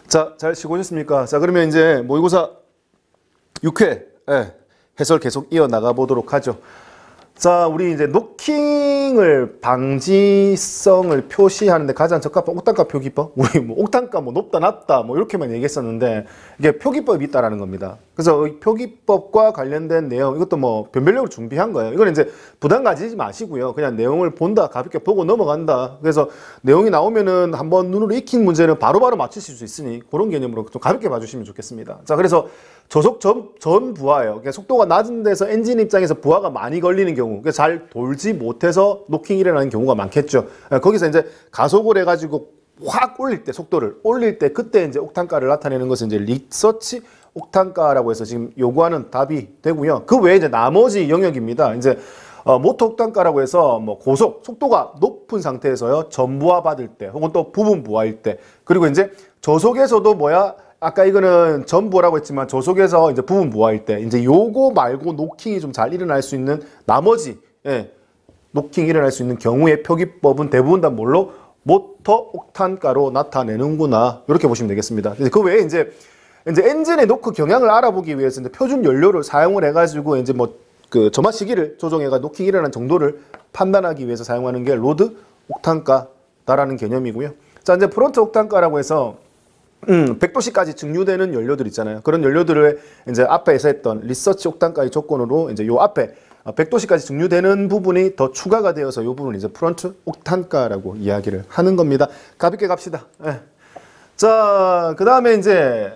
자, 잘 쉬고 오셨습니까? 자, 그러면 이제 모의고사 6회 해설 계속 이어나가 보도록 하죠. 자, 우리 이제 노킹을 방지성을 표시하는데 가장 적합한 옥탄가 표기법? 우리 뭐 옥탄가 뭐 높다 낮다 뭐 이렇게만 얘기했었는데 이게 표기법이 있다라는 겁니다. 그래서 이 표기법과 관련된 내용 이것도 뭐 변별력으로 준비한 거예요. 이거는 이제 부담 가지지 마시고요. 그냥 내용을 본다, 가볍게 보고 넘어간다. 그래서 내용이 나오면은 한번 눈으로 익힌 문제는 바로바로 맞추실 수 있으니 그런 개념으로 좀 가볍게 봐주시면 좋겠습니다. 자, 그래서 저속 전 부하예요. 그러니까 속도가 낮은 데서 엔진 입장에서 부하가 많이 걸리는 경우, 그러니까 잘 돌지 못해서 노킹이 일어나는 경우가 많겠죠. 거기서 이제 가속을 해가지고 확 올릴 때, 속도를 올릴 때, 그때 이제 옥탄가를 나타내는 것은 이제 리서치 옥탄가라고 해서 지금 요구하는 답이 되고요. 그 외에 이제 나머지 영역입니다. 이제 모터 옥탄가라고 해서 뭐 고속, 속도가 높은 상태에서요, 전부하 받을 때, 혹은 또 부분 부하일 때, 그리고 이제 저속에서도 아까 이거는 전부라고 했지만 저속에서 이제 부분 부하일 때 이제 요거 말고 노킹이 좀 잘 일어날 수 있는 나머지 노킹이 일어날 수 있는 경우의 표기법은 대부분 다 뭘로? 모터 옥탄가로 나타내는구나. 이렇게 보시면 되겠습니다. 그 외에 이제 엔진의 노크 경향을 알아보기 위해서 이제 표준 연료를 사용을 해가지고 이제 뭐 그 점화 시기를 조정해가 노킹이 일어난 정도를 판단하기 위해서 사용하는 게 로드 옥탄가다라는 개념이고요. 자, 이제 프론트 옥탄가라고 해서 100도씨까지 증류되는 연료들 있잖아요. 그런 연료들을 이제 앞에서 했던 리서치 옥탄가의 조건으로 이제 요 앞에 100도씨까지 증류되는 부분이 더 추가가 되어서 요 부분을 이제 프론트 옥탄가라고 이야기를 하는 겁니다. 가볍게 갑시다. 자, 그 다음에 이제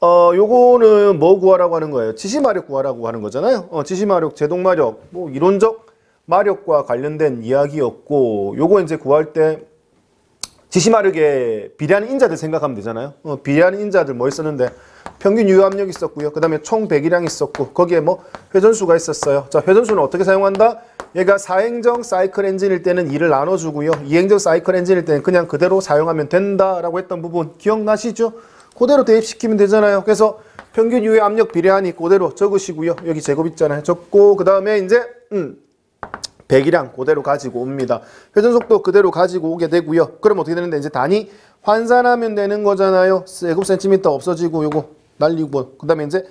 요거는 뭐 구하라고 하는 거예요? 지시마력 구하라고 하는 거잖아요. 지시마력, 제동마력, 뭐 이론적 마력과 관련된 이야기였고, 요거 이제 구할 때 지시마력에 비례하는 인자들 생각하면 되잖아요. 비례하는 인자들 뭐 있었는데 평균 유압력이 있었고요. 그 다음에 총 배기량이 있었고, 거기에 뭐 회전수가 있었어요. 자, 회전수는 어떻게 사용한다? 얘가 4행정 사이클 엔진일 때는 2를 나눠주고요. 2행정 사이클 엔진일 때는 그냥 그대로 사용하면 된다라고 했던 부분 기억나시죠? 그대로 대입시키면 되잖아요. 그래서 평균 유압력 비례하니 그대로 적으시고요. 여기 제곱 있잖아요. 적고, 그 다음에 이제 배기량 그대로 가지고 옵니다. 회전속도 그대로 가지고 오게 되고요. 그럼 어떻게 되는데 이제 단위 환산하면 되는 거잖아요. 제곱센티미터 없어지고 요거 날리고, 그 다음에 이제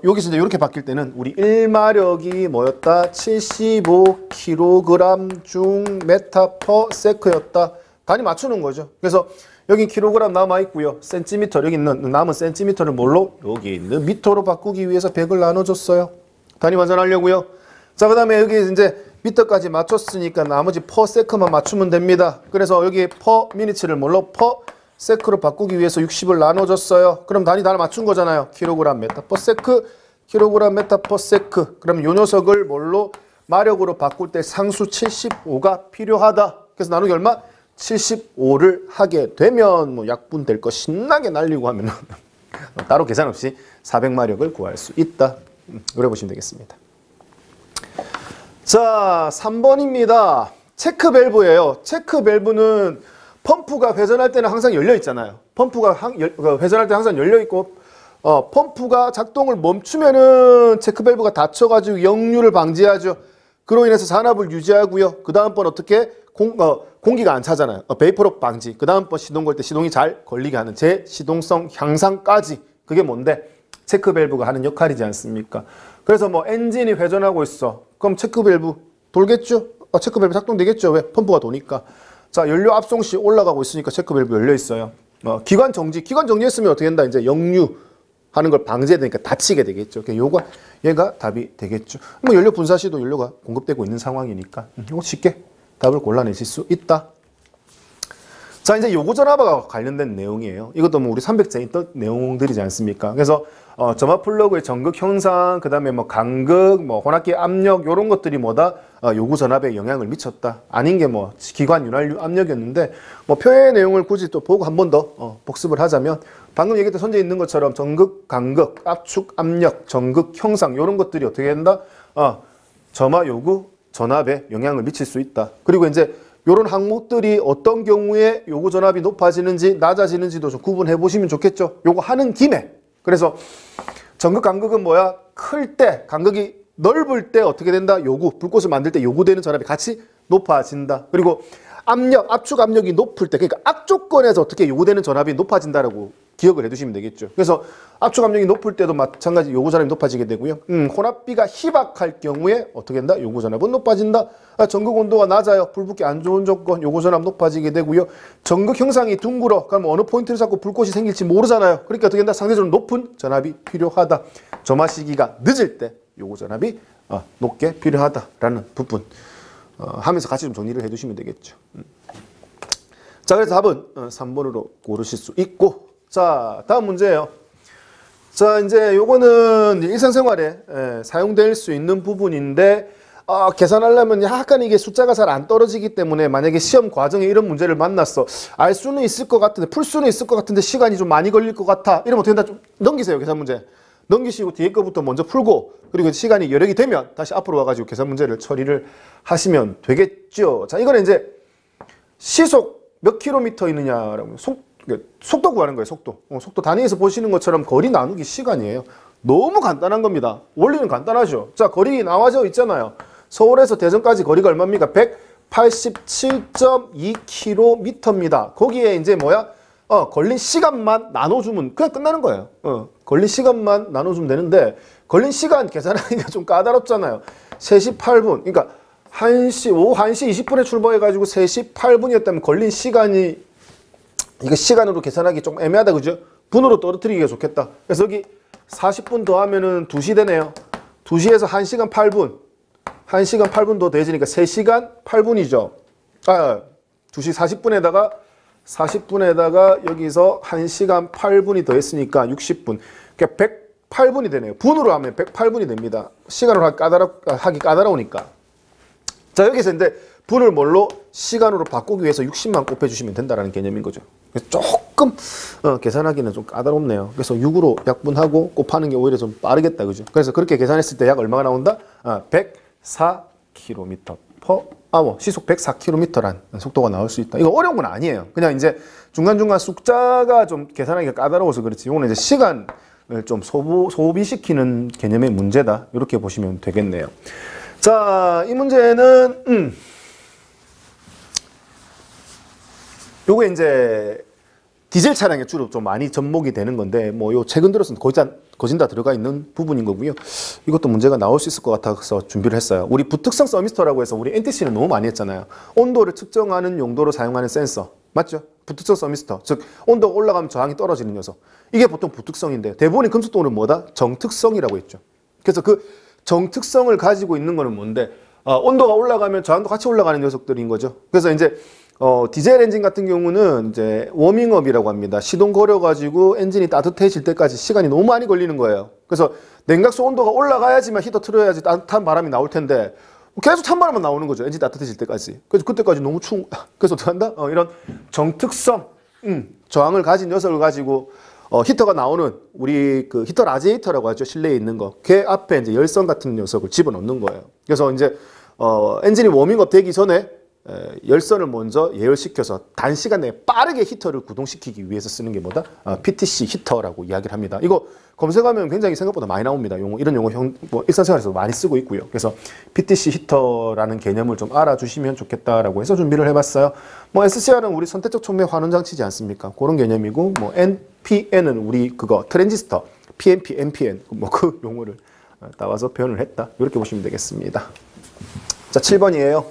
여기서 이제 이렇게 바뀔 때는 우리 1마력이 뭐였다? 75kg 중 메타 퍼 세크였다. 단위 맞추는 거죠. 그래서 여기 킬로그램 남아 있고요. 센티미터, 여기 있는 남은 센티미터를 뭘로? 여기 있는 미터로 바꾸기 위해서 100을 나눠줬어요. 단위 환산하려고요. 자, 그 다음에 여기 이제 미터까지 맞췄으니까 나머지 퍼 세크만 맞추면 됩니다. 그래서 여기 퍼 미니츠를 뭘로? 퍼 세크로 바꾸기 위해서 60을 나눠줬어요. 그럼 단위 다 맞춘 거잖아요. 킬로그램 메타 퍼 세크, 킬로그램 메타 퍼 세크. 그럼 요 녀석을 뭘로? 마력으로 바꿀 때 상수 75가 필요하다. 그래서 나누기 얼마? 75를 하게 되면 뭐 약분될 거 신나게 날리고 하면 따로 계산 없이 400마력을 구할 수 있다. 그래 보시면 되겠습니다. 자, 3번입니다. 체크 밸브예요. 체크 밸브는 펌프가 회전할 때는 항상 열려 있잖아요. 펌프가 회전할 때 항상 열려 있고, 펌프가 작동을 멈추면은 체크 밸브가 닫혀가지고 역류를 방지하죠. 그로 인해서 산압을 유지하고요. 그 다음번 어떻게 공기가 안 차잖아요. 베이퍼록 방지. 그 다음번 시동 걸 때 시동이 잘 걸리게 하는 제시동성 향상까지. 그게 뭔데? 체크 밸브가 하는 역할이지 않습니까? 그래서 뭐 엔진이 회전하고 있어. 그럼 체크 밸브 돌겠죠? 체크 밸브 작동되겠죠? 왜? 펌프가 도니까. 자, 연료 압송시 올라가고 있으니까 체크 밸브 열려 있어요. 기관 정지했으면 어떻게 된다? 이제 역류 하는 걸 방지해야 되니까 닫히게 되겠죠. 얘가 답이 되겠죠. 뭐 연료 분사 시도 연료가 공급되고 있는 상황이니까 이거 쉽게 답을 골라내실 수 있다. 자, 이제 요구 전압과 관련된 내용이에요. 이것도 뭐 우리 300제 있던 내용들이지 않습니까? 그래서 점화 플러그의 전극 형상, 그 다음에 뭐 간극, 뭐 혼합기 압력 요런 것들이 뭐다? 요구 전압에 영향을 미쳤다. 아닌 게 뭐 기관 윤활유 압력이었는데 뭐 표의 내용을 굳이 또 보고 한 번 더 복습을 하자면 방금 얘기했던 선제에 있는 것처럼 전극, 간극, 압축, 압력, 전극 형상 요런 것들이 어떻게 된다? 점화 요구 전압에 영향을 미칠 수 있다. 그리고 이제 요런 항목들이 어떤 경우에 요구 전압이 높아지는지 낮아지는지도 좀 구분해 보시면 좋겠죠. 요거 하는 김에. 그래서 전극, 간극은 뭐야? 클 때, 간극이 넓을 때 어떻게 된다? 요구, 불꽃을 만들 때 요구되는 전압이 같이 높아진다. 그리고 압축 압력이 높을 때, 그러니까 악조건에서 어떻게 요구되는 전압이 높아진다라고 기억을 해두시면 되겠죠. 그래서 압축 압력이 높을 때도 마찬가지 요구 전압이 높아지게 되고요. 혼합비가 희박할 경우에 어떻게 된다? 요구 전압은 높아진다. 전극 온도가 낮아요. 불 붙기 안 좋은 조건, 요구 전압 높아지게 되고요. 전극 형상이 둥글어. 그럼 어느 포인트를 잡고 불꽃이 생길지 모르잖아요. 그러니까 어떻게 된다? 상대적으로 높은 전압이 필요하다. 점화 시기가 늦을 때 요구 전압이 높게 필요하다라는 부분 하면서 같이 좀 정리를 해두시면 되겠죠. 자, 그래서 답은 3번으로 고르실 수 있고, 자, 다음 문제예요. 자, 이제 요거는 일상생활에 사용될 수 있는 부분인데 계산하려면 약간 이게 숫자가 잘 안 떨어지기 때문에 만약에 시험 과정에 이런 문제를 만났어. 알 수는 있을 것 같은데, 풀 수는 있을 것 같은데 시간이 좀 많이 걸릴 것 같아. 이러면 어떻게 된다? 좀 넘기세요, 계산 문제. 넘기시고 뒤에 거부터 먼저 풀고, 그리고 시간이 여력이 되면 다시 앞으로 와가지고 계산 문제를 처리를 하시면 되겠죠. 자, 이거는 이제 시속 몇 킬로미터 있느냐라고 속도 구하는 거예요. 속도 단위에서 보시는 것처럼 거리 나누기 시간이에요. 너무 간단한 겁니다. 원리는 간단하죠. 자, 거리 나와져 있잖아요. 서울에서 대전까지 거리가 얼마입니까? 187.2km입니다. 거기에 이제 뭐야? 걸린 시간만 나눠주면 그냥 끝나는 거예요. 걸린 시간만 나눠주면 되는데, 걸린 시간 계산하기가 좀 까다롭잖아요. 3시 8분. 그러니까 오후 1시 20분에 출발해가지고 3시 8분이었다면 걸린 시간이, 이거 시간으로 계산하기 좀 애매하다, 그죠? 분으로 떨어뜨리기가 좋겠다. 그래서 여기 40분 더하면은 2시 되네요. 2시에서 1시간 8분. 1시간 8분 더 더해지니까 3시간 8분이죠. 2시 40분에다가 여기서 1시간 8분이 더했으니까 60분. 그러니까 108분이 되네요. 분으로 하면 108분이 됩니다. 시간으로 하기 까다로우니까. 자, 여기서 이제 분을 뭘로? 시간으로 바꾸기 위해서 60만 곱해주시면 된다는 개념인 거죠. 그래서 조금 계산하기는 좀 까다롭네요. 그래서 6으로 약분하고 곱하는 게 오히려 좀 빠르겠다, 그죠? 그래서 그렇게 계산했을 때 약 얼마가 나온다? 104km/h. 시속 104km란 속도가 나올 수 있다. 이거 어려운 건 아니에요. 그냥 이제 중간중간 숫자가 좀 계산하기가 까다로워서 그렇지. 이거는 이제 시간을 좀 소비시키는 개념의 문제다. 이렇게 보시면 되겠네요. 자, 이 문제는 요게 이제 디젤 차량에 주로 좀 많이 접목이 되는 건데, 뭐 요 최근 들어서는 거진 다 들어가 있는 부분인 거고요. 이것도 문제가 나올 수 있을 것 같아서 준비를 했어요. 우리 부특성 서미스터라고 해서 우리 NTC는 너무 많이 했잖아요. 온도를 측정하는 용도로 사용하는 센서. 맞죠? 부특성 서미스터. 즉 온도가 올라가면 저항이 떨어지는 녀석. 이게 보통 부특성인데, 대부분의 금속도는 뭐다? 정특성이라고 했죠. 그래서 그 정특성을 가지고 있는 거는 뭔데? 온도가 올라가면 저항도 같이 올라가는 녀석들인 거죠. 그래서 이제 디젤 엔진 같은 경우는 이제 워밍업이라고 합니다. 시동 걸어가지고 엔진이 따뜻해질 때까지 시간이 너무 많이 걸리는 거예요. 그래서 냉각수 온도가 올라가야지만 히터 틀어야지 따뜻한 바람이 나올 텐데 계속 찬 바람만 나오는 거죠. 엔진 따뜻해질 때까지. 그래서 그때까지 너무 그래서 어떻게 한다? 이런 정특성, 저항을 가진 녀석을 가지고 히터가 나오는 우리 그 히터 라지에이터라고 하죠. 실내에 있는 거. 걔 앞에 이제 열선 같은 녀석을 집어넣는 거예요. 그래서 이제 엔진이 워밍업 되기 전에 열선을 먼저 예열시켜서 단시간 내에 빠르게 히터를 구동시키기 위해서 쓰는 게 뭐다? PTC 히터라고 이야기를 합니다. 이거 검색하면 굉장히 생각보다 많이 나옵니다. 이런 용어 뭐 일상생활에서 많이 쓰고 있고요. 그래서 PTC 히터라는 개념을 좀 알아주시면 좋겠다라고 해서 준비를 해봤어요. 뭐 SCR은 우리 선택적 촉매 환원 장치지 않습니까? 그런 개념이고, 뭐 NPN은 우리 그거 트랜지스터, PNP, NPN 뭐 그 용어를 따와서 표현을 했다. 이렇게 보시면 되겠습니다. 자, 7번이에요.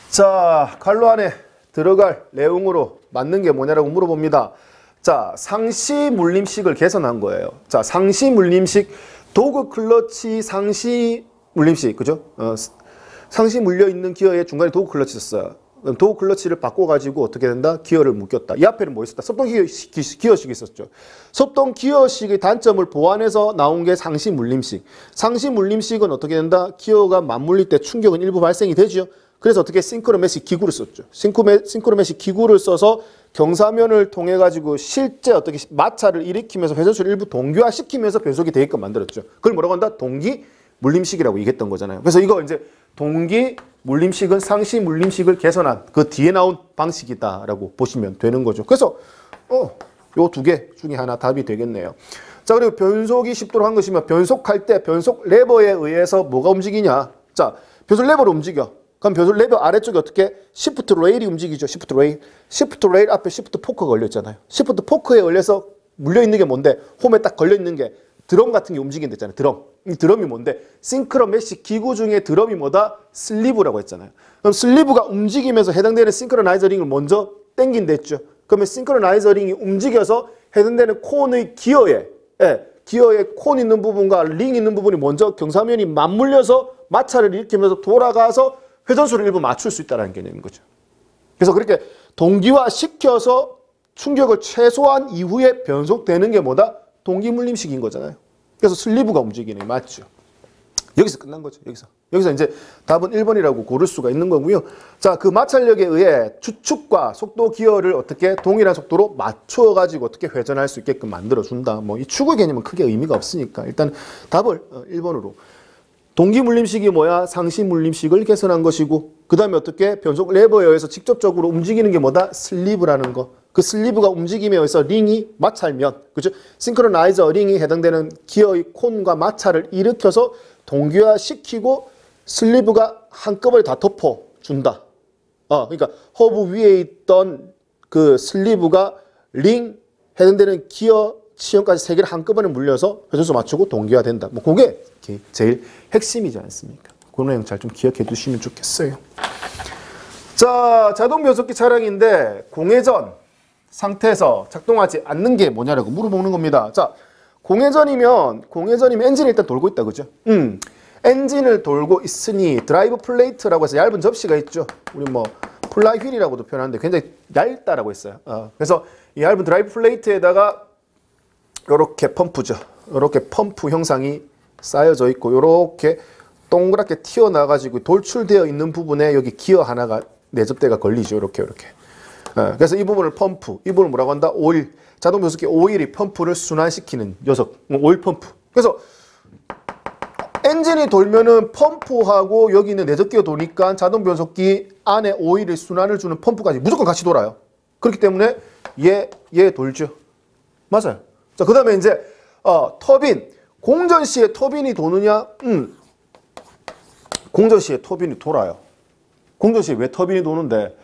자, 갈로 안에 들어갈 내용으로 맞는 게 뭐냐라고 물어봅니다. 자, 상시 물림식을 개선한 거예요. 자, 상시 물림식, 도그 클러치 상시 물림식, 그죠? 상시 물려 있는 기어에 중간에 도그 클러치 있었어요. 도그 클러치를 바꿔가지고 어떻게 된다? 기어를 묶였다. 이 앞에는 뭐 있었다? 섭동 기어식이 있었죠. 섭동 기어식의 단점을 보완해서 나온 게 상시 물림식. 상시 물림식은 어떻게 된다? 기어가 맞물릴 때 충격은 일부 발생이 되죠. 그래서 어떻게 싱크로매식 기구를 썼죠. 싱크로매식 기구를 써서 경사면을 통해 가지고 실제 어떻게 마찰을 일으키면서 회전수를 일부 동기화시키면서 변속이 되게끔 만들었죠. 그걸 뭐라고 한다? 동기 물림식이라고 얘기했던 거잖아요. 그래서 이거 이제 동기 물림식은 상시 물림식을 개선한 그 뒤에 나온 방식이다라고 보시면 되는 거죠. 그래서 요 두 개 중에 하나 답이 되겠네요. 자, 그리고 변속이 10도로 한 것이면 변속할 때 변속 레버에 의해서 뭐가 움직이냐? 자, 변속 레버를 움직여. 그럼 변속 레버 아래쪽에 어떻게 시프트 레일이 움직이죠. 시프트 레일. 시프트 레일 앞에 시프트 포크가 걸려 있잖아요. 시프트 포크에 걸려서 물려 있는 게 뭔데? 홈에 딱 걸려 있는 게 드럼 같은 게 움직인다 했잖아요. 드럼. 이 드럼이 뭔데? 싱크로 메쉬 기구 중에 드럼이 뭐다? 슬리브라고 했잖아요. 그럼 슬리브가 움직이면서 해당되는 싱크로나이저 링을 먼저 당긴다 했죠. 그러면 싱크로나이저 링이 움직여서 해당되는 콘의 기어에 기어에 콘 있는 부분과 링 있는 부분이 먼저 경사면이 맞물려서 마찰을 일으키면서 돌아가서 회전수를 일부 맞출 수 있다는 개념인 거죠. 그래서 그렇게 동기화시켜서 충격을 최소화한 이후에 변속되는 게 뭐다? 동기물림식인 거잖아요. 그래서 슬리브가 움직이는 게 맞죠. 여기서 끝난 거죠. 여기서 이제 답은 1번이라고 고를 수가 있는 거고요. 자, 그 마찰력에 의해 추축과 속도 기어를 어떻게 동일한 속도로 맞춰가지고 어떻게 회전할 수 있게끔 만들어준다. 뭐 이 축의 개념은 크게 의미가 없으니까 일단 답을 1번으로. 동기물림식이 뭐야? 상시물림식을 개선한 것이고 그 다음에 어떻게 변속 레버에 의해서 직접적으로 움직이는 게 뭐다? 슬리브라는 거. 그 슬리브가 움직임에 의해서 링이 마찰면, 그죠? 싱크로나이저 링이 해당되는 기어의 콘과 마찰을 일으켜서 동기화시키고 슬리브가 한꺼번에 다 덮어준다. 그러니까 허브 위에 있던 그 슬리브가 링 해당되는 기어 치형까지 세 개를 한꺼번에 물려서 회전수 맞추고 동기화된다. 뭐 그게 제일 핵심이지 않습니까? 그 내용 잘 좀 기억해 두시면 좋겠어요. 자, 자동 변속기 차량인데 공회전 상태에서 작동하지 않는 게 뭐냐라고 물어보는 겁니다. 자, 공회전이면 엔진이 일단 돌고 있다, 그죠? 엔진을 돌고 있으니 드라이브 플레이트라고 해서 얇은 접시가 있죠. 우리 뭐 플라이 휠이라고도 표현하는데 굉장히 얇다라고 했어요. 그래서 이 얇은 드라이브 플레이트에다가 요렇게 펌프죠. 요렇게 펌프 형상이 쌓여져 있고 요렇게 동그랗게 튀어나와가지고 돌출되어 있는 부분에 여기 기어 하나가 내접대가 걸리죠. 요렇게. 그래서 이 부분을 펌프, 이 부분을 뭐라고 한다? 오일. 자동 변속기 오일이 펌프를 순환시키는 녀석. 오일 펌프. 그래서 엔진이 돌면은 펌프하고 여기 있는 내접기가 도니까 자동 변속기 안에 오일을 순환을 주는 펌프까지 무조건 같이 돌아요. 그렇기 때문에 얘 돌죠. 맞아요. 자, 그 다음에 이제 터빈. 공전 시에 터빈이 도느냐? 공전 시에 터빈이 돌아요. 공전 시에 왜 터빈이 도는데?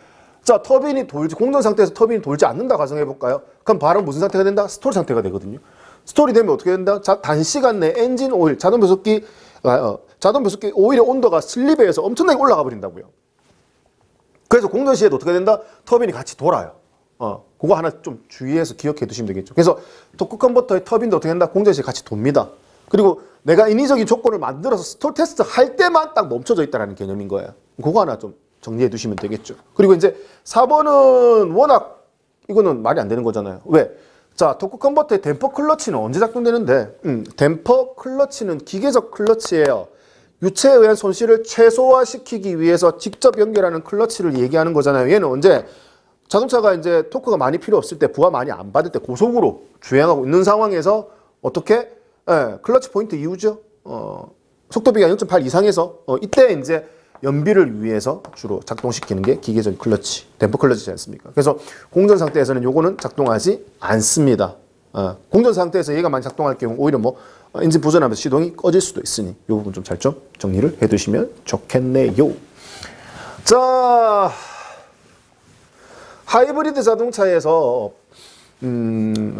자, 터빈이 돌지, 공전 상태에서 터빈이 돌지 않는다 가정해 볼까요? 그럼 바로 무슨 상태가 된다? 스톨 상태가 되거든요. 스톨이 되면 어떻게 된다? 단시간 내 엔진 오일, 자동 변속기 오일의 온도가 슬립에서 엄청나게 올라가 버린다고요. 그래서 공전 시에도 어떻게 된다? 터빈이 같이 돌아요. 그거 하나 좀 주의해서 기억해 두시면 되겠죠. 그래서 토크 컨버터의 터빈도 어떻게 된다? 공전 시에 같이 돕니다. 그리고 내가 인위적인 조건을 만들어서 스톨 테스트 할 때만 딱 멈춰져 있다는 개념인 거예요. 그거 하나 좀 정리해 두시면 되겠죠. 그리고 이제 4번은 워낙 이거는 말이 안 되는 거잖아요. 왜? 자, 토크 컨버터의 댐퍼 클러치는 언제 작동되는데? 댐퍼 클러치는 기계적 클러치예요. 유체에 의한 손실을 최소화시키기 위해서 직접 연결하는 클러치를 얘기하는 거잖아요. 얘는 언제? 자동차가 이제 토크가 많이 필요 없을 때, 부하 많이 안 받을 때 고속으로 주행하고 있는 상황에서 어떻게? 클러치 포인트 이후죠. 속도비가 0.8 이상에서 이때 이제 연비를 위해서 주로 작동시키는 게 기계적 클러치, 댐퍼 클러치지 않습니까? 그래서 공전 상태에서는 요거는 작동하지 않습니다. 공전 상태에서 얘가 많이 작동할 경우 오히려 뭐 엔진 보전하면서 시동이 꺼질 수도 있으니 이 부분 좀 잘 좀 정리를 해두시면 좋겠네요. 자, 하이브리드 자동차에서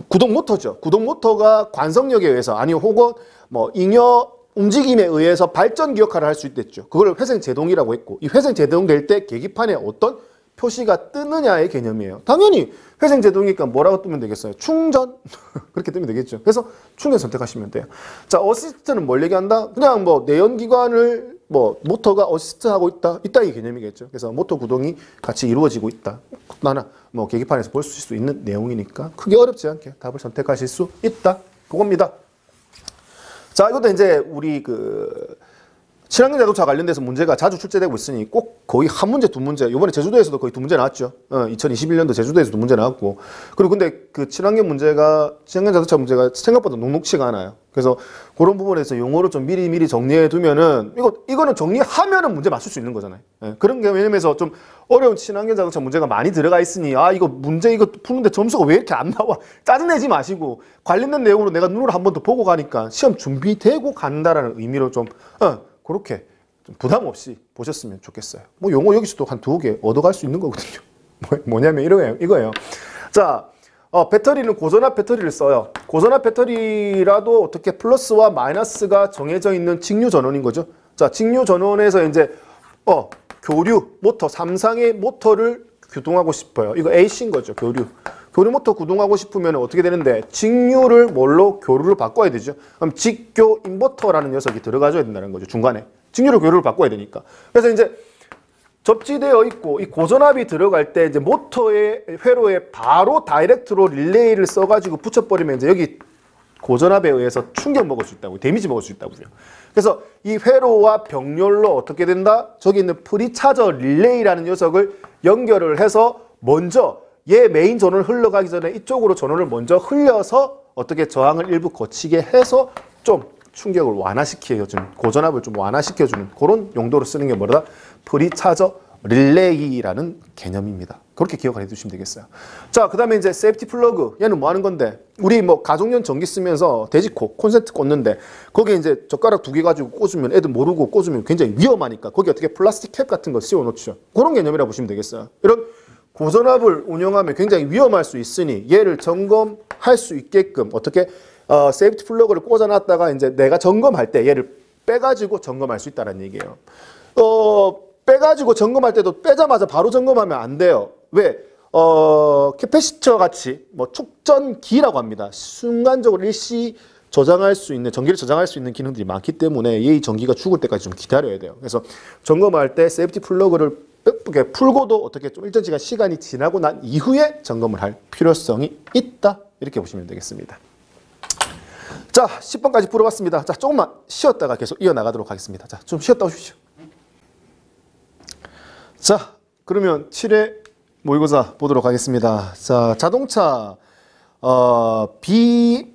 구동 모터죠. 구동 모터가 관성력에 의해서 혹은 뭐 잉여 움직임에 의해서 발전기 역할을 할 수 있댔죠. 그걸 회생제동이라고 했고, 이 회생제동될 때 계기판에 어떤 표시가 뜨느냐의 개념이에요. 당연히 회생제동이니까 뭐라고 뜨면 되겠어요? 충전? 그렇게 뜨면 되겠죠. 그래서 충전 선택하시면 돼요. 자, 어시스트는 뭘 얘기한다? 그냥 뭐 내연기관을 모터가 어시스트하고 있다 이 개념이겠죠. 그래서 모터 구동이 같이 이루어지고 있다. 하나 뭐 계기판에서 볼 수 있는 내용이니까 크게 어렵지 않게 답을 선택하실 수 있다. 그겁니다. 자, 이것도 이제 우리 친환경 자동차 관련돼서 문제가 자주 출제되고 있으니 꼭 거의 한 문제, 두 문제. 이번에 제주도에서도 거의 두 문제 나왔죠. 2021년도 제주도에서도 문제 나왔고. 그리고 근데 그 친환경 자동차 문제가 생각보다 녹록치가 않아요. 그래서 그런 부분에서 용어를 좀 미리 정리해 두면은 이거는 정리하면은 문제 맞출 수 있는 거잖아요. 그런 개념에서 좀 어려운 친환경 자동차 문제가 많이 들어가 있으니 이거 푸는데 점수가 왜 이렇게 안 나와? 짜증내지 마시고 관련된 내용으로 내가 눈으로 한 번 더 보고 가니까 시험 준비되고 간다라는 의미로 좀 그렇게 좀 부담 없이 보셨으면 좋겠어요. 뭐 용어 여기서도 한 2개 얻어갈 수 있는 거거든요. 뭐냐면 이거예요. 자, 배터리는 고전압 배터리를 써요. 고전압 배터리라도 어떻게 플러스와 마이너스가 정해져 있는 직류 전원인 거죠. 자, 직류 전원에서 이제 교류 모터, 삼상의 모터를 구동하고 싶어요. 이거 AC인 거죠. 교류 모터 구동하고 싶으면 어떻게 되는데 직류를 뭘로 교류를 바꿔야 되죠. 그럼 직교 인버터라는 녀석이 들어가줘야 된다는 거죠. 중간에 직류로 교류를 바꿔야 되니까. 그래서 이제 접지되어 있고 이 고전압이 들어갈 때 이제 모터의 회로에 바로 다이렉트로 릴레이를 써가지고 붙여버리면 이제 여기 고전압에 의해서 충격 먹을 수 있다고, 데미지 먹을 수 있다고요. 그래서 이 회로와 병렬로 어떻게 된다? 저기 있는 프리차저 릴레이라는 녀석을 연결을 해서 먼저 얘 메인 전원을 흘러가기 전에 이쪽으로 전원을 먼저 흘려서 어떻게 저항을 일부 거치게 해서 좀 충격을 완화시켜요. 좀 고전압을 좀 완화시켜주는 그런 용도로 쓰는 게 뭐다? 프리차저 릴레이라는 개념입니다. 그렇게 기억을 해두시면 되겠어요. 자, 그 다음에 이제 세이프티 플러그. 얘는 뭐 하는 건데? 우리 뭐 가족용 전기 쓰면서 돼지코, 콘센트 꽂는데 거기에 이제 젓가락 2개 가지고 꽂으면 애들 모르고 꽂으면 굉장히 위험하니까 거기 어떻게 플라스틱 캡 같은 거 씌워 놓죠. 그런 개념이라고 보시면 되겠어요. 이런 고전압을 운영하면 굉장히 위험할 수 있으니 얘를 점검할 수 있게끔 어떻게 세이프티 플러그를 꽂아놨다가 이제 내가 점검할 때 얘를 빼가지고 점검할 수 있다는 얘기예요. 빼가지고 점검할 때도 빼자마자 바로 점검하면 안 돼요. 왜? 캐패시터 같이 뭐 축전기라고 합니다. 순간적으로 일시 저장할 수 있는, 전기를 저장할 수 있는 기능들이 많기 때문에 이 전기가 죽을 때까지 좀 기다려야 돼요. 그래서 점검할 때 세이프티 플러그를 빽빽하게 풀고도 어떻게 좀 일정 시간이 지나고 난 이후에 점검을 할 필요성이 있다. 이렇게 보시면 되겠습니다. 자, 10번까지 풀어봤습니다. 자, 조금만 쉬었다가 계속 이어나가도록 하겠습니다. 자, 좀 쉬었다 오십시오. 자, 그러면 7회 모의고사 보도록 하겠습니다. 자, 자동차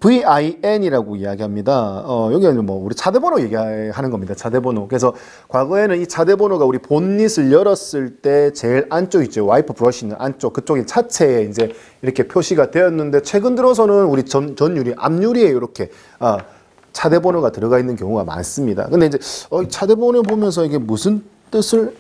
VIN이라고 이야기합니다. 여기는 뭐 우리 차대번호 얘기하는 겁니다. 차대번호. 그래서 과거에는 이 차대번호가 우리 본닛을 열었을 때 제일 안쪽 있죠. 와이퍼 브러쉬 있는 안쪽 그쪽에 차체에 이제 이렇게 표시가 되었는데 최근 들어서는 우리 전유리, 앞유리에 이렇게 차대번호가 들어가 있는 경우가 많습니다. 근데 이제 차대번호 보면서 이게 무슨 뜻을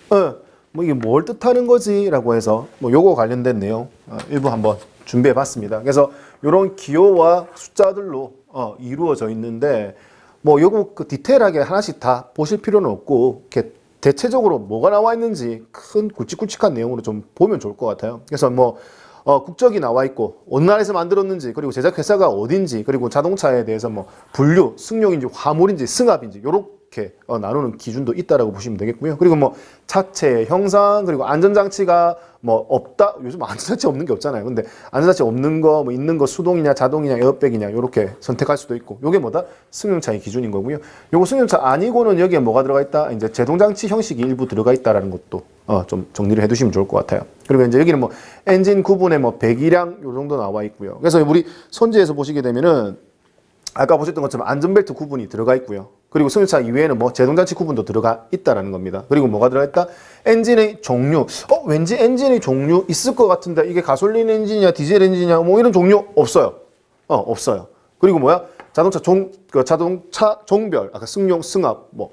뭐 이게 뭘 뜻하는 거지? 라고 해서 뭐 요거 관련된 내용 일부 한번 준비해 봤습니다. 그래서 이런 기호와 숫자들로 이루어져 있는데 뭐 요거 그 디테일하게 하나씩 다 보실 필요는 없고 이렇게 대체적으로 뭐가 나와 있는지 큰 굵직굵직한 내용으로 좀 보면 좋을 것 같아요. 그래서 뭐 국적이 나와 있고 어느 나라에서 만들었는지 그리고 제작 회사가 어딘지 그리고 자동차에 대해서 뭐 분류, 승용인지 화물인지 승합인지 요렇게 나누는 기준도 있다라고 보시면 되겠고요. 그리고 뭐 차체 형상 그리고 안전장치가 뭐 없다. 요즘 안전장치 없는 게 없잖아요. 근데 안전장치 없는 거 뭐 있는 거 수동이냐 자동이냐 에어백이냐 요렇게 선택할 수도 있고 요게 뭐다? 승용차의 기준인 거고요. 요거 승용차 아니고는 여기에 뭐가 들어가 있다? 이제 제동장치 형식이 일부 들어가 있다라는 것도 좀 정리를 해두시면 좋을 것 같아요. 그리고 이제 여기는 뭐 엔진 구분에 뭐 배기량 요 정도 나와 있고요. 그래서 우리 선지에서 보시게 되면은 아까 보셨던 것처럼 안전벨트 구분이 들어가 있고요. 그리고 승용차 이외에는 뭐 제동장치 구분도 들어가 있다라는 겁니다. 그리고 뭐가 들어가 있다? 엔진의 종류. 왠지 엔진의 종류 있을 것 같은데 이게 가솔린 엔진이냐 디젤 엔진이냐 뭐 이런 종류 없어요. 없어요. 그리고 뭐야? 자동차 종별, 아까 승용, 승합, 뭐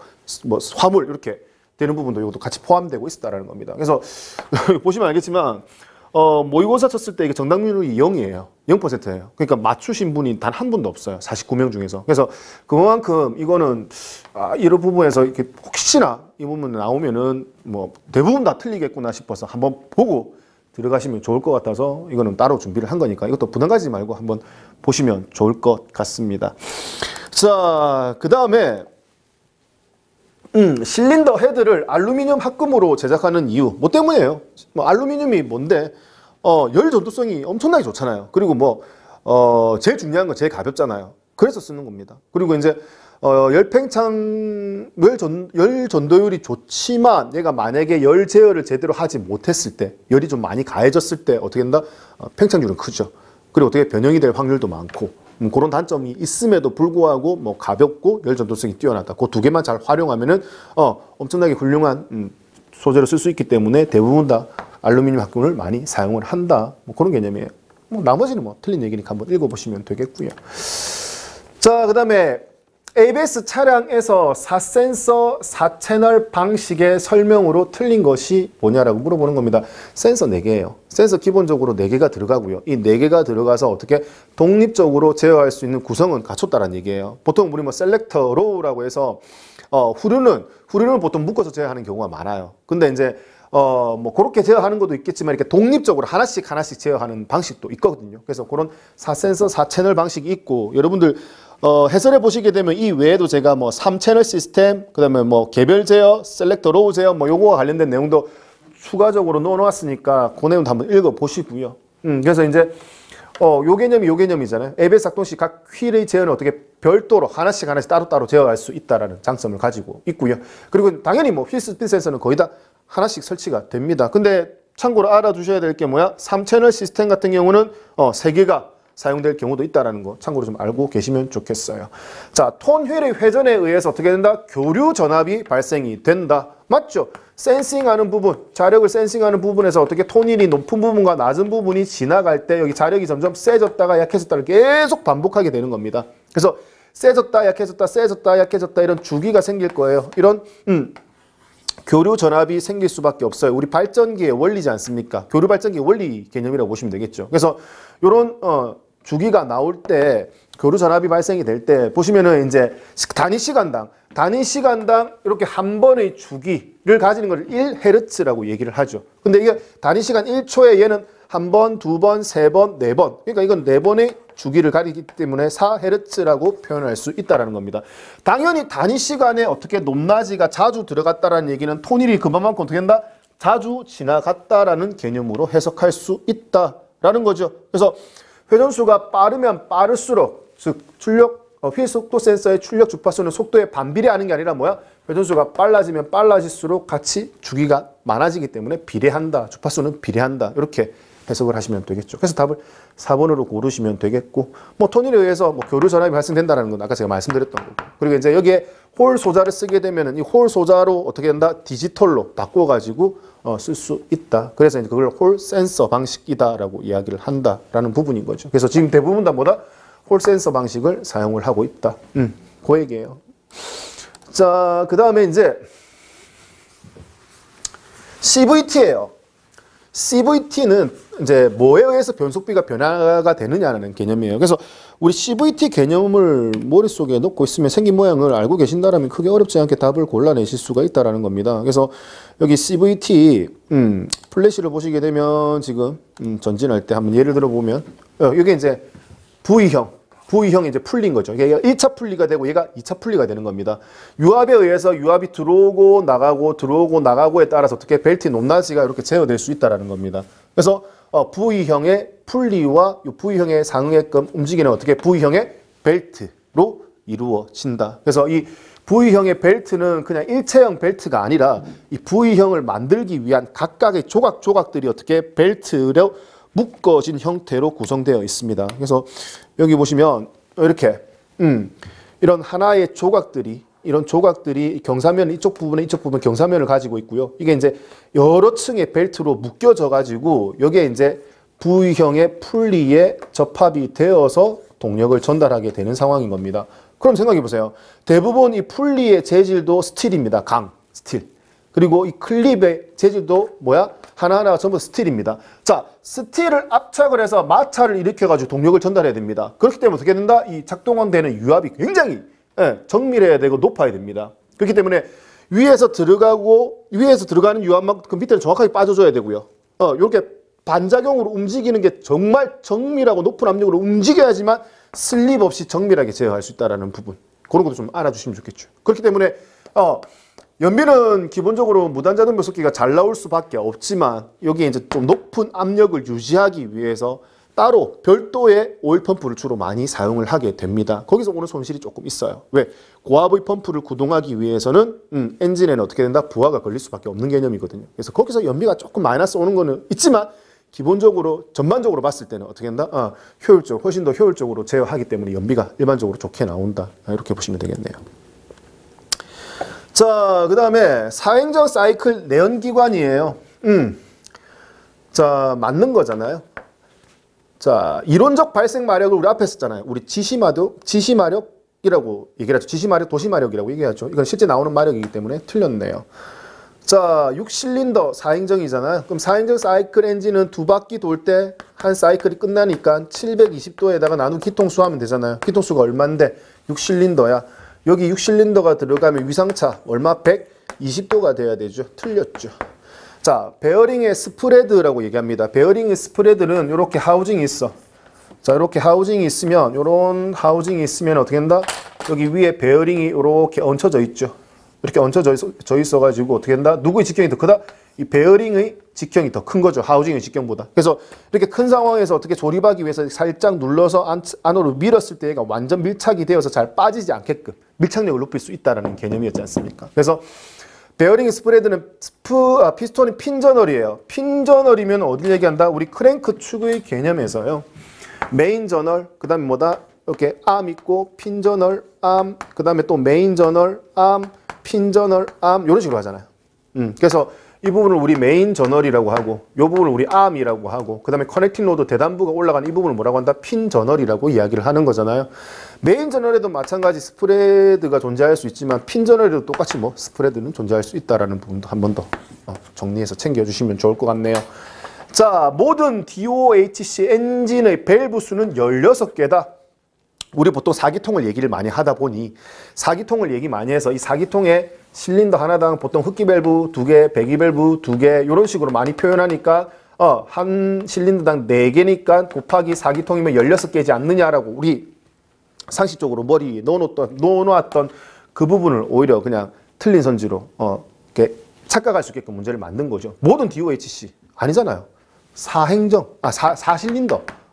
화물 이렇게 되는 부분도 이것도 같이 포함되고 있다라는 겁니다. 그래서 보시면 알겠지만 모의고사 쳤을 때 이게 정답률이 0이에요. 0%예요. 그러니까 맞추신 분이 단 한 분도 없어요. 49명 중에서. 그래서 그만큼 이거는 이런 부분에서 이렇게 혹시나 이 부분 나오면은 뭐 대부분 다 틀리겠구나 싶어서 한번 보고 들어가시면 좋을 것 같아서 이거는 따로 준비를 한 거니까 이것도 부담 가지지 말고 한번 보시면 좋을 것 같습니다. 자, 그 다음에 실린더 헤드를 알루미늄 합금으로 제작하는 이유 뭐 때문이에요? 뭐 알루미늄이 뭔데 열 전도성이 엄청나게 좋잖아요. 그리고 뭐 제일 중요한 건 제일 가볍잖아요. 그래서 쓰는 겁니다. 그리고 이제 열 전도율이 좋지만 얘가 만약에 열 제어를 제대로 하지 못했을 때 열이 좀 많이 가해졌을 때 어떻게 된다? 팽창률은 크죠. 그리고 어떻게 변형이 될 확률도 많고 그런 단점이 있음에도 불구하고 뭐 가볍고 열 전도성이 뛰어나다. 그 두 개만 잘 활용하면은 엄청나게 훌륭한 소재로 쓸 수 있기 때문에 대부분 다 알루미늄 합금을 많이 사용을 한다. 뭐 그런 개념이에요. 뭐 나머지는 뭐 틀린 얘기니까 한번 읽어보시면 되겠고요. 자, 그 다음에 ABS 차량에서 4센서 4채널 방식의 설명으로 틀린 것이 뭐냐라고 물어보는 겁니다. 센서 4개예요. 센서 기본적으로 4개가 들어가고요. 이 4개가 들어가서 어떻게 독립적으로 제어할 수 있는 구성은 갖췄다는 얘기예요. 보통 우리 뭐 셀렉터 로우라고 해서 후륜은 보통 묶어서 제어하는 경우가 많아요. 근데 이제 뭐 그렇게 제어하는 것도 있겠지만 이렇게 독립적으로 하나씩 제어하는 방식도 있거든요. 그래서 그런 4센서 4채널 방식이 있고, 여러분들 해설해 보시게 되면 이 외에도 제가 뭐 3채널 시스템, 그다음에 뭐 개별 제어, 셀렉터 로우 제어, 뭐 요거와 관련된 내용도 추가적으로 넣어 놓았으니까 그 내용도 한번 읽어 보시고요. 그래서 이제 요 개념이잖아요. ABS 작동 시 각 휠의 제어는 어떻게 별도로 하나씩 따로따로 제어할 수 있다라는 장점을 가지고 있고요. 그리고 당연히 뭐 휠 스피드 센서는 거의 다 하나씩 설치가 됩니다. 근데 참고로 알아두셔야 될 게 뭐야? 3채널 시스템 같은 경우는 3개가 사용될 경우도 있다는 거 참고로 좀 알고 계시면 좋겠어요. 자, 톤 휠의 회전에 의해서 어떻게 된다? 교류 전압이 발생이 된다. 맞죠? 센싱하는 부분, 자력을 센싱하는 부분에서 어떻게 톤 휠이 높은 부분과 낮은 부분이 지나갈 때 여기 자력이 점점 세졌다가 약해졌다를 계속 반복하게 되는 겁니다. 그래서 세졌다, 약해졌다, 세졌다, 약해졌다 이런 주기가 생길 거예요. 이런 교류 전압이 생길 수밖에 없어요. 우리 발전기의 원리지 않습니까? 교류 발전기의 원리 개념이라고 보시면 되겠죠. 그래서 이런 주기가 나올 때, 교류 전압이 발생이 될 때 보시면은 이제 단위 시간당 이렇게 한 번의 주기를 가지는 걸 1헤르츠라고 얘기를 하죠. 근데 이게 단위 시간 1초에 얘는 한 번, 두 번, 세 번, 네 번. 그러니까 이건 네 번의 주기를 가리기 때문에 4헤르츠라고 표현할 수 있다는 겁니다. 당연히 단위 시간에 어떻게 높낮이가 자주 들어갔다라는 얘기는 톤힐이 그만큼 어떻게 된다? 자주 지나갔다라는 개념으로 해석할 수 있다라는 거죠. 그래서 회전수가 빠르면 빠를수록, 즉 휠 속도 센서의 출력 주파수는 속도에 반비례하는 게 아니라 뭐야? 회전수가 빨라지면 빨라질수록 같이 주기가 많아지기 때문에 비례한다. 주파수는 비례한다. 이렇게 해석을 하시면 되겠죠. 그래서 답을 4번으로 고르시면 되겠고, 뭐 톤힐에 의해서 뭐 교류 전압이 발생된다는 건 아까 제가 말씀드렸던 거고, 그리고 이제 여기에 홀 소자를 쓰게 되면은 이 홀 소자로 어떻게 된다? 디지털로 바꿔가지고 쓸 수 있다. 그래서 이제 그걸 홀 센서 방식이다라고 이야기를 한다라는 부분인 거죠. 그래서 지금 대부분 다 뭐다? 홀 센서 방식을 사용을 하고 있다. 그 얘기예요. 자, 그 다음에 이제 CVT예요. CVT는 이제 뭐에 의해서 변속비가 변화가 되느냐는 개념이에요. 그래서 우리 CVT 개념을 머릿속에 넣고 있으면 생긴 모양을 알고 계신다면 크게 어렵지 않게 답을 골라내실 수가 있다는 겁니다. 그래서 여기 CVT 플래시를 보시게 되면 지금 전진할 때 한번 예를 들어 보면 이게 이제 V형이 이제 풀린 거죠. 얘가 1차 풀리가 되고 얘가 2차 풀리가 되는 겁니다. 유압에 의해서 유압이 들어오고 나가고에 따라서 어떻게 벨트 높낮이가 이렇게 제어될 수 있다는 겁니다. 그래서 V형의 풀리와 이 V형에 상응게끔 움직이는 어떻게 V형의 벨트로 이루어진다. 그래서 이 V형의 벨트는 그냥 일체형 벨트가 아니라 이 V형을 만들기 위한 각각의 조각들이 어떻게 벨트로 묶어진 형태로 구성되어 있습니다. 그래서 여기 보시면 이렇게 이런 하나의 조각들이 경사면 이쪽 부분 경사면을 가지고 있고요. 이게 이제 여러 층의 벨트로 묶여져 가지고 여기에 이제 V형의 풀리에 접합이 되어서 동력을 전달하게 되는 상황인 겁니다. 그럼 생각해 보세요. 대부분 이 풀리의 재질도 스틸입니다. 스틸. 그리고 이 클립의 재질도 뭐야? 하나하나가 전부 스틸입니다. 자, 스틸을 압착을 해서 마찰을 일으켜가지고 동력을 전달해야 됩니다. 그렇기 때문에 어떻게 된다? 이 작동되는 유압이 굉장히 정밀해야 되고 높아야 됩니다. 그렇기 때문에 위에서 들어가는 유압만큼 밑에는 정확하게 빠져줘야 되고요. 이렇게 반작용으로 움직이는 게 정말 정밀하고 높은 압력으로 움직여야지만 슬립 없이 정밀하게 제어할 수 있다는 부분. 그런 것도 좀 알아주시면 좋겠죠. 그렇기 때문에 연비는 기본적으로 무단자동 변속기가 잘 나올 수밖에 없지만 여기에 이제 좀 높은 압력을 유지하기 위해서 따로 별도의 오일 펌프를 주로 많이 사용을 하게 됩니다. 거기서 오는 손실이 조금 있어요. 왜? 고압의 펌프를 구동하기 위해서는 엔진에는 어떻게 된다? 부하가 걸릴 수밖에 없는 개념이거든요. 그래서 거기서 연비가 조금 마이너스 오는 거는 있지만 기본적으로 전반적으로 봤을 때는 어떻게 된다? 훨씬 더 효율적으로 제어하기 때문에 연비가 일반적으로 좋게 나온다. 이렇게 보시면 되겠네요. 자, 그 다음에 사행정 사이클 내연기관이에요. 자, 맞는 거잖아요. 자, 이론적 발생 마력을 우리 앞에 썼잖아요. 우리 지시마력, 마력이라고 얘기를 하죠. 지시마력, 도시마력이라고 얘기하죠. 이건 실제 나오는 마력이기 때문에 틀렸네요. 자, 6실린더 4행정이잖아요. 그럼 4행정 사이클 엔진은 두 바퀴 돌 때 한 사이클이 끝나니까 720도에다가 나누기 기통수 하면 되잖아요. 기통수가 얼마인데 6실린더야. 여기 6실린더가 들어가면 위상차 얼마? 120도가 돼야 되죠. 틀렸죠. 자, 베어링의 스프레드라고 얘기합니다. 베어링의 스프레드는 이렇게 하우징이 있어. 자, 이렇게 하우징이 있으면, 요런 하우징이 있으면 어떻게 된다? 여기 위에 베어링이 이렇게 얹혀져 있죠. 이렇게 얹혀져 있어가지고 어떻게 된다? 누구의 직경이 더 크다? 이 베어링의 직경이 더 큰 거죠. 하우징의 직경보다. 그래서 이렇게 큰 상황에서 어떻게 조립하기 위해서 살짝 눌러서 안으로 밀었을 때 얘가 완전 밀착이 되어서 잘 빠지지 않게끔 밀착력을 높일 수 있다는 개념이었지 않습니까? 그래서 베어링 스프레드는 피스톤이 핀저널이에요. 핀저널이면 어딜 얘기한다? 우리 크랭크 축의 개념에서요. 메인 저널, 그 다음에 뭐다? 이렇게 암 있고, 핀저널, 암, 그 다음에 또 메인 저널, 암, 핀저널, 암, 이런 식으로 하잖아요. 그래서 이 부분을 우리 메인 저널이라고 하고, 이 부분을 우리 암이라고 하고, 그 다음에 커넥팅 로드 대단부가 올라가는 이 부분을 뭐라고 한다? 핀 저널이라고 이야기를 하는 거잖아요. 메인 저널에도 마찬가지 스프레드가 존재할 수 있지만, 핀 저널에도 똑같이 뭐 스프레드는 존재할 수 있다라는 부분도 한 번 더 정리해서 챙겨주시면 좋을 것 같네요. 자, 모든 DOHC 엔진의 밸브 수는 16개다. 우리 보통 4기통을 얘기를 많이 하다 보니 4기통을 얘기 많이 해서 이 4기통에 실린더 하나당 보통 흡기 밸브 2개, 배기 밸브 2개 이런 식으로 많이 표현하니까 한 실린더당 4개니까 곱하기 4기통이면 16개지 않느냐라고 우리 상식적으로 머리에 넣어놓았던 그 부분을 오히려 그냥 틀린 선지로 이렇게 착각할 수 있게끔 문제를 만든 거죠. 모든 DOHC 아니잖아요. 4실린더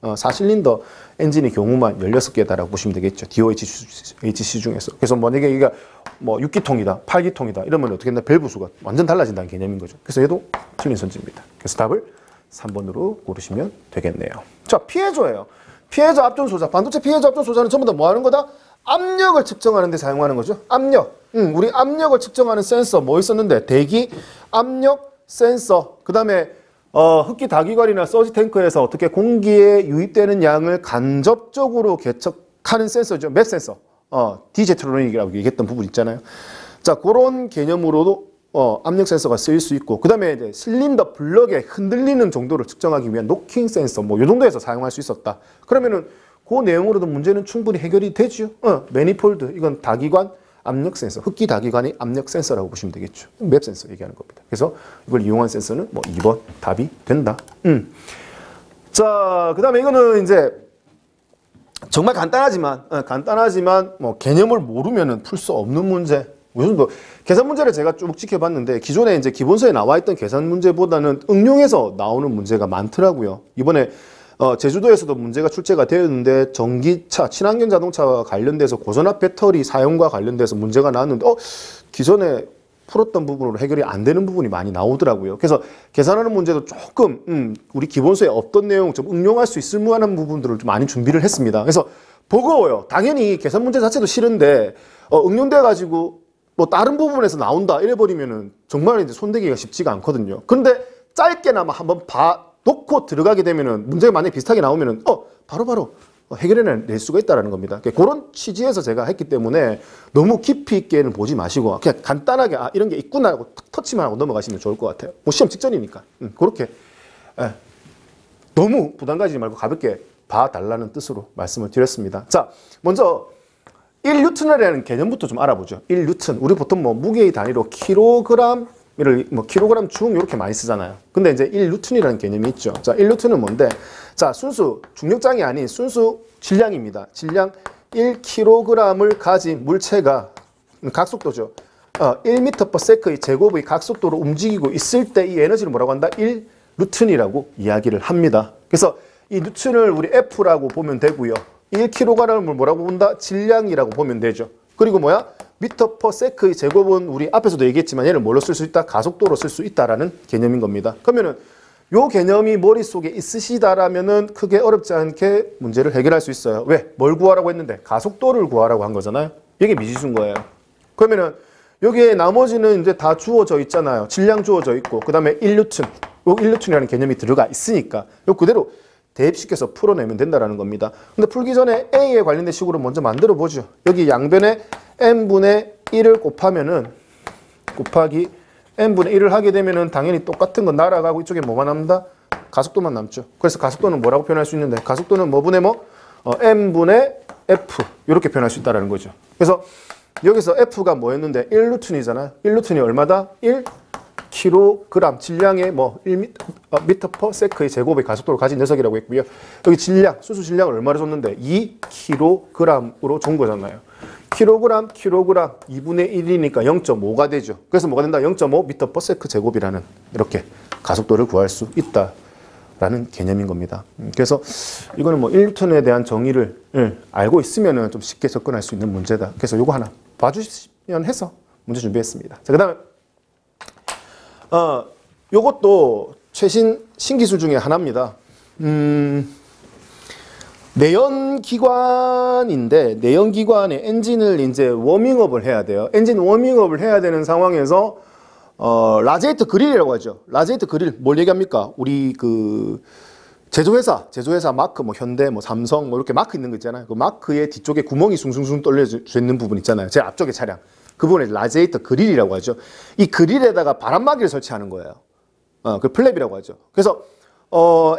4실린더 엔진의 경우만 16개다라고 보시면 되겠죠. DOHC 중에서. 그래서 만약에 이게 뭐 6기통이다, 8기통이다 이러면 어떻게 된다? 밸브 수가 완전 달라진다는 개념인 거죠. 그래서 얘도 틀린 선지입니다. 그래서 답을 3번으로 고르시면 되겠네요. 자, 피해조예요. 피해조 앞전 소자. 반도체 피해조 앞전 소자는 전부 다 뭐 하는 거다? 압력을 측정하는 데 사용하는 거죠. 압력. 우리 압력을 측정하는 센서 뭐 있었는데? 대기 압력 센서. 그 다음에 흡기 다기관이나 서지 탱크에서 어떻게 공기에 유입되는 양을 간접적으로 계측하는 센서죠. 맥 센서. 디제트로닉이라고 얘기했던 부분 있잖아요. 자, 그런 개념으로도 압력 센서가 쓰일 수 있고, 그 다음에 이제 실린더 블럭의 흔들리는 정도를 측정하기 위한 노킹 센서, 뭐, 요 정도에서 사용할 수 있었다. 그러면은, 그 내용으로도 문제는 충분히 해결이 되죠. 매니폴드, 이건 다기관 압력 센서, 흡기 다기관의 압력 센서라고 보시면 되겠죠. 맵 센서 얘기하는 겁니다. 그래서 이걸 이용한 센서는 뭐 2번 답이 된다. 자, 그 다음에 이거는 이제 정말 간단하지만 뭐 개념을 모르면은 풀 수 없는 문제. 요즘 뭐 계산 문제를 제가 쭉 지켜봤는데 기존에 이제 기본서에 나와 있던 계산 문제보다는 응용해서 나오는 문제가 많더라고요. 이번에 제주도에서도 문제가 출제가 되었는데 전기차, 친환경 자동차와 관련돼서 고전압 배터리 사용과 관련돼서 문제가 나왔는데 기존에 풀었던 부분으로 해결이 안 되는 부분이 많이 나오더라고요. 그래서 계산하는 문제도 조금 우리 기본서에 없던 내용 좀 응용할 수 있을 만한 부분들을 좀 많이 준비를 했습니다. 그래서 버거워요. 당연히 계산 문제 자체도 싫은데 응용돼 가지고 뭐 다른 부분에서 나온다 이래버리면은 정말 이제 손대기가 쉽지가 않거든요. 그런데 짧게나마 한번 놓고 들어가게 되면은 문제가 만약에 비슷하게 나오면은 바로바로 해결해낼 수가 있다는 겁니다. 그런 취지에서 제가 했기 때문에 너무 깊이 있게는 보지 마시고 그냥 간단하게 이런 게 있구나 하고 터치만 하고 넘어가시면 좋을 것 같아요. 뭐 시험 직전이니까 그렇게 너무 부담 가지지 말고 가볍게 봐달라는 뜻으로 말씀을 드렸습니다. 자, 먼저 1뉴턴이라는 개념부터 좀 알아보죠. 1뉴턴. 우리 보통 뭐 무게의 단위로 킬로그램 뭐 킬로그램 중 이렇게 많이 쓰잖아요. 근데 이제 1뉴턴이라는 개념이 있죠. 자, 1뉴턴은 뭔데? 자, 순수 중력장이 아닌 순수 질량입니다. 질량 1kg을 가진 물체가 각속도죠. 1m/s의 제곱의 각속도로 움직이고 있을 때 이 에너지를 뭐라고 한다? 1뉴턴이라고 이야기를 합니다. 그래서 이 뉴턴을 우리 F라고 보면 되고요. 1kg을 뭐라고 본다? 질량이라고 보면 되죠. 그리고 뭐야? 미터/s의 제곱은 우리 앞에서도 얘기했지만 얘를 뭘로 쓸 수 있다? 가속도로 쓸 수 있다라는 개념인 겁니다. 그러면은 요 개념이 머릿속에 있으시다라면은 크게 어렵지 않게 문제를 해결할 수 있어요. 왜? 뭘 구하라고 했는데? 가속도를 구하라고 한 거잖아요. 이게 미지수인 거예요. 그러면은 여기에 나머지는 이제 다 주어져 있잖아요. 질량 주어져 있고 그 다음에 1뉴턴. 요 1뉴턴이라는 개념이 들어가 있으니까 요 그대로 대입시켜서 풀어내면 된다는 겁니다. 근데 풀기 전에 A에 관련된 식으로 먼저 만들어 보죠. 여기 양변에 n분의 1을 곱하면은 곱하기 n분의 1을 하게 되면은 당연히 똑같은 건 날아가고 이쪽에 뭐만 남는다? 가속도만 남죠. 그래서 가속도는 뭐라고 표현할 수 있는데 가속도는 뭐분의 뭐? n분의 f 이렇게 표현할 수 있다는 거죠. 그래서 여기서 f가 뭐였는데 1뉴턴이잖아요. 1뉴턴이 얼마다? 1kg 질량의 뭐 1m/s의 제곱의 가속도를 가진 녀석이라고 했고요. 여기 질량, 수소 질량을 얼마로 줬는데 2kg으로 준 거잖아요. kg 2분의 1이니까 0.5가 되죠. 그래서 뭐가 된다? 0.5m/s 제곱이라는 이렇게 가속도를 구할 수 있다라는 개념인 겁니다. 그래서 이거는 뭐 1뉴턴에 대한 정의를 알고 있으면은 좀 쉽게 접근할 수 있는 문제다. 그래서 요거 하나 봐주시면 해서 문제 준비했습니다. 자, 그다음에 요것도 최신 신기술 중에 하나입니다. 내연기관인데 내연기관의 엔진을 이제 워밍업을 해야 돼요. 엔진 워밍업을 해야 되는 상황에서 라지에이터 그릴이라고 하죠. 라지에이터 그릴 뭘 얘기합니까? 우리 그 제조회사 마크 뭐 현대 뭐 삼성 뭐 이렇게 마크 있는 거 있잖아요. 그 마크의 뒤쪽에 구멍이 숭숭숭 뚫려져 있는 부분 있잖아요. 제 앞쪽에 차량. 그 부분에 라지에이터 그릴이라고 하죠. 이 그릴에다가 바람막이를 설치하는 거예요. 그 플랩이라고 하죠. 그래서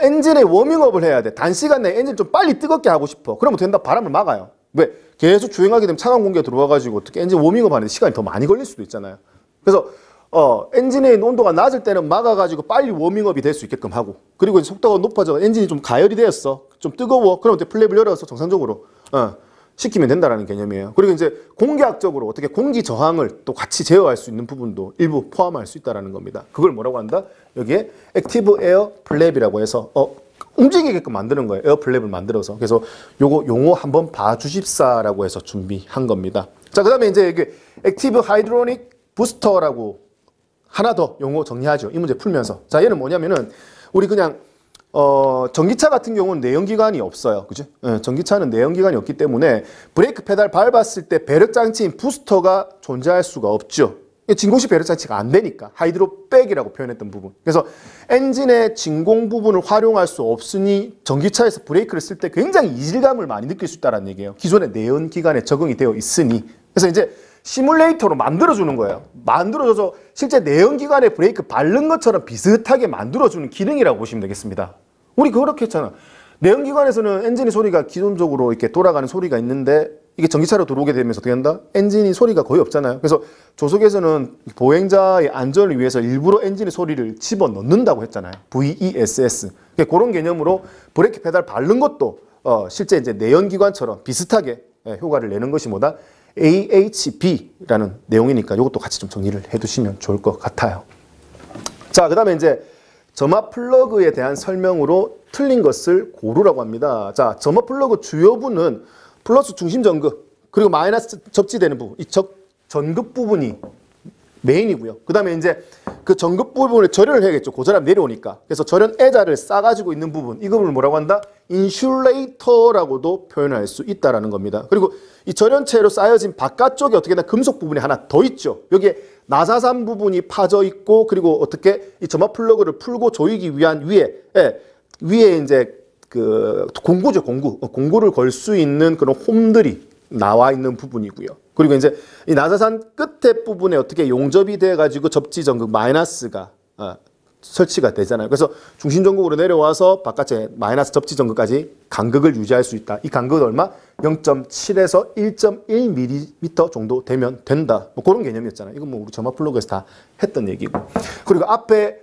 엔진에 워밍업을 해야 돼. 단시간 내에 엔진 좀 빨리 뜨겁게 하고 싶어. 그러면 된다. 바람을 막아요. 왜? 계속 주행하게 되면 차가운 공기가 들어와가지고 어떻게 엔진 워밍업 하는데 시간이 더 많이 걸릴 수도 있잖아요. 그래서 엔진의 온도가 낮을 때는 막아가지고 빨리 워밍업이 될 수 있게끔 하고, 그리고 이제 속도가 높아져 엔진이 좀 가열이 되었어. 좀 뜨거워. 그럼 이제 플랩을 열어서 정상적으로 시키면 된다라는 개념이에요. 그리고 이제 공기학적으로 어떻게 공기 저항을 또 같이 제어할 수 있는 부분도 일부 포함할 수 있다라는 겁니다. 그걸 뭐라고 한다? 여기에 액티브 에어 플랩이라고 해서 움직이게끔 만드는 거예요. 에어 플랩을 만들어서. 그래서 요거 용어 한번 봐주십사라고 해서 준비한 겁니다. 자, 그다음에 이제 이게 액티브 하이드로닉 부스터라고 하나 더 용어 정리하죠. 이 문제 풀면서. 자, 얘는 뭐냐면은 우리 그냥 전기차 같은 경우는 내연기관이 없어요. 그죠? 전기차는 내연기관이 없기 때문에 브레이크 페달 밟았을 때 배력 장치인 부스터가 존재할 수가 없죠. 진공식 배력 장치가 안 되니까 하이드로백이라고 표현했던 부분. 그래서 엔진의 진공 부분을 활용할 수 없으니 전기차에서 브레이크를 쓸 때 굉장히 이질감을 많이 느낄 수 있다는 얘기예요. 기존의 내연기관에 적응이 되어 있으니. 그래서 이제 시뮬레이터로 만들어주는 거예요. 만들어줘서 실제 내연기관에 브레이크 바른 것처럼 비슷하게 만들어주는 기능이라고 보시면 되겠습니다. 우리 그렇게 했잖아. 내연기관에서는 엔진의 소리가 기존적으로 이렇게 돌아가는 소리가 있는데 이게 전기차로 들어오게 되면서 어떻게 한다? 엔진이 소리가 거의 없잖아요. 그래서 조속에서는 보행자의 안전을 위해서 일부러 엔진의 소리를 집어넣는다고 했잖아요. VESS. 그런 개념으로 브레이크 페달 바른 것도 실제 이제 내연기관처럼 비슷하게 효과를 내는 것이 뭐다? AHB라는 내용이니까 이것도 같이 좀 정리를 해두시면 좋을 것 같아요. 자, 그 다음에 이제 점화 플러그에 대한 설명으로 틀린 것을 고르라고 합니다. 자, 점화 플러그 주요부는 플러스 중심 전극 그리고 마이너스 접지되는 부분, 이 전극 부분이 메인이고요. 그 다음에 이제 그 전극 부분을 절연을 해야겠죠. 고절하면 내려오니까. 그래서 절연 애자를 싸가지고 있는 부분, 이 부분을 뭐라고 한다? 인슐레이터라고도 표현할 수 있다라는 겁니다. 그리고 이 절연체로 쌓여진 바깥쪽에 어떻게 나 금속 부분이 하나 더 있죠. 여기에 나사산 부분이 파져 있고, 그리고 어떻게 이 점화 플러그를 풀고 조이기 위한 위에 이제 그 공구죠, 공구를 걸 수 있는 그런 홈들이 나와 있는 부분이고요. 그리고 이제 이 나사산 끝에 부분에 어떻게 용접이 돼 가지고 접지 전극 마이너스가 설치가 되잖아요. 그래서 중심 전극으로 내려와서 바깥에 마이너스 접지 전극까지 간극을 유지할 수 있다. 이 간극은 얼마? 0.7에서 1.1mm 정도 되면 된다. 뭐 그런 개념이었잖아요. 이건 뭐 우리 점화 플러그에서 다 했던 얘기고. 그리고 앞에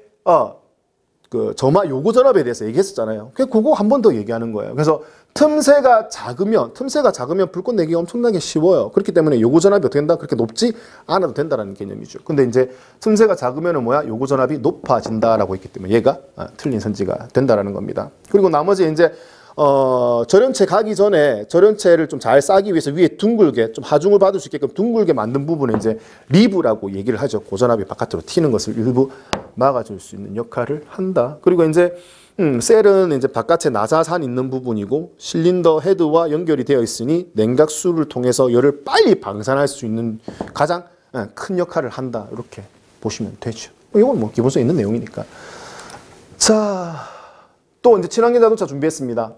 그 점화 요구 전압에 대해서 얘기했었잖아요. 그거 한 번 더 얘기하는 거예요. 그래서 틈새가 작으면 불꽃 내기가 엄청나게 쉬워요. 그렇기 때문에 요구 전압이 어떻게 된다? 그렇게 높지 않아도 된다라는 개념이죠. 근데 이제 틈새가 작으면은 뭐야? 요구 전압이 높아진다라고 했기 때문에 얘가 틀린 선지가 된다라는 겁니다. 그리고 나머지 이제 절연체 가기 전에 절연체를 좀 잘 싸기 위해서 위에 둥글게 좀 하중을 받을 수 있게끔 둥글게 만든 부분에 이제 리브라고 얘기를 하죠. 고전압이 바깥으로 튀는 것을 일부 막아줄 수 있는 역할을 한다. 그리고 이제 셀은 이제 바깥에 나사산 있는 부분이고 실린더 헤드와 연결이 되어 있으니 냉각수를 통해서 열을 빨리 방산할 수 있는 가장 큰 역할을 한다. 이렇게 보시면 되죠. 이건 뭐 기본적으로 있는 내용이니까. 자, 또 이제 친환경 자동차 준비했습니다.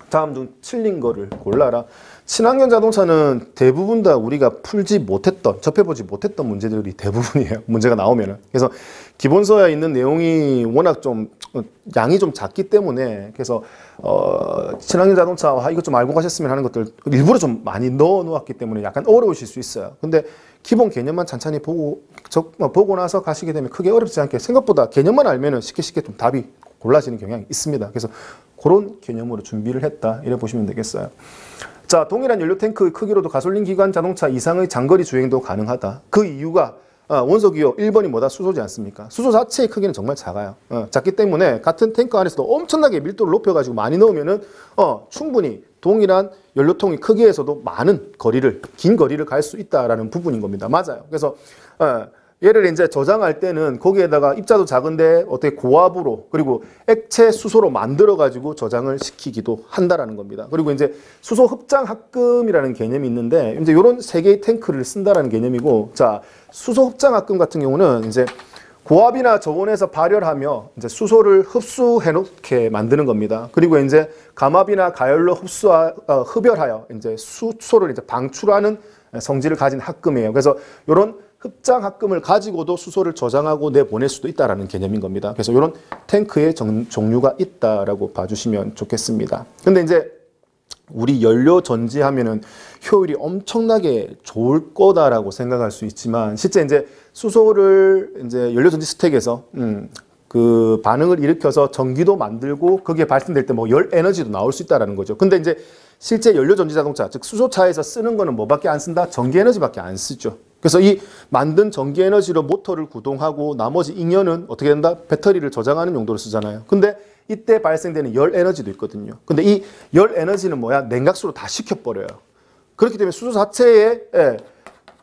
다음 중 틀린 거를 골라라. 친환경 자동차는 대부분 다 우리가 풀지 못했던, 접해보지 못했던 문제들이 대부분이에요. 문제가 나오면은. 그래서 기본서에 있는 내용이 워낙 좀 양이 좀 작기 때문에 그래서 친환경 자동차와 이것 좀 알고 가셨으면 하는 것들 일부러 좀 많이 넣어 놓았기 때문에 약간 어려우실 수 있어요. 근데 기본 개념만 찬찬히 보고 나서 가시게 되면 크게 어렵지 않게 생각보다 개념만 알면은 쉽게 좀 답이 골라지는 경향이 있습니다. 그래서 그런 개념으로 준비를 했다. 이래 보시면 되겠어요. 자, 동일한 연료 탱크 크기로도 가솔린 기관 자동차 이상의 장거리 주행도 가능하다. 그 이유가 원소기호 1번이 뭐다? 수소지 않습니까? 수소 자체의 크기는 정말 작아요. 작기 때문에 같은 탱크 안에서도 엄청나게 밀도를 높여가지고 많이 넣으면은 충분히 동일한 연료통의 크기에서도 많은 거리를, 긴 거리를 갈 수 있다라는 부분인 겁니다. 맞아요. 그래서 얘를 이제 저장할 때는 거기에다가 입자도 작은데 어떻게 고압으로 그리고 액체 수소로 만들어 가지고 저장을 시키기도 한다라는 겁니다. 그리고 이제 수소 흡장 합금이라는 개념이 있는데 이제 이런 세 개의 탱크를 쓴다라는 개념이고, 자, 수소 흡장 합금 같은 경우는 이제 고압이나 저온에서 발열하며 이제 수소를 흡수해 놓게 만드는 겁니다. 그리고 이제 감압이나 가열로 흡열하여 이제 수소를 이제 방출하는 성질을 가진 합금이에요. 그래서 이런 흡장 합금을 가지고도 수소를 저장하고 내보낼 수도 있다라는 개념인 겁니다. 그래서 이런 탱크의 종류가 있다라고 봐주시면 좋겠습니다. 근데 이제 우리 연료 전지하면은 효율이 엄청나게 좋을 거다라고 생각할 수 있지만 실제 이제 수소를 이제 연료 전지 스택에서 그 반응을 일으켜서 전기도 만들고 거기에 발생될 때 뭐 열 에너지도 나올 수 있다라는 거죠. 근데 이제 실제 연료 전지 자동차, 즉 수소차에서 쓰는 거는 뭐밖에 안 쓴다? 전기 에너지밖에 안 쓰죠. 그래서 이 만든 전기 에너지로 모터를 구동하고 나머지 잉여는 어떻게 된다? 배터리를 저장하는 용도로 쓰잖아요. 근데 이때 발생되는 열 에너지도 있거든요. 근데 이 열 에너지는 뭐야? 냉각수로 다 식혀버려요. 그렇기 때문에 수소 자체의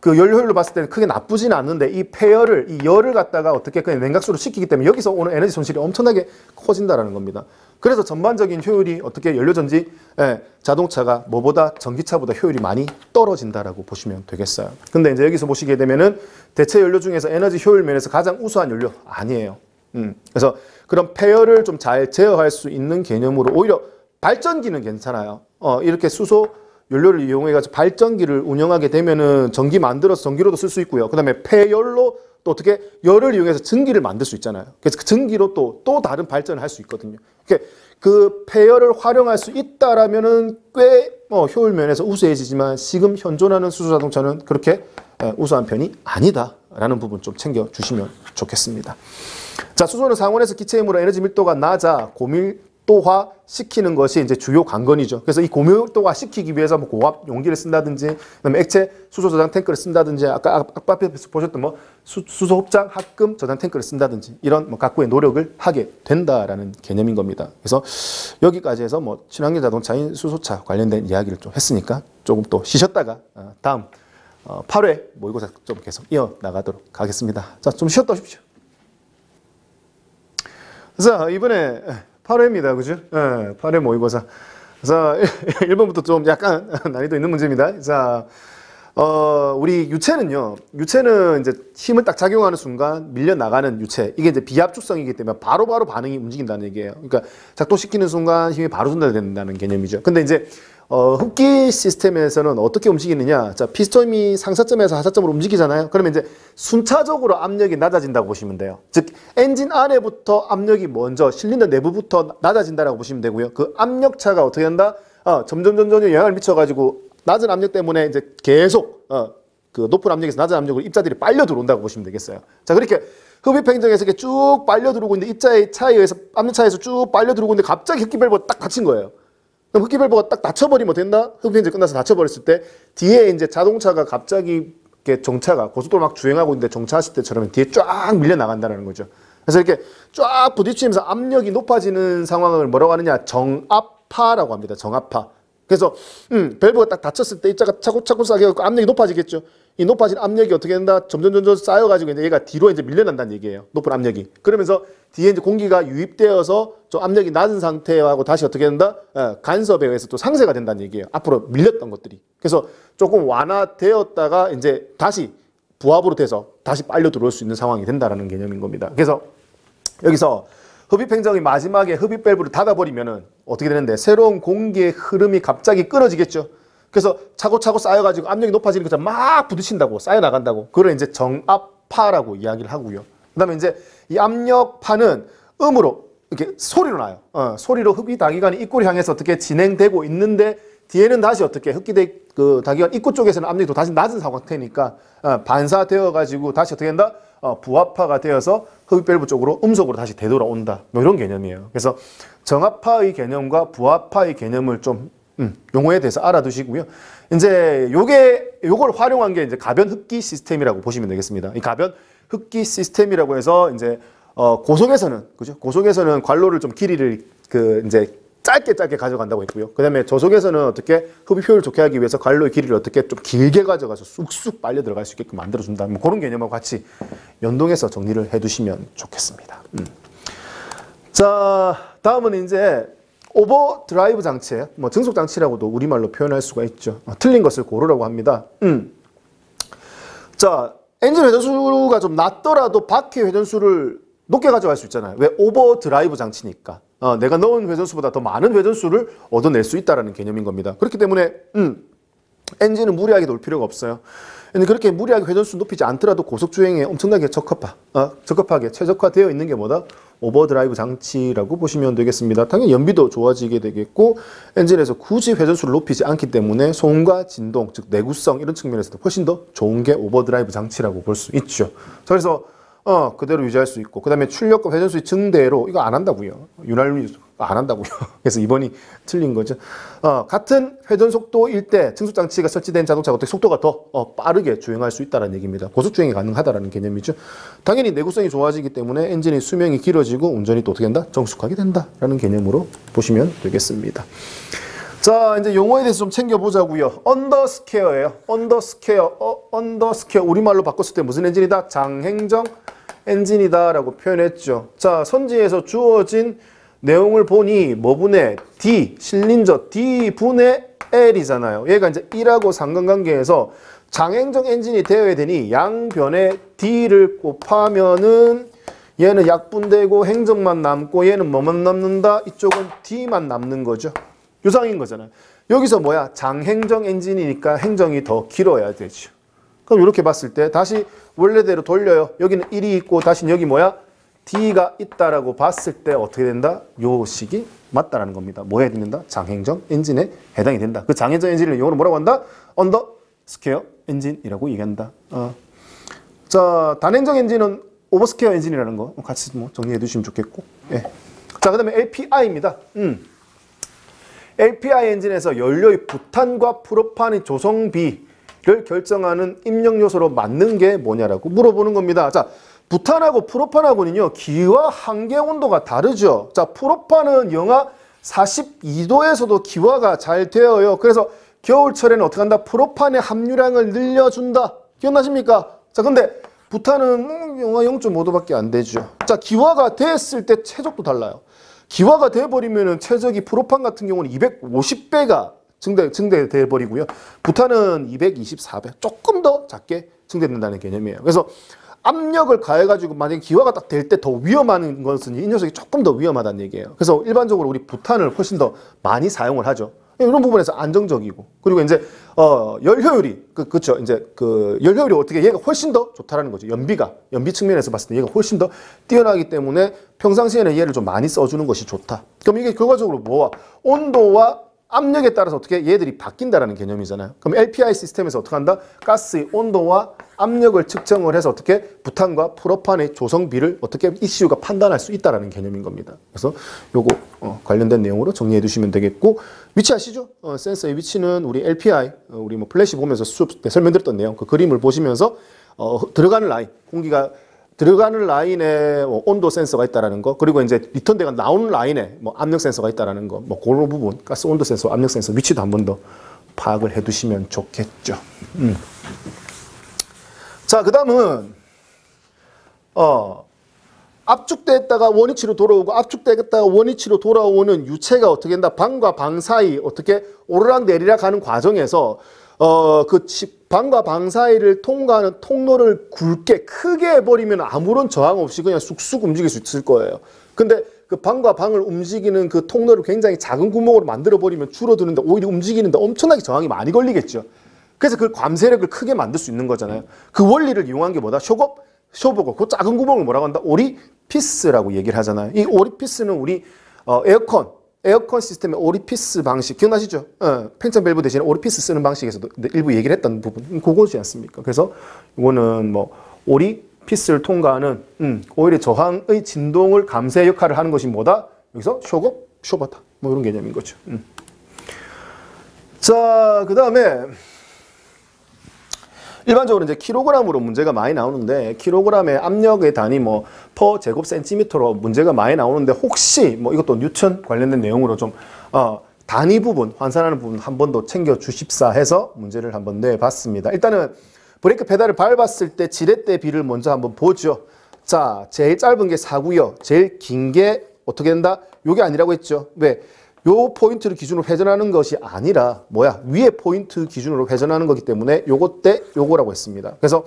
그 연료효율로 봤을 때는 크게 나쁘지는 않는데 이 폐열을, 이 열을 갖다가 어떻게 그냥 냉각수로 식히기 때문에 여기서 오는 에너지 손실이 엄청나게 커진다라는 겁니다. 그래서 전반적인 효율이 어떻게 연료전지 자동차가 뭐보다 전기차보다 효율이 많이 떨어진다라고 보시면 되겠어요. 근데 이제 여기서 보시게 되면은 대체 연료 중에서 에너지 효율 면에서 가장 우수한 연료 아니에요. 그래서 그런 폐열을 좀 잘 제어할 수 있는 개념으로 오히려 발전기는 괜찮아요. 이렇게 수소 연료를 이용해가지고 발전기를 운영하게 되면은 전기 만들어서 전기로도 쓸 수 있고요. 그 다음에 폐열로 또 어떻게 열을 이용해서 전기를 만들 수 있잖아요. 그래서 그 전기로 또 다른 발전을 할 수 있거든요. 그 폐열을 활용할 수 있다라면은 꽤 효율 면에서 우수해지지만 지금 현존하는 수소 자동차는 그렇게 우수한 편이 아니다라는 부분 좀 챙겨주시면 좋겠습니다. 자, 수소는 상온에서 기체 힘으로 에너지 밀도가 낮아 고밀도화 시키는 것이 이제 주요 관건이죠. 그래서 이 고밀도화 시키기 위해서 뭐 고압 용기를 쓴다든지, 그다음에 액체 수소 저장 탱크를 쓴다든지, 아까 앞에서 보셨던 뭐 수소 흡장 합금 저장 탱크를 쓴다든지 이런 뭐 각고의 노력을 하게 된다라는 개념인 겁니다. 그래서 여기까지 해서 뭐 친환경 자동차인 수소차 관련된 이야기를 좀 했으니까 조금 또 쉬셨다가 다음 8회 모의고사 좀 계속 이어 나가도록 하겠습니다. 자, 좀 쉬었다 오십시오. 자, 이번에 8회입니다. 그죠? 8회 모의고사. 자, 1번부터 좀 약간 난이도 있는 문제입니다. 자, 우리 유체는요. 유체는 이제 힘을 딱 작용하는 순간 밀려나가는 유체. 이게 이제 비압축성이기 때문에 바로바로 반응이 움직인다는 얘기예요. 그러니까 작동시키는 순간 힘이 바로 전달된다는 개념이죠. 근데 이제 흡기 시스템에서는 어떻게 움직이느냐. 자, 피스톤이 상사점에서 하사점으로 움직이잖아요. 그러면 이제 순차적으로 압력이 낮아진다고 보시면 돼요. 즉, 엔진 안에부터 압력이 먼저 실린더 내부부터 낮아진다라고 보시면 되고요. 그 압력차가 어떻게 한다? 점점 영향을 미쳐가지고 낮은 압력 때문에 이제 계속 그 높은 압력에서 낮은 압력으로 입자들이 빨려 들어온다고 보시면 되겠어요. 자, 그렇게 흡입 행정에서 이렇게 쭉 빨려 들어오고 있는데 입자의 차이에서 압력 차이에서 쭉 빨려 들어오고 있는데 갑자기 흡기 밸브가 딱 닫힌 거예요. 그럼 흡기 밸브가 딱 닫혀버리면 된다? 흡입 행정 끝나서 닫혀버렸을 때 뒤에 이제 자동차가 갑자기 이렇게 정차가 고속도로 막 주행하고 있는데 정차하실 때처럼 뒤에 쫙 밀려 나간다는 거죠. 그래서 이렇게 쫙 부딪히면서 압력이 높아지는 상황을 뭐라고 하느냐? 정압파라고 합니다. 정압파. 그래서 밸브가 딱 닫혔을 때 입자가 차곡차곡 쌓여서 압력이 높아지겠죠. 이 높아진 압력이 어떻게 된다? 점점 쌓여가지고 이제 얘가 뒤로 이제 밀려난다는 얘기예요. 높은 압력이. 그러면서 뒤에 이제 공기가 유입되어서 좀 압력이 낮은 상태하고 다시 어떻게 된다? 간섭에 의해서 또 상쇄가 된다는 얘기예요. 앞으로 밀렸던 것들이. 그래서 조금 완화되었다가 이제 다시 부합으로 돼서 다시 빨려 들어올 수 있는 상황이 된다라는 개념인 겁니다. 그래서 여기서 흡입 행정이 마지막에 흡입 밸브를 닫아버리면은 어떻게 되는데 새로운 공기의 흐름이 갑자기 끊어지겠죠. 그래서 차고차고 쌓여가지고 압력이 높아지는 것처럼 막 부딪힌다고 쌓여나간다고. 그걸 이제 정압파라고 이야기를 하고요. 그다음에 이제 이 압력파는 음으로 이렇게 소리로 나요. 소리로 흡입 다기관이 입구를 향해서 어떻게 진행되고 있는데 뒤에는 다시 어떻게 흡기 다기관 입구 쪽에서는 압력이 또 다시 낮은 상태니까 반사되어 가지고 다시 어떻게 된다? 부압파가 되어서 흡입 밸브 쪽으로 음속으로 다시 되돌아온다. 뭐 이런 개념이에요. 그래서 정압파의 개념과 부압파의 개념을 좀 용어에 대해서 알아두시고요. 이제 요걸 활용한 게 이제 가변 흡기 시스템이라고 보시면 되겠습니다. 이 가변 흡기 시스템이라고 해서 이제 고속에서는 그죠? 고속에서는 관로를 좀 길이를 이제 짧게 가져간다고 했고요. 그다음에 저속에서는 어떻게 흡입 효율을 좋게 하기 위해서 관로의 길이를 어떻게 좀 길게 가져가서 쑥쑥 빨려 들어갈 수 있게끔 만들어준다. 뭐 그런 개념하고 같이 연동해서 정리를 해두시면 좋겠습니다. 자, 다음은 이제 오버드라이브 장치예요. 뭐 증속 장치라고도 우리말로 표현할 수가 있죠. 틀린 것을 고르라고 합니다. 자, 엔진 회전수가 좀 낮더라도 바퀴 회전수를 높게 가져갈 수 있잖아요. 왜? 오버드라이브 장치니까. 내가 넣은 회전수보다 더 많은 회전수를 얻어낼 수 있다는 개념인 겁니다. 그렇기 때문에 엔진은 무리하게 놓을 필요가 없어요. 그렇게 무리하게 회전수 높이지 않더라도 고속주행에 엄청나게 적합하게 최적화되어 있는 게 뭐다? 오버드라이브 장치라고 보시면 되겠습니다. 당연히 연비도 좋아지게 되겠고 엔진에서 굳이 회전수를 높이지 않기 때문에 소음과 진동, 즉 내구성 이런 측면에서도 훨씬 더 좋은 게 오버드라이브 장치라고 볼 수 있죠. 자, 그래서 그대로 유지할 수 있고 그 다음에 출력과 회전수의 증대로 이거 안 한다고요. 윤활유 안 한다고요. 그래서 이번이 틀린 거죠. 같은 회전 속도일 때 증속장치가 설치된 자동차가 어떻게 속도가 더 빠르게 주행할 수 있다는 얘기입니다. 고속주행이 가능하다는 개념이죠. 당연히 내구성이 좋아지기 때문에 엔진의 수명이 길어지고 운전이 또 어떻게 된다? 정숙하게 된다라는 개념으로 보시면 되겠습니다. 자, 이제 용어에 대해서 좀 챙겨보자고요. 언더스퀘어예요. 언더스퀘어 우리말로 바꿨을 때 무슨 엔진이다? 장행정 엔진이다 라고 표현했죠. 자, 선지에서 주어진 내용을 보니 뭐분의 D, 실린저 D분의 L이잖아요. 얘가 이제 1하고 상관관계에서 장행정 엔진이 되어야 되니 양변에 D를 곱하면은 얘는 약분되고 행정만 남고 얘는 뭐만 남는다? 이쪽은 D만 남는 거죠. 유상인 거잖아요. 여기서 뭐야? 장행정 엔진이니까 행정이 더 길어야 되죠. 그럼 이렇게 봤을 때 다시 원래대로 돌려요. 여기는 1이 있고 다시 여기 뭐야? D가 있다라고 봤을 때 어떻게 된다? 요 식이 맞다라는 겁니다. 뭐 해야 된다? 장행정 엔진에 해당이 된다. 그 장행정 엔진을 영어로 뭐라고 한다? 언더스퀘어 엔진이라고 얘기한다. 자, 단행정 엔진은 오버스퀘어 엔진이라는 거 같이 뭐 정리해 두시면 좋겠고. 예. 자, 그다음에 LPI입니다. LPI 엔진에서 연료의 부탄과 프로판의 조성비를 결정하는 입력 요소로 맞는 게 뭐냐라고 물어보는 겁니다. 자, 부탄하고 프로판하고는요, 기와 환경 온도가 다르죠. 자, 프로판은 영하 42도에서도 기화가 잘 되어요. 그래서 겨울철에는 어떻게 한다? 프로판의 함유량을 늘려준다. 기억나십니까? 자, 근데 부탄은 영하 0.5도밖에 안 되죠. 자, 기화가 됐을 때 최적도 달라요. 기화가 돼버리면은 최적이 프로판 같은 경우는 250배가 증대돼 버리고요. 부탄은 224배, 조금 더 작게 증대된다는 개념이에요. 그래서 압력을 가해가지고 만약에 기화가 딱 될 때 더 위험한 것은 이 녀석이 조금 더 위험하다는 얘기예요. 그래서 일반적으로 우리 부탄을 훨씬 더 많이 사용을 하죠. 이런 부분에서 안정적이고, 그리고 이제 열 효율이 그쵸, 이제 열 효율이 어떻게 얘가 훨씬 더 좋다라는 거죠. 연비 측면에서 봤을 때 얘가 훨씬 더 뛰어나기 때문에 평상시에는 얘를 좀 많이 써주는 것이 좋다. 그럼 이게 결과적으로 뭐와 온도와 압력에 따라서 어떻게 얘들이 바뀐다라는 개념이잖아요. 그럼 LPI 시스템에서 어떻게 한다? 가스의 온도와 압력을 측정을 해서 어떻게 부탄과 프로판의 조성비를 어떻게 ECU가 판단할 수 있다라는 개념인 겁니다. 그래서 요거 관련된 내용으로 정리해 두시면 되겠고, 위치 아시죠? 센서의 위치는 우리 LPI 우리 뭐 플래시 보면서 수업 때 설명드렸던 내용 그 그림을 보시면서 들어가는 라인, 공기가 들어가는 라인에 뭐 온도 센서가 있다라는 거, 그리고 이제 리턴대가 나오는 라인에 뭐 압력 센서가 있다라는 거, 뭐 그런 부분, 가스 온도 센서, 압력 센서 위치도 한 번 더 파악을 해두시면 좋겠죠. 자, 그다음은 압축됐다가 원위치로 돌아오고 압축됐다가 원위치로 돌아오는 유체가 어떻게 된다? 방과 방 사이 어떻게 오르락 내리락 하는 과정에서 그 방과 방 사이를 통과하는 통로를 굵게 크게 해버리면 아무런 저항 없이 그냥 쑥쑥 움직일 수 있을 거예요. 근데 그 방과 방을 움직이는 그 통로를 굉장히 작은 구멍으로 만들어버리면 줄어드는데 오히려 움직이는데 엄청나게 저항이 많이 걸리겠죠. 그래서 그 괌세력을 크게 만들 수 있는 거잖아요. 그 원리를 이용한 게 뭐다? 쇼버거. 그 작은 구멍을 뭐라고 한다? 오리피스라고 얘기를 하잖아요. 이 오리피스는 우리 에어컨 시스템의 오리피스 방식 기억나시죠? 팽창 밸브 대신에 오리피스 쓰는 방식에서도 일부 얘기를 했던 부분 그거지 않습니까? 그래서 이거는 뭐 오리피스를 통과하는 오히려 저항의 진동을 감쇄 역할을 하는 것이 뭐다? 여기서 쇼버다. 뭐 이런 개념인 거죠. 자, 그 다음에 일반적으로 이제 킬로그램으로 문제가 많이 나오는데 킬로그램의 압력의 단위 뭐 퍼 제곱 센티미터로 문제가 많이 나오는데 혹시 뭐 이것도 뉴턴 관련된 내용으로 좀 단위 부분 환산하는 부분 한 번 더 챙겨 주십사 해서 문제를 한번 내봤습니다. 일단은 브레이크 페달을 밟았을 때 지렛대 비를 먼저 한번 보죠. 자, 제일 짧은 게 4고요. 제일 긴 게 어떻게 된다? 요게 아니라고 했죠. 왜? 요 포인트를 기준으로 회전하는 것이 아니라 뭐야? 위에 포인트 기준으로 회전하는 거기 때문에 요거 때 요거라고 했습니다. 그래서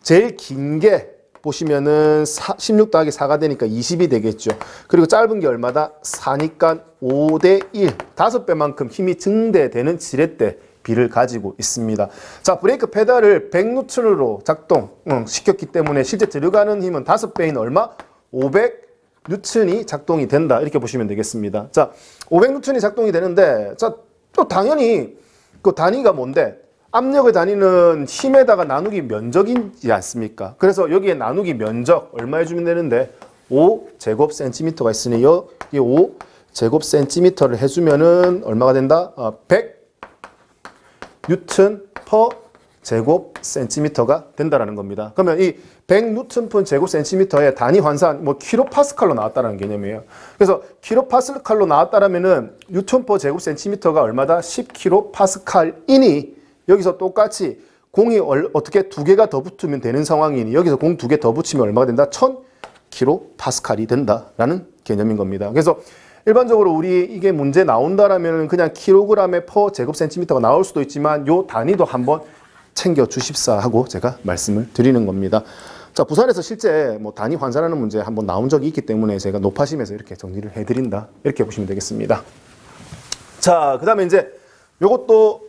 제일 긴 게 보시면은 16 더하기 4가 되니까 20이 되겠죠. 그리고 짧은 게 얼마다? 4니까 5대 1. 5배만큼 힘이 증대되는 지렛대 비를 가지고 있습니다. 자, 브레이크 페달을 100N으로 작동 시켰기 때문에 실제 들어가는 힘은 5배인 얼마? 500N이 작동이 된다. 이렇게 보시면 되겠습니다. 자, 500N이 작동이 되는데, 자, 또 당연히 그 단위가 뭔데? 압력의 단위는 힘에다가 나누기 면적이지 않습니까? 그래서 여기에 나누기 면적 얼마 해주면 되는데 5제곱센티미터가 있으니 여기 5제곱센티미터를 해주면은 얼마가 된다? 100 뉴턴 퍼 제곱센티미터가 된다라는 겁니다. 그러면 이 100 뉴턴 퍼 제곱센티미터의 단위 환산 뭐 킬로파스칼로 나왔다라는 개념이에요. 그래서 킬로파스칼로 나왔다라면은 뉴턴 퍼 제곱센티미터가 얼마다? 10킬로파스칼이니 여기서 똑같이 공이 어떻게 두 개가 더 붙으면 되는 상황이니 여기서 공 두 개 더 붙이면 얼마가 된다? 1000킬로파스칼이 된다라는 개념인 겁니다. 그래서 일반적으로 우리 이게 문제 나온다라면 그냥 킬로그램에 퍼 제곱센티미터가 나올 수도 있지만 요 단위도 한번 챙겨 주십사 하고 제가 말씀을 드리는 겁니다. 자, 부산에서 실제 뭐 단위 환산하는 문제 한번 나온 적이 있기 때문에 제가 높아심에서 이렇게 정리를 해드린다. 이렇게 보시면 되겠습니다. 자, 그 다음에 이제 요것도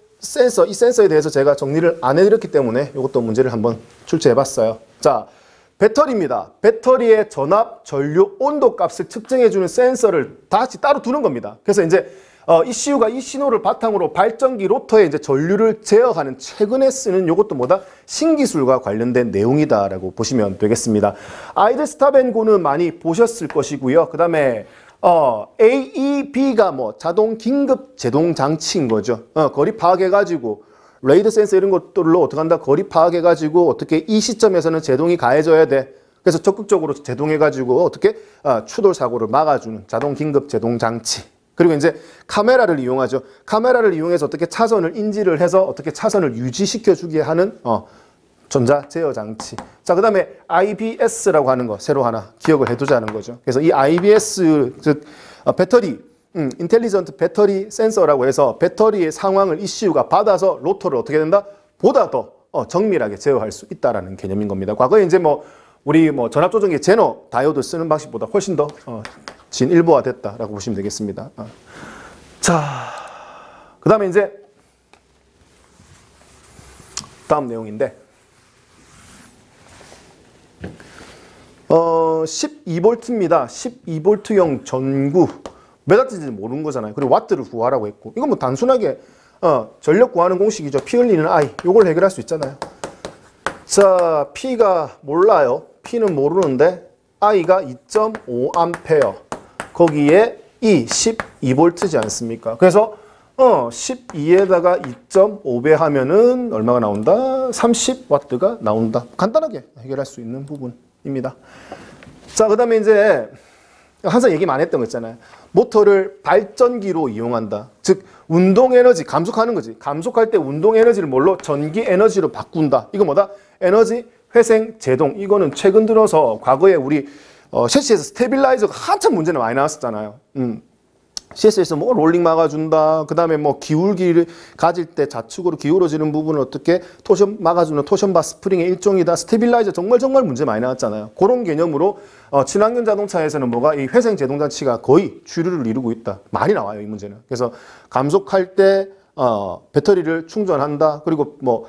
이 센서에 대해서 제가 정리를 안 해드렸기 때문에 이것도 문제를 한번 출제해봤어요. 자, 배터리입니다. 배터리의 전압, 전류, 온도 값을 측정해주는 센서를 다 같이 따로 두는 겁니다. 그래서 이제 ECU가 이 신호를 바탕으로 발전기 로터에 이제 전류를 제어하는 최근에 쓰는 이것도 뭐다? 신기술과 관련된 내용이다라고 보시면 되겠습니다. 아이들 스탑앤고는 많이 보셨을 것이고요. 그 다음에 AEB가 뭐 자동 긴급 제동 장치인 거죠. 거리 파악해가지고 레이더 센서 이런 것들로 어떻게 한다? 거리 파악해가지고 어떻게 이 시점에서는 제동이 가해져야 돼. 그래서 적극적으로 제동해가지고 어떻게 추돌 사고를 막아주는 자동 긴급 제동 장치. 그리고 이제 카메라를 이용하죠. 카메라를 이용해서 어떻게 차선을 인지를 해서 어떻게 차선을 유지시켜주게 하는 전자 제어 장치. 자, 그 다음에 IBS라고 하는 거 새로 하나 기억을 해두자는 거죠. 그래서 이 IBS 즉 배터리 인텔리전트 배터리 센서라고 해서 배터리의 상황을 ECU가 받아서 로터를 어떻게 된다? 보다 더 정밀하게 제어할 수 있다라는 개념인 겁니다. 과거에 이제 뭐 우리 뭐 전압 조정기 제너 다이오드 쓰는 방식보다 훨씬 더 진일보화됐다라고 보시면 되겠습니다. 자, 그 다음에 이제 다음 내용인데 12V입니다. 12V형 전구 몇 와트인지 모르는 거잖아요. 그리고 와트를 구하라고 했고 이건 뭐 단순하게 전력 구하는 공식이죠. 피 흘리는 I 요걸 해결할 수 있잖아요. 자, P가 몰라요. P는 모르는데 I가 2.5A 거기에 E 12V지 않습니까? 그래서 12에다가 2.5배 하면은 얼마가 나온다? 30W가 나온다. 간단하게 해결할 수 있는 부분입니다. 자, 그 다음에 이제 항상 얘기 많이 했던 거 있잖아요. 모터를 발전기로 이용한다. 즉 운동 에너지 감속하는 거지. 감속할 때 운동 에너지를 뭘로? 전기 에너지로 바꾼다. 이거 뭐다? 에너지 회생 제동. 이거는 최근 들어서 과거에 우리 셰시에서 스테빌라이저가 한참 문제는 많이 나왔었잖아요. CS에서 뭐 롤링 막아준다. 그 다음에 뭐 기울기를 가질 때 좌측으로 기울어지는 부분을 어떻게 토션 막아주는 토션바 스프링의 일종이다. 스테빌라이저 정말 문제 많이 나왔잖아요. 그런 개념으로 친환경 자동차에서는 뭐가 이 회생 제동 장치가 거의 주류를 이루고 있다. 많이 나와요, 이 문제는. 그래서 감속할 때 배터리를 충전한다. 그리고 뭐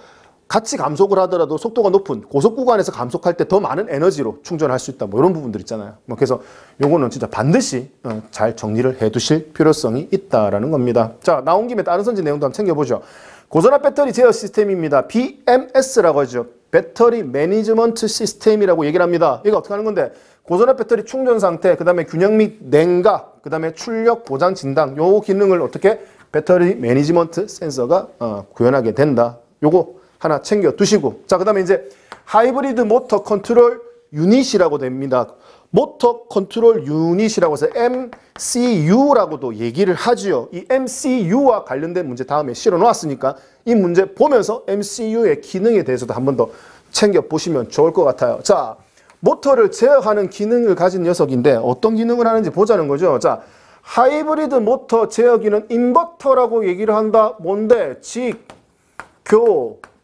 같이 감속을 하더라도 속도가 높은 고속 구간에서 감속할 때 더 많은 에너지로 충전할 수 있다. 뭐 이런 부분들 있잖아요. 뭐 그래서 요거는 진짜 반드시 잘 정리를 해 두실 필요성이 있다라는 겁니다. 자, 나온 김에 다른 선지 내용도 한번 챙겨보죠. 고전압 배터리 제어 시스템입니다. BMS라고 하죠. 배터리 매니지먼트 시스템이라고 얘기를 합니다. 이거 어떻게 하는 건데, 고전압 배터리 충전 상태, 그 다음에 균형 및 냉각, 그 다음에 출력 보장 진단, 요 기능을 어떻게 배터리 매니지먼트 센서가 구현하게 된다. 요거 하나 챙겨 두시고, 자, 그 다음에 이제 하이브리드 모터 컨트롤 유닛이라고 됩니다. 모터 컨트롤 유닛이라고 해서 MCU라고도 얘기를 하지요. 이 MCU와 관련된 문제 다음에 실어 놓았으니까 이 문제 보면서 MCU의 기능에 대해서도 한 번 더 챙겨 보시면 좋을 것 같아요. 자, 모터를 제어하는 기능을 가진 녀석인데 어떤 기능을 하는지 보자는 거죠. 자, 하이브리드 모터 제어기는 인버터라고 얘기를 한다. 뭔데?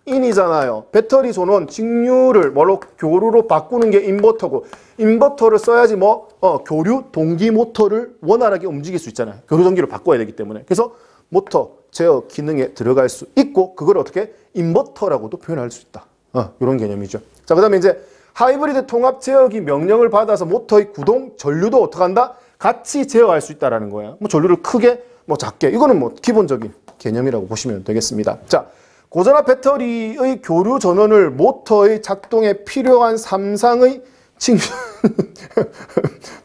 인이잖아요. 배터리 전원 직류를 뭐로 교류로 바꾸는 게 인버터고, 인버터를 써야지 뭐 교류 동기 모터를 원활하게 움직일 수 있잖아요. 교류 동기를 바꿔야 되기 때문에. 그래서 모터 제어 기능에 들어갈 수 있고, 그걸 어떻게 인버터라고도 표현할 수 있다. 이런 개념이죠. 자, 그다음에 이제 하이브리드 통합 제어기 명령을 받아서 모터의 구동 전류도 어떻게 한다? 같이 제어할 수 있다라는 거예요. 뭐 전류를 크게 뭐 작게, 이거는 뭐 기본적인 개념이라고 보시면 되겠습니다. 자, 고전압 배터리의 교류 전원을 모터의 작동에 필요한 삼상의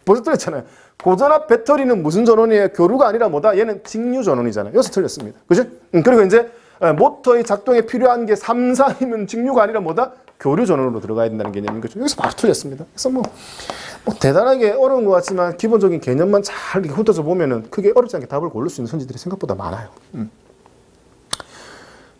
벌써 틀렸잖아요. 고전압 배터리는 무슨 전원이에요? 교류가 아니라 뭐다? 얘는 직류 전원이잖아요. 여기서 틀렸습니다. 그죠? 그리고 이제 모터의 작동에 필요한 게 삼상이면 직류가 아니라 뭐다? 교류 전원으로 들어가야 된다는 개념인 거죠. 여기서 바로 틀렸습니다. 그래서 뭐 대단하게 어려운 것 같지만 기본적인 개념만 잘 이렇게 훑어서 보면은 크게 어렵지 않게 답을 고를 수 있는 선지들이 생각보다 많아요.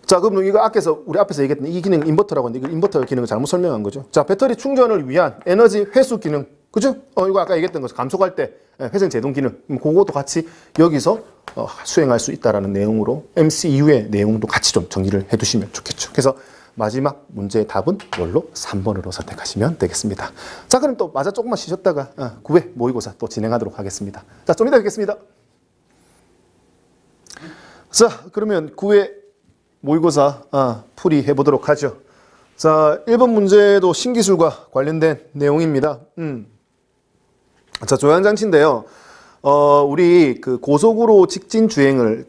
자, 그럼 이거 우리 앞에서 얘기했던 이 기능 인버터라고 하는데, 이거 인버터 기능을 잘못 설명한 거죠. 자, 배터리 충전을 위한 에너지 회수 기능. 그죠? 이거 아까 얘기했던 거 감속할 때 회생 제동 기능. 그것도 같이 여기서 수행할 수 있다라는 내용으로 MCU의 내용도 같이 좀 정리를 해 두시면 좋겠죠. 그래서 마지막 문제의 답은 뭘로? 3번으로 선택하시면 되겠습니다. 자, 그럼 또 마저 조금만 쉬셨다가 9회 모의고사 또 진행하도록 하겠습니다. 자, 좀 이따 뵙겠습니다. 자, 그러면 9회 모의고사 풀이해 보도록 하죠. 자, 1번 문제도 신기술과 관련된 내용입니다. 자, 조향장치인데요. 우리 그 고속으로 직진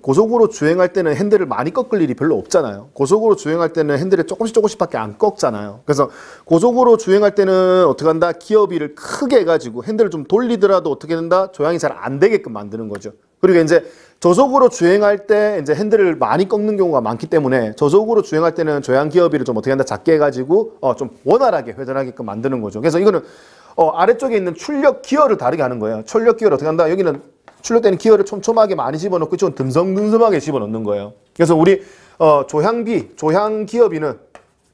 고속으로 주행할 때는 핸들을 많이 꺾을 일이 별로 없잖아요. 고속으로 주행할 때는 핸들을 조금씩밖에 안 꺾잖아요. 그래서 고속으로 주행할 때는 어떻게 한다? 기어비를 크게 해가지고 핸들을 좀 돌리더라도 어떻게 된다? 조향이 잘 안 되게끔 만드는 거죠. 그리고 이제 저속으로 주행할 때 이제 핸들을 많이 꺾는 경우가 많기 때문에 저속으로 주행할 때는 조향 기어비를 좀 어떻게 한다? 작게 해가지고 좀 원활하게 회전하게끔 만드는 거죠. 그래서 이거는 아래쪽에 있는 출력 기어를 다르게 하는 거예요. 출력 기어를 어떻게 한다? 여기는 출력되는 기어를 촘촘하게 많이 집어넣고 이쪽은 듬성듬성하게 집어넣는 거예요. 그래서 우리 조향 기어비는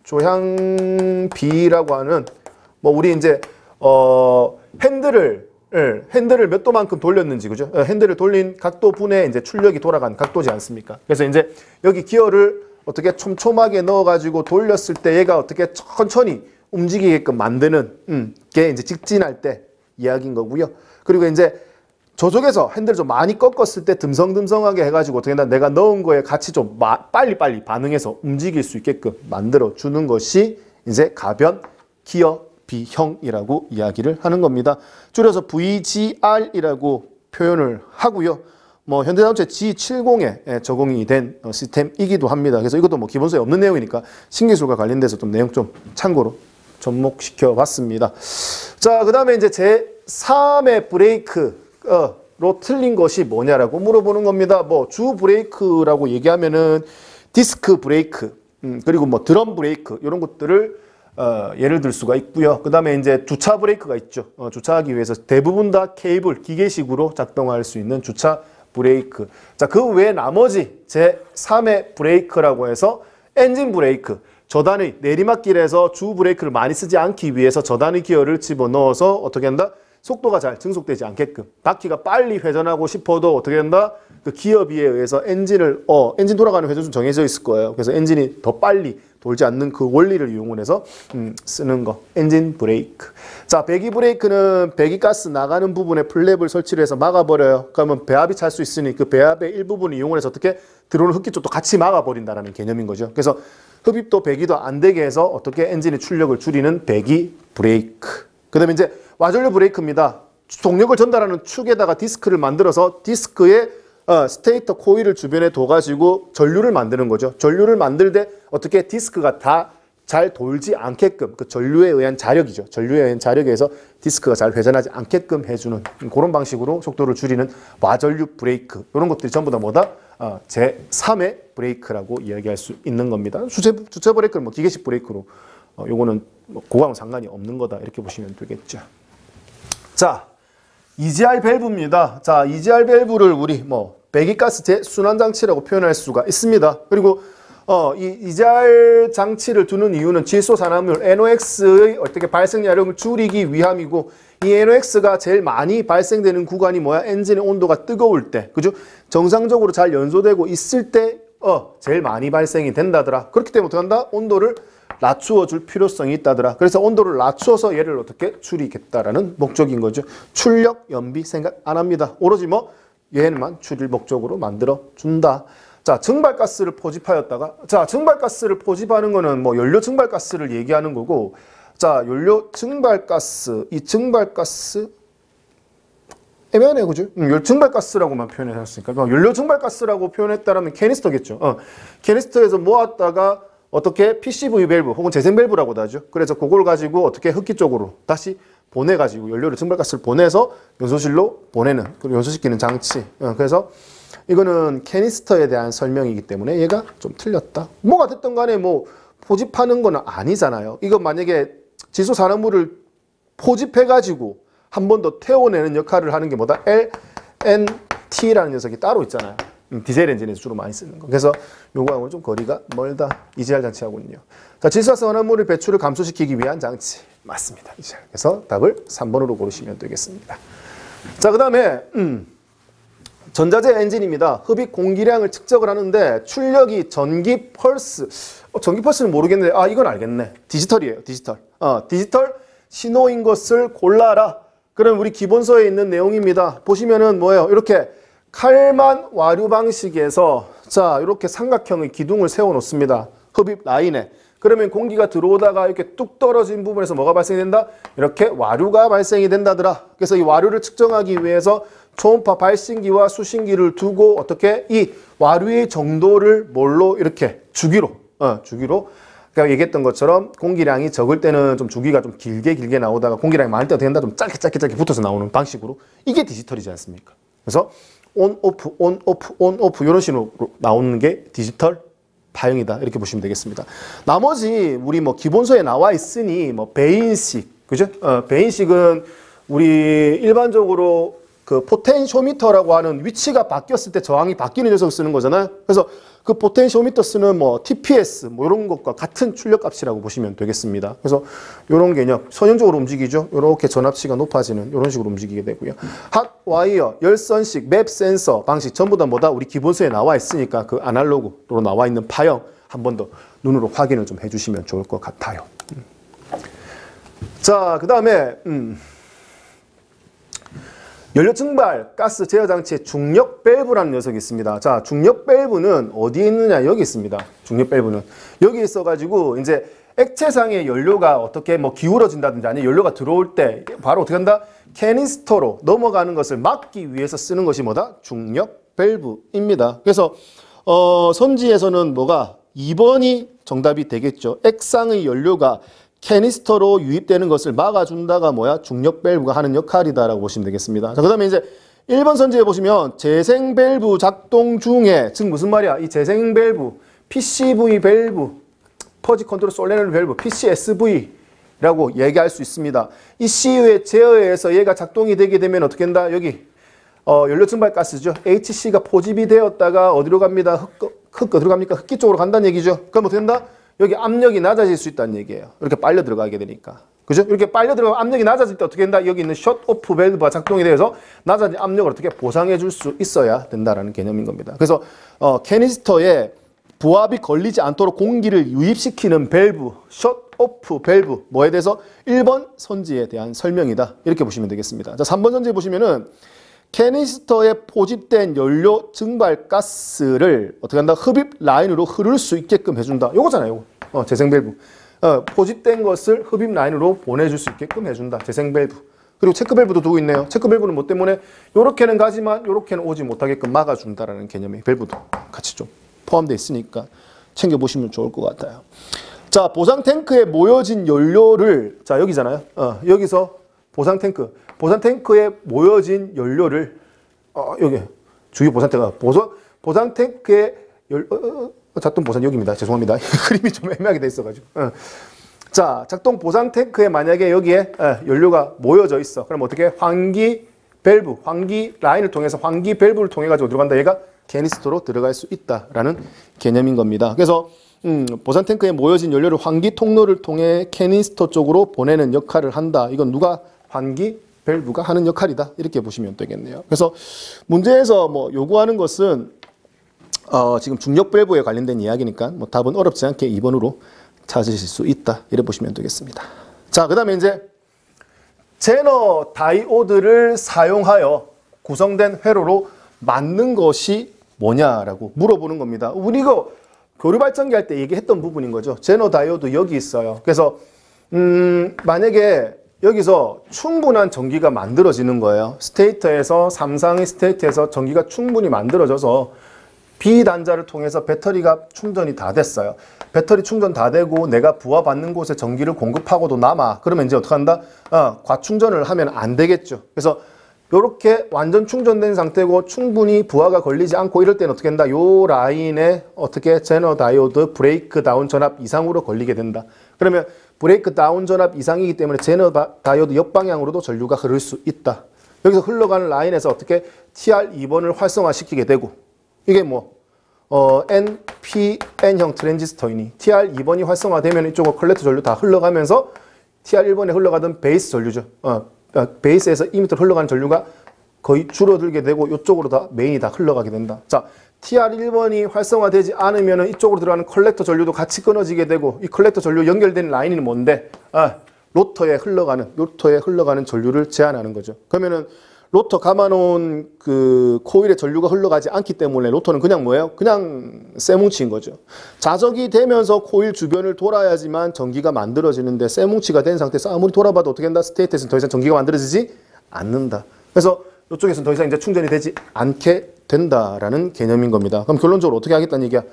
조향비라고 하는 뭐 우리 이제 핸들을 몇 도만큼 돌렸는지, 그죠? 핸들을 돌린 각도 분에 이제 출력이 돌아간 각도지 않습니까? 그래서 이제 여기 기어를 어떻게 촘촘하게 넣어가지고 돌렸을 때 얘가 어떻게 천천히 움직이게끔 만드는 게 이제 직진할 때 이야기인 거고요. 그리고 이제 저쪽에서 핸들을 좀 많이 꺾었을 때 듬성듬성하게 해가지고 어떻게 된다? 내가 넣은 거에 같이 좀 빨리빨리 반응해서 움직일 수 있게끔 만들어 주는 것이 이제 가변 기어 비형이라고 이야기를 하는 겁니다. 줄여서 VGR이라고 표현을 하고요. 뭐 현대자동차 G70에 적용이 된 시스템이기도 합니다. 그래서 이것도 뭐 기본서에 없는 내용이니까 신기술과 관련돼서 좀 내용 좀 참고로 접목시켜 봤습니다. 자, 그 다음에 이제 제3의 브레이크로 틀린 것이 뭐냐라고 물어보는 겁니다. 뭐 주 브레이크라고 얘기하면은 디스크 브레이크, 그리고 뭐 드럼 브레이크 이런 것들을 예를 들 수가 있고요. 그 다음에 이제 주차 브레이크가 있죠. 주차하기 위해서 대부분 다 케이블, 기계식으로 작동할 수 있는 주차 브레이크. 자, 그 외에 나머지 제3의 브레이크라고 해서 엔진 브레이크, 저단의 내리막길에서 주 브레이크를 많이 쓰지 않기 위해서 저단의 기어를 집어넣어서 어떻게 한다? 속도가 잘 증속되지 않게끔 바퀴가 빨리 회전하고 싶어도 어떻게 된다? 그 기어비에 의해서 엔진 돌아가는 회전수 정해져 있을 거예요. 그래서 엔진이 더 빨리 돌지 않는 그 원리를 이용을 해서 쓰는 거. 엔진 브레이크. 자, 배기 브레이크는 배기가스 나가는 부분에 플랩을 설치를 해서 막아버려요. 그러면 배압이 찰 수 있으니 그 배압의 일부분을 이용을 해서 어떻게 들어오는 흡기 쪽도 같이 막아버린다는 개념인 거죠. 그래서 흡입도 배기도 안 되게 해서 어떻게 엔진의 출력을 줄이는 배기 브레이크. 그 다음에 이제 와전류 브레이크입니다. 동력을 전달하는 축에다가 디스크를 만들어서 디스크에 스테이터 코일을 주변에 둬가지고 전류를 만드는 거죠. 전류를 만들 때 어떻게 디스크가 다 잘 돌지 않게끔 그 전류에 의한 자력이죠. 전류에 의한 자력에 의해서 디스크가 잘 회전하지 않게끔 해주는 그런 방식으로 속도를 줄이는 와전류 브레이크. 이런 것들이 전부 다 뭐다? 제3의 브레이크라고 이야기할 수 있는 겁니다. 주체 브레이크는 뭐 기계식 브레이크로 요거는 뭐 그거하고는 상관이 없는 거다 이렇게 보시면 되겠죠. 자, EGR 밸브입니다. 자, EGR 밸브를 우리 뭐 배기가스 재순환 장치라고 표현할 수가 있습니다. 그리고 이 EGR 장치를 두는 이유는 질소 산화물 NOx의 어떻게 발생 야력을 줄이기 위함이고 이 NOx가 제일 많이 발생되는 구간이 뭐야? 엔진의 온도가 뜨거울 때, 그죠? 정상적으로 잘 연소되고 있을 때 제일 많이 발생이 된다더라. 그렇기 때문에 어떻게 한다? 온도를 낮추어 줄 필요성이 있다더라. 그래서 온도를 낮추어서 얘를 어떻게 줄이겠다라는 목적인 거죠. 출력, 연비 생각 안 합니다. 오로지 뭐 얘는만 줄일 목적으로 만들어 준다. 자, 증발가스를 포집하였다가 자, 증발가스를 포집하는 거는 뭐 연료 증발가스를 얘기하는 거고 자, 연료 증발가스 이 증발가스 애매하네, 그죠? 증발가스라고만 표현했으니까 연료 증발가스라고 표현했다라면 캐니스터겠죠. 캐니스터에서 모았다가 어떻게 PCV 밸브 혹은 재생 밸브라고도 하죠. 그래서 그걸 가지고 어떻게 흡기 쪽으로 다시 보내가지고 연료를 증발가스를 보내서 연소실로 보내는 그리고 연소시키는 장치. 그래서 이거는 캐니스터에 대한 설명이기 때문에 얘가 좀 틀렸다. 뭐가 됐든 간에 뭐 포집하는 거는 아니잖아요. 이거 만약에 질소 산화물을 포집해가지고 한 번 더 태워내는 역할을 하는 게 뭐다? LNT라는 녀석이 따로 있잖아요. 디젤 엔진에서 주로 많이 쓰는 거. 그래서 요거하고는 좀 거리가 멀다. EGR 장치하고는요. 자, 질소가스 산화물의 배출을 감소시키기 위한 장치. 맞습니다. EGR. 그래서 답을 3번으로 고르시면 되겠습니다. 자, 그 다음에 전자제 엔진입니다. 흡입 공기량을 측정을 하는데 출력이 전기 펄스. 전기 펄스는 모르겠는데 이건 알겠네. 디지털이에요. 디지털. 디지털 신호인 것을 골라라. 그럼 우리 기본서에 있는 내용입니다. 보시면은 뭐예요? 이렇게 칼만 와류 방식에서 자, 이렇게 삼각형의 기둥을 세워 놓습니다. 흡입 라인에. 그러면 공기가 들어오다가 이렇게 뚝 떨어진 부분에서 뭐가 발생된다? 이렇게 와류가 발생이 된다더라. 그래서 이 와류를 측정하기 위해서 초음파 발신기와 수신기를 두고 어떻게 이 와류의 정도를 뭘로 이렇게 주기로 그러니까 얘기했던 것처럼 공기량이 적을 때는 좀 주기가 좀 길게 나오다가 공기량이 많을 때 어떻게 된다? 좀 짧게 붙어서 나오는 방식으로 이게 디지털이지 않습니까? 그래서 온 오프 이런 식으로 나오는 게 디지털 파형이다 이렇게 보시면 되겠습니다. 나머지 우리 뭐 기본서에 나와 있으니 뭐 배인식 그죠? 배인식은 우리 일반적으로 그 포텐쇼미터라고 하는 위치가 바뀌었을 때 저항이 바뀌는 녀석을 쓰는 거잖아요. 그래서 그 포텐쇼미터 쓰는 뭐 TPS 뭐 이런 것과 같은 출력값이라고 보시면 되겠습니다. 그래서 이런 개념 선형적으로 움직이죠. 이렇게 전압치가 높아지는 이런 식으로 움직이게 되고요. 핫와이어, 열선식, 맵 센서 방식 전부 다 뭐다? 우리 기본서에 나와 있으니까 그 아날로그로 나와 있는 파형 한 번 더 눈으로 확인을 좀 해주시면 좋을 것 같아요. 자, 그 다음에 연료 증발 가스 제어 장치의 중력 밸브라는 녀석이 있습니다. 자, 중력 밸브는 어디에 있느냐? 여기 있습니다. 중력 밸브는 여기 있어가지고 이제 액체상의 연료가 어떻게 뭐 기울어진다든지 아니면 연료가 들어올 때 바로 어떻게 한다? 캐니스터로 넘어가는 것을 막기 위해서 쓰는 것이 뭐다? 중력 밸브입니다. 그래서 선지에서는 뭐가 2번이 정답이 되겠죠. 액상의 연료가 캐니스터로 유입되는 것을 막아준다가 뭐야? 중력 밸브가 하는 역할이다라고 보시면 되겠습니다. 자, 그 다음에 이제 1번 선지에 보시면 재생 밸브 작동 중에 즉 무슨 말이야? 이 재생 밸브, PCV 밸브, 퍼지 컨트롤 솔레놀 밸브, PCSV라고 얘기할 수 있습니다. 이 CU의 제어에 의해서 얘가 작동이 되게 되면 어떻게 된다? 여기 연료 증발 가스죠. HC가 포집이 되었다가 어디로 갑니다? 어디로 갑니까? 흡기 쪽으로 간다는 얘기죠. 그럼 어떻게 된다? 여기 압력이 낮아질 수 있다는 얘기예요. 이렇게 빨려 들어가게 되니까. 그죠? 이렇게 빨려 들어가면 압력이 낮아질 때 어떻게 된다? 여기 있는 셧 오프 밸브가 작동이 되어서 낮아진 압력을 어떻게 보상해 줄 수 있어야 된다라는 개념인 겁니다. 그래서 캐니스터에 부압이 걸리지 않도록 공기를 유입시키는 밸브, 셧 오프 밸브, 뭐에 대해서 1번 선지에 대한 설명이다. 이렇게 보시면 되겠습니다. 자, 3번 선지에 보시면은 캐니스터에 포집된 연료 증발 가스를 어떻게 한다? 흡입 라인으로 흐를 수 있게끔 해준다. 요거잖아요. 요거. 재생 밸브. 포집된 것을 흡입 라인으로 보내줄 수 있게끔 해준다. 재생 밸브. 그리고 체크 밸브도 두고 있네요. 체크 밸브는 뭐 때문에 요렇게는 가지만 요렇게는 오지 못하게끔 막아준다라는 개념의 밸브도 같이 좀 포함되어 있으니까 챙겨보시면 좋을 것 같아요. 자, 보상 탱크에 모여진 연료를, 자, 여기잖아요. 여기서 보상 탱크에 모여진 연료를, 여기, 주요 보상 탱크가, 보상 탱크에 작동 보상 여기입니다. 죄송합니다. 그림이 좀 애매하게 돼 있어가지고. 자, 작동 보상 탱크에 만약에 여기에 연료가 모여져 있어. 그럼 어떻게? 환기 밸브, 환기 라인을 통해서 환기 밸브를 통해 가지고 들어간다. 얘가 캐니스터로 들어갈 수 있다라는 개념인 겁니다. 그래서 보상 탱크에 모여진 연료를 환기 통로를 통해 캐니스터 쪽으로 보내는 역할을 한다. 이건 누가? 환기 밸브가 하는 역할이다. 이렇게 보시면 되겠네요. 그래서 문제에서 뭐 요구하는 것은 지금 중력 밸브에 관련된 이야기니까 뭐 답은 어렵지 않게 2번으로 찾으실 수 있다. 이렇게 보시면 되겠습니다. 자, 그 다음에 이제 제너 다이오드를 사용하여 구성된 회로로 만든 것이 뭐냐라고 물어보는 겁니다. 우리 이거 교류 발전기 할 때 얘기했던 부분인 거죠. 제너 다이오드 여기 있어요. 그래서 만약에 여기서 충분한 전기가 만들어지는 거예요. 스테이터에서 삼상의 스테이터에서 전기가 충분히 만들어져서 B단자를 통해서 배터리가 충전이 다 됐어요. 배터리 충전 다 되고 내가 부하받는 곳에 전기를 공급하고도 남아. 그러면 이제 어떻게 한다? 과충전을 하면 안 되겠죠. 그래서 이렇게 완전 충전된 상태고 충분히 부하가 걸리지 않고 이럴 때는 어떻게 된다? 요 라인에 어떻게 제너 다이오드 브레이크 다운 전압 이상으로 걸리게 된다. 그러면 브레이크 다운 전압 이상이기 때문에 제너 다이오드 옆방향으로도 전류가 흐를 수 있다. 여기서 흘러가는 라인에서 어떻게 TR2번을 활성화시키게 되고 이게 뭐 NPN형 트랜지스터이니 TR2번이 활성화되면 이쪽으로 컬렉터 전류 다 흘러가면서 TR1번에 흘러가던 베이스 전류죠. 베이스에서 2m 흘러가는 전류가 거의 줄어들게 되고 이쪽으로 다 메인이 다 흘러가게 된다. 자, TR1번이 활성화되지 않으면 이쪽으로 들어가는 컬렉터 전류도 같이 끊어지게 되고 이 컬렉터 전류 연결된 라인이 뭔데? 로터에 흘러가는 전류를 제한하는 거죠. 그러면은 로터 감아놓은 그 코일에 전류가 흘러가지 않기 때문에 로터는 그냥 뭐예요? 그냥 쇠뭉치인 거죠. 자석이 되면서 코일 주변을 돌아야지만 전기가 만들어지는데 쇠뭉치가 된 상태에서 아무리 돌아봐도 어떻게 된다? 스테이트에서는 더 이상 전기가 만들어지지 않는다. 그래서 이쪽에서는 더 이상 이제 충전이 되지 않게 된다라는 개념인 겁니다. 그럼 결론적으로 어떻게 하겠다는 얘기야?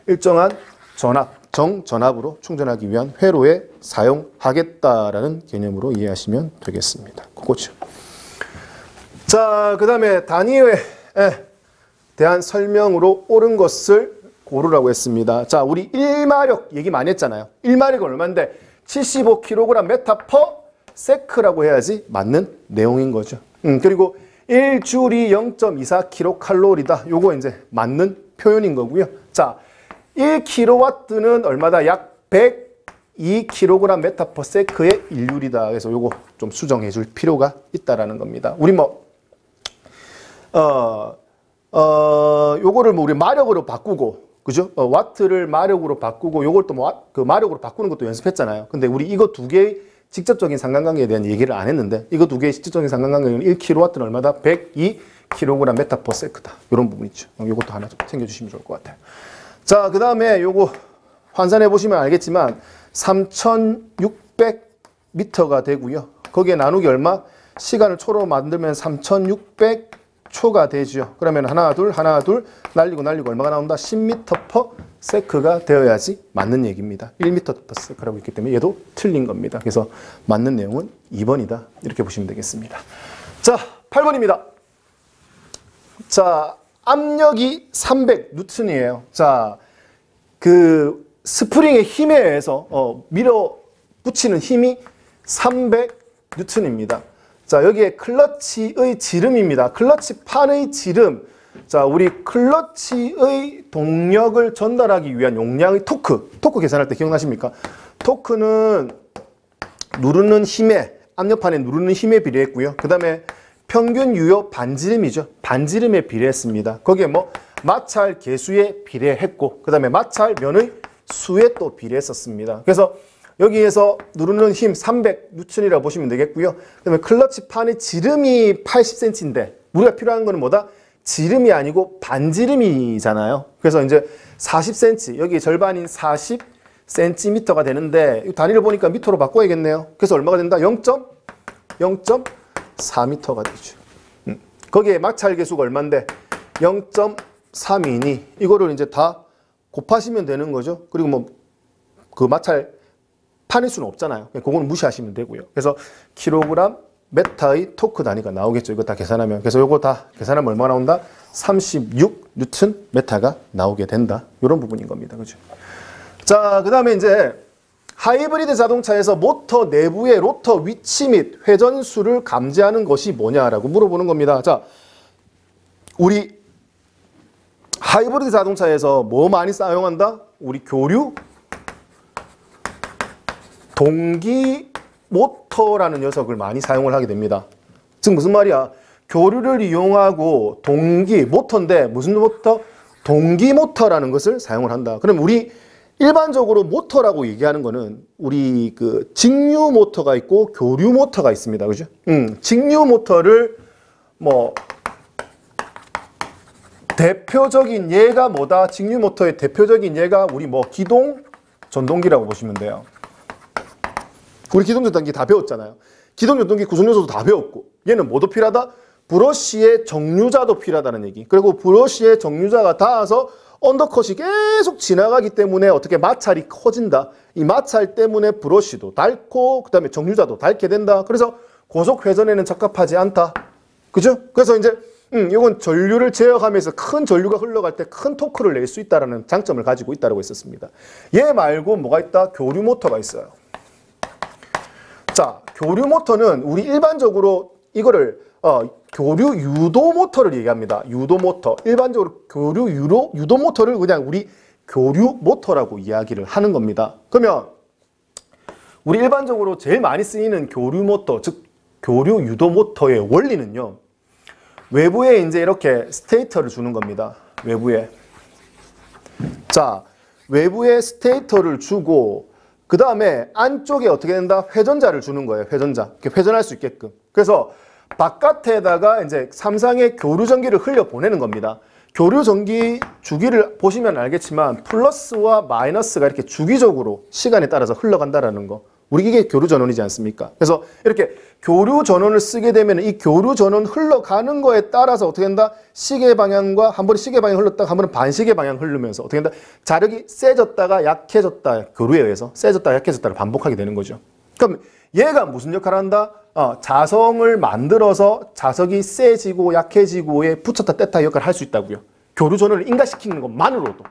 일정한 전압, 정전압으로 충전하기 위한 회로에 사용하겠다라는 개념으로 이해하시면 되겠습니다. 그거죠. 자, 그 다음에 단위에 대한 설명으로 옳은 것을 고르라고 했습니다. 자, 우리 1마력 얘기 많이 했잖아요. 1마력은 얼마인데 75kg 메타 퍼 세크라고 해야지 맞는 내용인 거죠. 그리고 1줄이 0.24kcal다. 요거 이제 맞는 표현인 거고요. 자, 1kW는 얼마다? 약 102kg 메타 퍼 세크의 일률이다. 그래서 요거 좀 수정해 줄 필요가 있다라는 겁니다. 우리 뭐 요거를 뭐 우리 마력으로 바꾸고, 그죠? 와트를 마력으로 바꾸고, 요걸 또 뭐 그 마력으로 바꾸는 것도 연습했잖아요. 근데 우리 이거 두 개의 직접적인 상관관계에 대한 얘기를 안 했는데, 이거 두 개의 직접적인 상관관계는 1kW는 얼마다? 102kg 메타 퍼 세크다. 요런 부분 있죠. 요것도 하나 좀 챙겨주시면 좋을 것 같아요. 자, 그 다음에 요거 환산해 보시면 알겠지만, 3600m가 되고요. 거기에 나누기 얼마? 시간을 초로 만들면 3600초가 되죠. 그러면 하나 둘 날리고 얼마가 나온다? 10m per sec가 되어야지 맞는 얘기입니다. 1m per sec라고 있기 때문에 얘도 틀린 겁니다. 그래서 맞는 내용은 2번이다. 이렇게 보시면 되겠습니다. 자, 8번입니다. 자, 압력이 300N이에요. 자, 그 스프링의 힘에 의해서 밀어붙이는 힘이 300N입니다. 자, 여기에 클러치의 지름입니다. 클러치판의 지름. 자, 우리 클러치의 동력을 전달하기 위한 용량의 토크 계산할 때 기억나십니까? 토크는 누르는 힘에, 압력판에 누르는 힘에 비례했고요. 그 다음에 평균 유효 반지름이죠. 반지름에 비례했습니다. 거기에 뭐 마찰 개수에 비례했고, 그 다음에 마찰 면의 수에 또 비례했었습니다. 그래서 여기에서 누르는 힘 300N이라고 보시면 되겠고요. 그 다음에 클러치 판의 지름이 80cm인데 우리가 필요한 거는 뭐다? 지름이 아니고 반지름이잖아요. 그래서 이제 40cm, 여기 절반인 40cm가 되는데 단위를 보니까 미터로 바꿔야겠네요. 그래서 얼마가 된다? 0.4m가 되죠. 거기에 마찰 개수가 얼마인데 0.3이니 이거를 이제 다 곱하시면 되는 거죠. 그리고 뭐 그 마찰 판일 수는 없잖아요. 그거는 무시하시면 되고요. 그래서 킬로그램 메타의 토크 단위가 나오겠죠. 이거 다 계산하면. 그래서 이거 다 계산하면 얼마가 나온다? 36N 메타가 나오게 된다. 이런 부분인 겁니다. 그죠? 자, 그 다음에 이제 하이브리드 자동차에서 모터 내부의 로터 위치 및 회전수를 감지하는 것이 뭐냐라고 물어보는 겁니다. 자, 우리 하이브리드 자동차에서 뭐 많이 사용한다? 우리 교류 동기 모터라는 녀석을 많이 사용을 하게 됩니다. 즉 무슨 말이야? 교류를 이용하고 동기 모터인데 무슨 모터? 동기 모터라는 것을 사용을 한다. 그럼 우리 일반적으로 모터라고 얘기하는 거는 우리 그 직류 모터가 있고 교류 모터가 있습니다. 그죠? 직류 모터를 뭐 대표적인 예가 뭐다? 직류 모터의 대표적인 예가 우리 뭐 기동 전동기라고 보시면 돼요. 우리 기동 전동기 다 배웠잖아요. 기동 전동기 구성 요소도 다 배웠고 얘는 뭐도 필요하다? 브러쉬의 정류자도 필요하다는 얘기. 그리고 브러쉬의 정류자가 닿아서 언더컷이 계속 지나가기 때문에 어떻게 마찰이 커진다. 이 마찰 때문에 브러쉬도 닳고 그 다음에 정류자도 닳게 된다. 그래서 고속 회전에는 적합하지 않다. 그죠? 그래서 이제 이건 전류를 제어하면서 큰 전류가 흘러갈 때 큰 토크를 낼 수 있다는 장점을 가지고 있다고 했었습니다. 얘 말고 뭐가 있다? 교류 모터가 있어요. 자, 교류 모터는 우리 일반적으로 이거를 교류 유도 모터를 얘기합니다. 유도 모터. 일반적으로 교류 유도 모터를 그냥 우리 교류 모터라고 이야기를 하는 겁니다. 그러면 우리 일반적으로 제일 많이 쓰이는 교류 모터, 즉 교류 유도 모터의 원리는요. 외부에 이제 이렇게 스테이터를 주는 겁니다. 외부에. 자, 외부에 스테이터를 주고 그 다음에 안쪽에 어떻게 된다? 회전자를 주는 거예요. 회전자. 이렇게 회전할 수 있게끔. 그래서 바깥에다가 이제 삼상의 교류 전기를 흘려 보내는 겁니다. 교류 전기 주기를 보시면 알겠지만 플러스와 마이너스가 이렇게 주기적으로 시간에 따라서 흘러간다라는 거. 우리 이게 교류 전원이지 않습니까? 그래서 이렇게 교류 전원을 쓰게 되면 이 교류 전원 흘러가는 거에 따라서 어떻게 된다? 시계 방향과 한 번은 시계 방향 흘렀다가 한 번은 반시계 방향 흐르면서 어떻게 된다? 자력이 세졌다가 약해졌다. 교류에 의해서 세졌다가 약해졌다를 반복하게 되는 거죠. 그럼 얘가 무슨 역할을 한다? 자성을 만들어서 자석이 세지고 약해지고에 붙였다 뗐다 역할을 할 수 있다고요. 교류 전원을 인가시키는 것만으로도.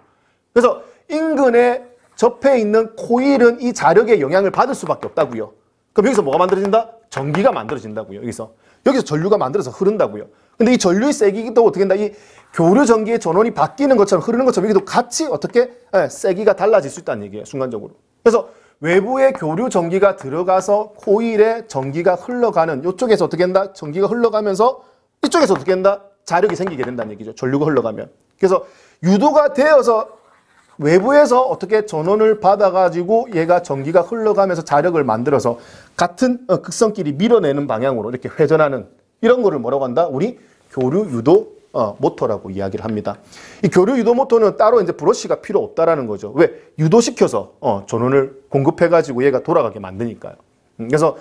그래서 인근에 접해 있는 코일은 이 자력의 영향을 받을 수밖에 없다고요. 그럼 여기서 뭐가 만들어진다? 전기가 만들어진다고요. 여기서 전류가 만들어서 흐른다고요. 근데 이 전류의 세기도 어떻게 된다? 이 교류 전기의 전원이 바뀌는 것처럼 흐르는 것처럼 여기도 같이 어떻게 세기가 달라질 수 있다는 얘기예요. 순간적으로. 그래서 외부에 교류 전기가 들어가서 코일에 전기가 흘러가는 이쪽에서 어떻게 된다? 전기가 흘러가면서 이쪽에서 어떻게 된다? 자력이 생기게 된다는 얘기죠. 전류가 흘러가면. 그래서 유도가 되어서 외부에서 어떻게 전원을 받아가지고 얘가 전기가 흘러가면서 자력을 만들어서 같은 극성끼리 밀어내는 방향으로 이렇게 회전하는 이런 거를 뭐라고 한다? 우리 교류 유도 모터라고 이야기를 합니다. 이 교류 유도 모터는 따로 이제 브러쉬가 필요 없다라는 거죠. 왜? 유도시켜서 전원을 공급해가지고 얘가 돌아가게 만드니까요. 그래서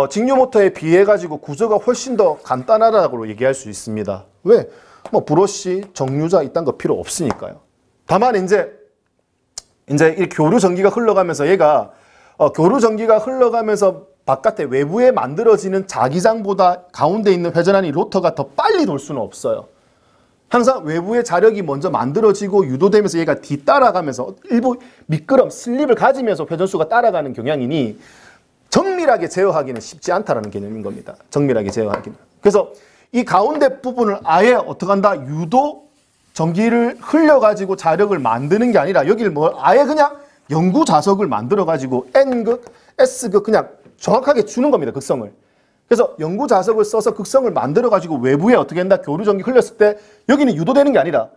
직류 모터에 비해가지고 구조가 훨씬 더 간단하다고 얘기할 수 있습니다. 왜? 뭐 브러쉬, 정류자 이딴 거 필요 없으니까요. 다만 이제 이 교류 전기가 흘러가면서 얘가 교류 전기가 흘러가면서 바깥에 외부에 만들어지는 자기장보다 가운데 있는 회전하는 이 로터가 더 빨리 돌 수는 없어요. 항상 외부의 자력이 먼저 만들어지고 유도되면서 얘가 뒤따라가면서 일부 미끄럼, 슬립을 가지면서 회전수가 따라가는 경향이니 정밀하게 제어하기는 쉽지 않다라는 개념인 겁니다. 정밀하게 제어하기는. 그래서 이 가운데 부분을 아예 어떻게 한다? 유도 전기를 흘려가지고 자력을 만드는 게 아니라 여기를 뭐 아예 그냥 영구 자석을 만들어가지고 N극, S극 그냥 정확하게 주는 겁니다. 극성을. 그래서 연구 자석을 써서 극성을 만들어가지고 외부에 어떻게 한다? 교류 전기 흘렸을 때 여기는 유도되는 게 아니라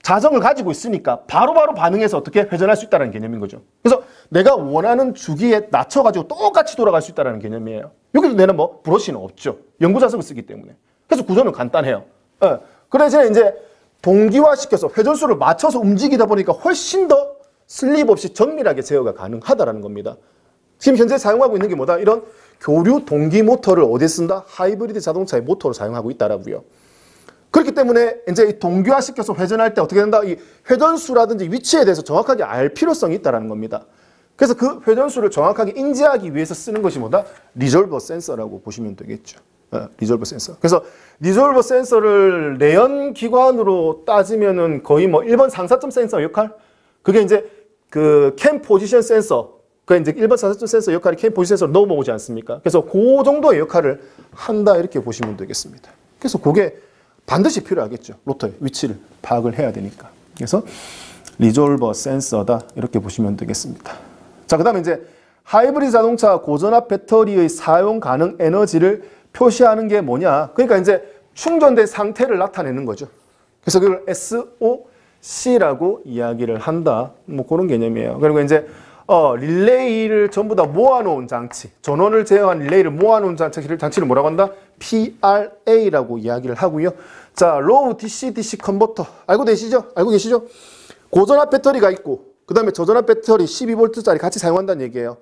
자성을 가지고 있으니까 바로바로 반응해서 어떻게 회전할 수 있다는 개념인 거죠. 그래서 내가 원하는 주기에 낮춰가지고 똑같이 돌아갈 수 있다는 개념이에요. 여기도 내는 뭐 브러쉬는 없죠. 연구 자석을 쓰기 때문에. 그래서 구조는 간단해요. 예. 그래서 이제 동기화시켜서 회전수를 맞춰서 움직이다 보니까 훨씬 더 슬립 없이 정밀하게 제어가 가능하다는 겁니다. 지금 현재 사용하고 있는 게 뭐다? 이런 교류 동기 모터를 어디에 쓴다? 하이브리드 자동차의 모터로 사용하고 있다라고요. 그렇기 때문에 이제 이 동기화시켜서 회전할 때 어떻게 된다? 이 회전수라든지 위치에 대해서 정확하게 알 필요성이 있다는 겁니다. 그래서 그 회전수를 정확하게 인지하기 위해서 쓰는 것이 뭐다? 리졸버 센서라고 보시면 되겠죠. 리졸버 센서. 그래서 리졸버 센서를 내연 기관으로 따지면은 거의 뭐 1번 상사점 센서 역할? 그게 이제 그 캠 포지션 센서. 그 이제 1번 상사점 센서 역할이 캠 포지션 센서로 넘어오지 않습니까? 그래서 그 정도의 역할을 한다 이렇게 보시면 되겠습니다. 그래서 그게 반드시 필요하겠죠. 로터의 위치를 파악을 해야 되니까. 그래서 리졸버 센서다 이렇게 보시면 되겠습니다. 자, 그 다음에 이제 하이브리드 자동차 고전압 배터리의 사용 가능 에너지를 표시하는 게 뭐냐. 그러니까 이제 충전된 상태를 나타내는 거죠. 그래서 그걸 SOC라고 이야기를 한다. 뭐 그런 개념이에요. 그리고 이제 릴레이를 전부 다 모아놓은 장치, 전원을 제어한 릴레이를 모아놓은 장치를 뭐라고 한다? PRA라고 이야기를 하고요. 자, 로우 DC-DC 컨버터 알고 계시죠? 고전압 배터리가 있고 그 다음에 저전압 배터리 12V짜리 같이 사용한다는 얘기예요.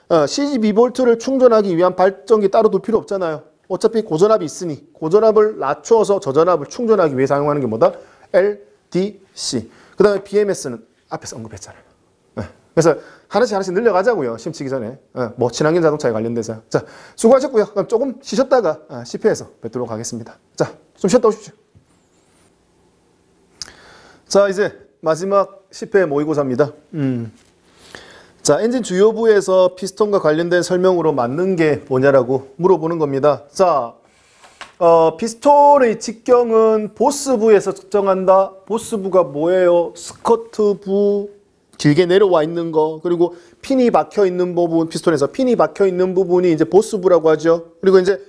12V를 충전하기 위한 발전기 따로 둘 필요 없잖아요. 어차피 고전압이 있으니 고전압을 낮춰서 저전압을 충전하기 위해 사용하는 게 뭐다? LDC. 그 다음에 BMS는 앞에서 언급했잖아요. 그래서 하나씩 늘려가자고요. 시험 치기 전에. 뭐 친환경 자동차에 관련돼서. 자, 수고하셨고요. 그럼 조금 쉬셨다가 10회에서 뵙도록 하겠습니다. 자, 좀 쉬었다 오십시오. 자, 이제 마지막 10회 모의고사입니다. 자, 엔진 주요부에서 피스톤과 관련된 설명으로 맞는 게 뭐냐라고 물어보는 겁니다. 자, 피스톤의 직경은 보스부에서 측정한다. 보스부가 뭐예요? 스커트부 길게 내려와 있는 거, 그리고 핀이 박혀 있는 부분, 피스톤에서 핀이 박혀 있는 부분이 이제 보스부라고 하죠. 그리고 이제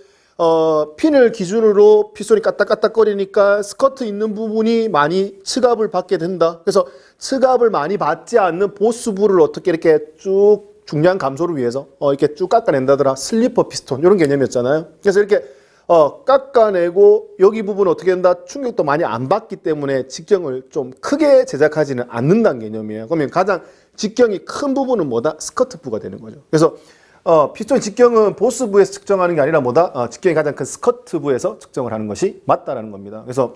핀을 기준으로 피스톤이 까딱까딱거리니까 스커트 있는 부분이 많이 측압을 받게 된다. 그래서 측압을 많이 받지 않는 보스부를 어떻게 이렇게 쭉 중량 감소를 위해서 이렇게 쭉 깎아낸다더라. 슬리퍼 피스톤 이런 개념이었잖아요. 그래서 이렇게 깎아내고 여기 부분 어떻게 된다? 충격도 많이 안 받기 때문에 직경을 좀 크게 제작하지는 않는다는 개념이에요. 그러면 가장 직경이 큰 부분은 뭐다? 스커트부가 되는 거죠. 그래서 피스톤 직경은 보스부에서 측정하는 게 아니라 뭐다? 직경이 가장 큰 스커트부에서 측정을 하는 것이 맞다라는 겁니다. 그래서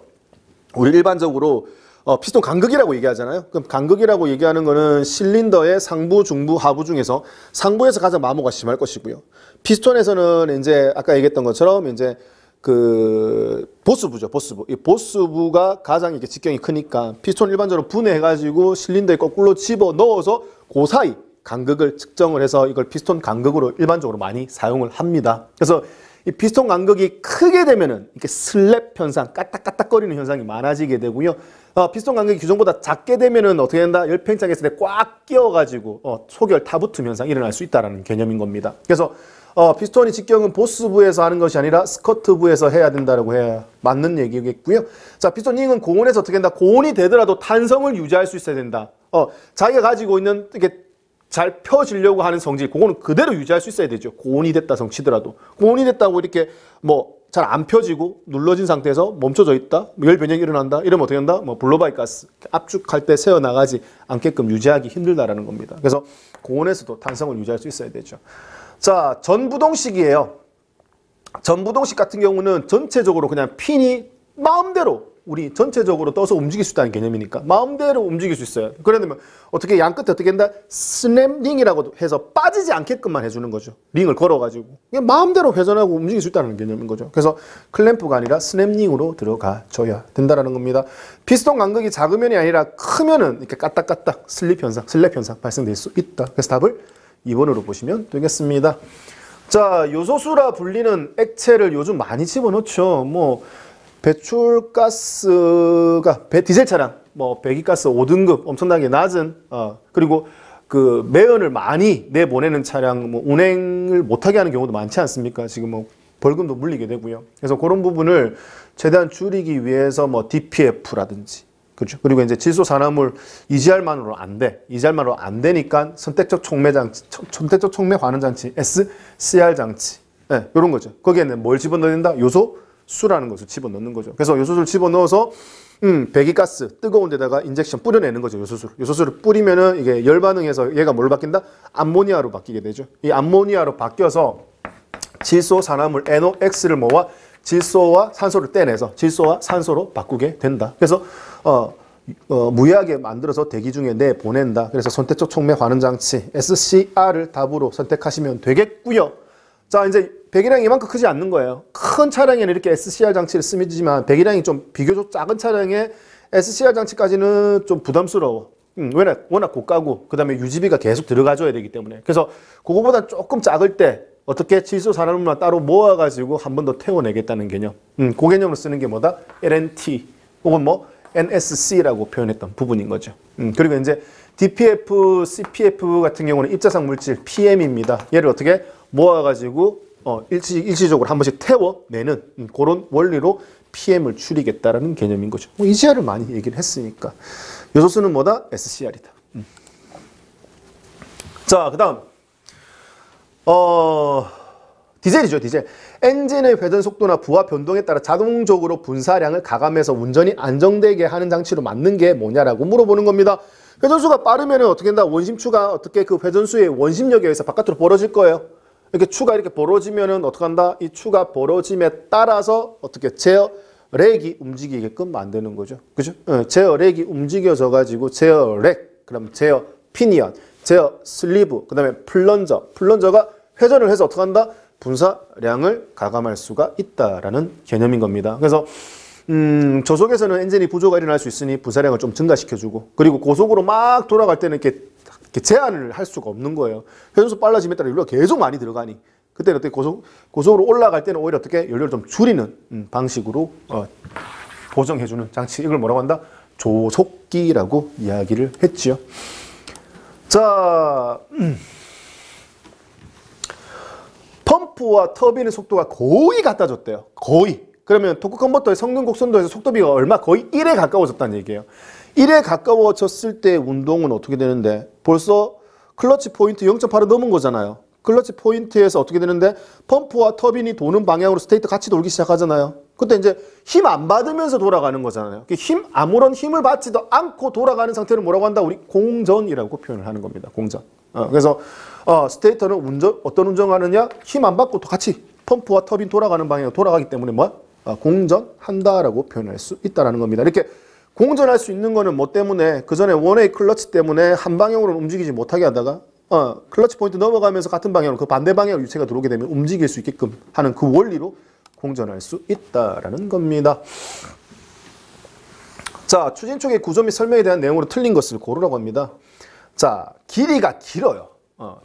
우리 일반적으로 피스톤 간극이라고 얘기하잖아요. 그럼 간극이라고 얘기하는 거는 실린더의 상부, 중부, 하부 중에서 상부에서 가장 마모가 심할 것이고요. 피스톤에서는 이제 아까 얘기했던 것처럼 이제 그 보스부죠, 보스부. 이 보스부가 가장 이렇게 직경이 크니까 피스톤 일반적으로 분해해가지고 실린더에 거꾸로 집어 넣어서 그 사이 간극을 측정을 해서 이걸 피스톤 간극으로 일반적으로 많이 사용을 합니다. 그래서 이 피스톤 간극이 크게 되면은 이렇게 슬랩 현상, 까딱까딱거리는 현상이 많아지게 되고요. 피스톤 간극이 규정보다 작게 되면은 어떻게 된다? 열팽창 했을 때 꽉 끼어가지고 소결 타부툼 현상이 일어날 수 있다는 개념인 겁니다. 그래서 피스톤이 직경은 보스부에서 하는 것이 아니라 스커트부에서 해야 된다고 해야 맞는 얘기겠고요. 자, 피스톤 링은 고온에서 어떻게 된다? 고온이 되더라도 탄성을 유지할 수 있어야 된다. 자기가 가지고 있는 이렇게 잘 펴지려고 하는 성질, 그거는 그대로 유지할 수 있어야 되죠. 고온이 됐다 성치더라도. 고온이 됐다고 이렇게 뭐 잘 안 펴지고 눌러진 상태에서 멈춰져 있다, 열 변형이 일어난다, 이러면 어떻게 한다? 뭐 블로바이 가스, 압축할 때 새어나가지 않게끔 유지하기 힘들다라는 겁니다. 그래서 고온에서도 탄성을 유지할 수 있어야 되죠. 자, 전부동식이에요. 전부동식 같은 경우는 전체적으로 그냥 핀이 마음대로 우리 전체적으로 떠서 움직일 수 있다는 개념이니까 마음대로 움직일 수 있어요. 그러면 어떻게 양 끝에 어떻게 한다? 스냅 링이라고 해서 빠지지 않게끔만 해주는 거죠. 링을 걸어가지고 그냥 마음대로 회전하고 움직일 수 있다는 개념인 거죠. 그래서 클램프가 아니라 스냅 링으로 들어가줘야 된다는 겁니다. 피스톤 간극이 작으면이 아니라 크면은 이렇게 까딱까딱 슬랩 현상 발생될 수 있다. 그래서 답을 2번으로 보시면 되겠습니다. 자, 요소수라 불리는 액체를 요즘 많이 집어넣죠. 뭐 배출가스가 디젤 차량, 뭐 배기가스 5등급 엄청나게 낮은 그리고 그 매연을 많이 내보내는 차량 뭐 운행을 못하게 하는 경우도 많지 않습니까? 지금 뭐 벌금도 물리게 되고요. 그래서 그런 부분을 최대한 줄이기 위해서 뭐 DPF라든지 그렇죠. 그리고 이제 질소 산화물 EGR만으로 안 돼. EGR만으로 안 되니까 선택적 촉매 장치, 선택적 촉매 환원 장치, SCR 장치. 네, 이런 거죠. 거기에는 뭘 집어넣어야 된다? 요소수라는 것을 집어넣는 거죠. 그래서 요소수를 집어넣어서 배기가스 뜨거운 데다가 인젝션 뿌려내는 거죠. 요소수를 뿌리면은 이게 열 반응해서 얘가 뭘로 바뀐다? 암모니아로 바뀌게 되죠. 이 암모니아로 바뀌어서 질소 산화물 NOx를 모아 질소와 산소를 떼내서 질소와 산소로 바꾸게 된다. 그래서 무해하게 만들어서 대기 중에 내보낸다. 그래서 선택적 촉매 환원 장치 SCR을 답으로 선택하시면 되겠고요. 자, 이제 배기량이 이만큼 크지 않는 거예요. 큰 차량에는 이렇게 SCR 장치를 쓰지만 배기량이 좀 비교적 작은 차량에 SCR 장치까지는 좀 부담스러워. 워낙 고가고 그다음에 유지비가 계속 들어가줘야 되기 때문에. 그래서 그거보다 조금 작을 때 어떻게 질소 산화물만 따로 모아가지고 한 번 더 태워내겠다는 개념. 그 개념으로 쓰는 게 뭐다? LNT 혹은 뭐 NSC라고 표현했던 부분인 거죠. 그리고 이제 DPF, CPF 같은 경우는 입자상 물질 PM입니다. 얘를 어떻게 모아가지고 일시적으로 한 번씩 태워내는 그런 원리로 PM을 줄이겠다라는 개념인 거죠. 뭐 EGR을 많이 얘기를 했으니까. 요소수는 뭐다? SCR이다. 자, 그 다음 디젤이죠, 디젤. 엔진의 회전 속도나 부하 변동에 따라 자동적으로 분사량을 가감해서 운전이 안정되게 하는 장치로 만든 게 뭐냐라고 물어보는 겁니다. 회전수가 빠르면 어떻게 된다? 원심추가 어떻게 그 회전수의 원심력에 의해서 바깥으로 벌어질 거예요. 이렇게 추가 이렇게 벌어지면은 어떻게 한다? 이 추가 벌어짐에 따라서 어떻게 제어렉이 움직이게끔 만드는 거죠. 그죠? 제어렉이 움직여져 가지고 제어렉, 그럼 제어 피니언, 제어 슬리브, 그 다음에 플런저가 회전을 해서 어떻게 한다? 분사량을 가감할 수가 있다라는 개념인 겁니다. 그래서 저속에서는 엔진이 부조가 일어날 수 있으니 분사량을 좀 증가시켜주고, 그리고 고속으로 막 돌아갈 때는 이렇게 제한을 할 수가 없는 거예요. 회전수 빨라짐에 따라 연료가 계속 많이 들어가니 그때는 어떻게 고속으로 올라갈 때는 오히려 어떻게 연료를 좀 줄이는 방식으로 보정해주는 장치, 이걸 뭐라고 한다? 조속기라고 이야기를 했지요. 자, 펌프와 터빈의 속도가 거의 같아졌대요. 거의. 그러면 토크 컨버터의 성능 곡선도에서 속도비가 얼마? 거의 1에 가까워졌다는 얘기예요. 1에 가까워졌을 때 운동은 어떻게 되는데 벌써 클러치 포인트 0.8을 넘은 거잖아요. 클러치 포인트에서 어떻게 되는데 펌프와 터빈이 도는 방향으로 스테이트 같이 돌기 시작하잖아요. 그때 이제 힘 안 받으면서 돌아가는 거잖아요. 아무런 힘을 받지도 않고 돌아가는 상태를 뭐라고 한다? 우리 공전이라고 표현을 하는 겁니다. 공전. 그래서 스테이터는 어떤 운전하느냐? 힘 안 받고 또 같이 펌프와 터빈 돌아가는 방향으로 돌아가기 때문에 공전한다라고 표현할 수 있다는 겁니다. 이렇게 공전할 수 있는 거는 뭐 때문에? 그 전에 원웨이 클러치 때문에 한 방향으로는 움직이지 못하게 하다가 클러치 포인트 넘어가면서 같은 방향으로 그 반대 방향으로 유체가 들어오게 되면 움직일 수 있게끔 하는 그 원리로 공전할 수 있다라는 겁니다. 자, 추진축의 구조 및 설명에 대한 내용으로 틀린 것을 고르라고 합니다. 자, 길이가 길어요.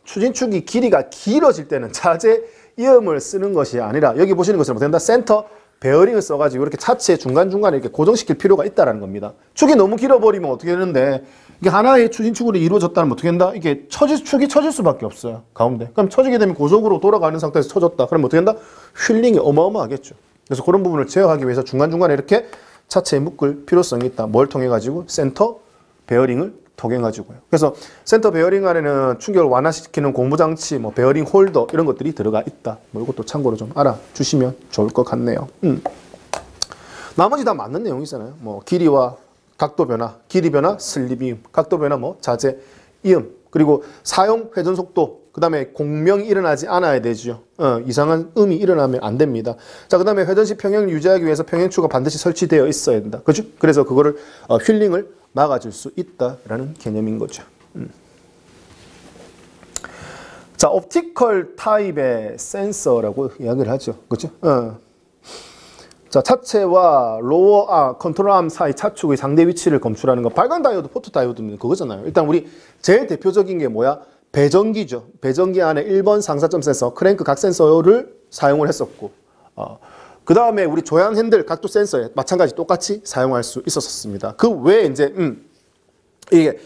추진축이 길이가 길어질 때는 자재 이음을 쓰는 것이 아니라 여기 보시는 것처럼 된다. 센터 베어링을 써가지고 이렇게 차체 중간중간에 이렇게 고정시킬 필요가 있다는 겁니다. 축이 너무 길어버리면 어떻게 되는데 이게 하나의 추진축으로 이루어졌다면 어떻게 된다? 이게 축이 처질 수밖에 없어요. 가운데. 그럼 처지게 되면 고속으로 돌아가는 상태에서 처졌다. 그럼 어떻게 된다? 휠링이 어마어마하겠죠. 그래서 그런 부분을 제어하기 위해서 중간중간에 이렇게 차체에 묶을 필요성이 있다. 뭘 통해 가지고? 센터 베어링을 통해 가지고요. 그래서 센터 베어링 안에는 충격을 완화시키는 고무장치, 뭐 베어링 홀더 이런 것들이 들어가 있다. 뭐 이것도 참고로 좀 알아주시면 좋을 것 같네요. 나머지 다 맞는 내용이잖아요. 뭐 길이와 각도 변화, 길이 변화, 슬립 이음, 각도 변화, 뭐 자재 이음, 그리고 사용 회전 속도, 그 다음에 공명이 일어나지 않아야 되죠. 이상한 음이 일어나면 안 됩니다. 자, 그 다음에 회전시 평형을 유지하기 위해서 평행추가 반드시 설치되어 있어야 된다. 그죠? 그래서 그거를 휠링을 막아줄 수 있다라는 개념인 거죠. 자, 옵티컬 타입의 센서라고 이야기를 하죠. 그죠? 자, 차체와 컨트롤암 사이 차축의 상대 위치를 검출하는 거. 발광 다이오드, 포토 다이오드는 그거잖아요. 일단 우리 제일 대표적인 게 뭐야? 배전기죠. 배전기 안에 1번 상사점 센서, 크랭크 각 센서를 사용을 했었고, 그 다음에 우리 조향 핸들 각도 센서에 마찬가지 똑같이 사용할 수 있었습니다. 그 외에 이제 이게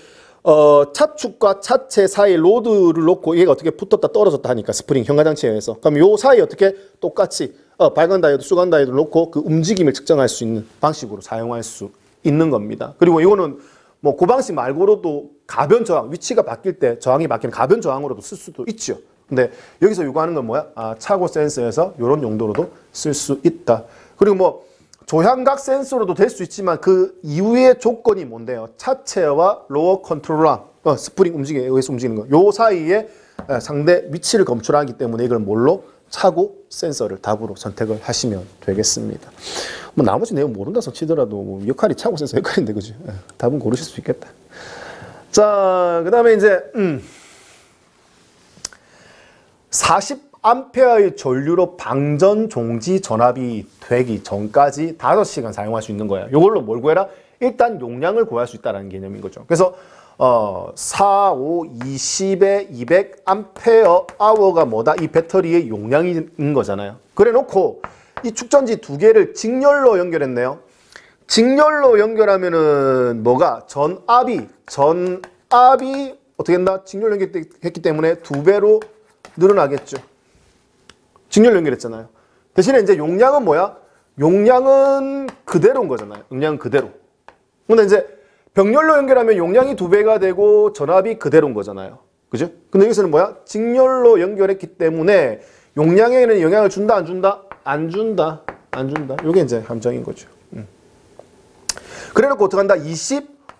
차축과 차체 사이 로드를 놓고 얘가 어떻게 붙었다 떨어졌다 하니까 스프링 현가장치에 의해서 그럼 요 사이 어떻게 똑같이 발관 다이오드, 수관 다이오드를 놓고 그 움직임을 측정할 수 있는 방식으로 사용할 수 있는 겁니다. 그리고 이거는 뭐 그 방식 말고로도 가변 저항, 위치가 바뀔 때 저항이 바뀌는 가변 저항으로도 쓸 수도 있죠. 근데 여기서 요구하는 건 뭐야? 차고 센서에서 이런 용도로도 쓸 수 있다. 그리고 뭐 조향각 센서로도 될 수 있지만 그 이후의 조건이 뭔데요? 차체와 로어 컨트롤랑 스프링 움직임에 의해서 움직이는 거. 요 사이에 상대 위치를 검출하기 때문에 이걸 뭘로? 차고 센서를 답으로 선택을 하시면 되겠습니다. 뭐 나머지 내용 모른다서 치더라도 뭐 역할이 차고 센서 역할인데 그죠? 답은 고르실 수 있겠다. 자, 그다음에 이제 40A의 전류로 방전 종지 전압이 되기 전까지 5시간 사용할 수 있는 거예요. 이걸로 뭘 구해라? 일단 용량을 구할 수 있다는 개념인 거죠. 그래서 4, 5, 20에 200A가 뭐다? 이 배터리의 용량인 거잖아요. 그래 놓고 이 축전지 두 개를 직렬로 연결했네요. 직렬로 연결하면은 뭐가? 전압이 어떻게 된다? 직렬 연결했기 때문에 2배로 늘어나겠죠. 직렬 연결했잖아요. 대신에 이제 용량은 뭐야? 용량은 그대로인 거잖아요. 용량은 그대로. 근데 이제 병렬로 연결하면 용량이 2배가 되고 전압이 그대로인 거잖아요. 그죠? 근데 여기서는 뭐야? 직렬로 연결했기 때문에 용량에는 영향을 준다, 안 준다? 안 준다. 안 준다. 요게 이제 함정인 거죠. 그래 놓고 어떻게 한다?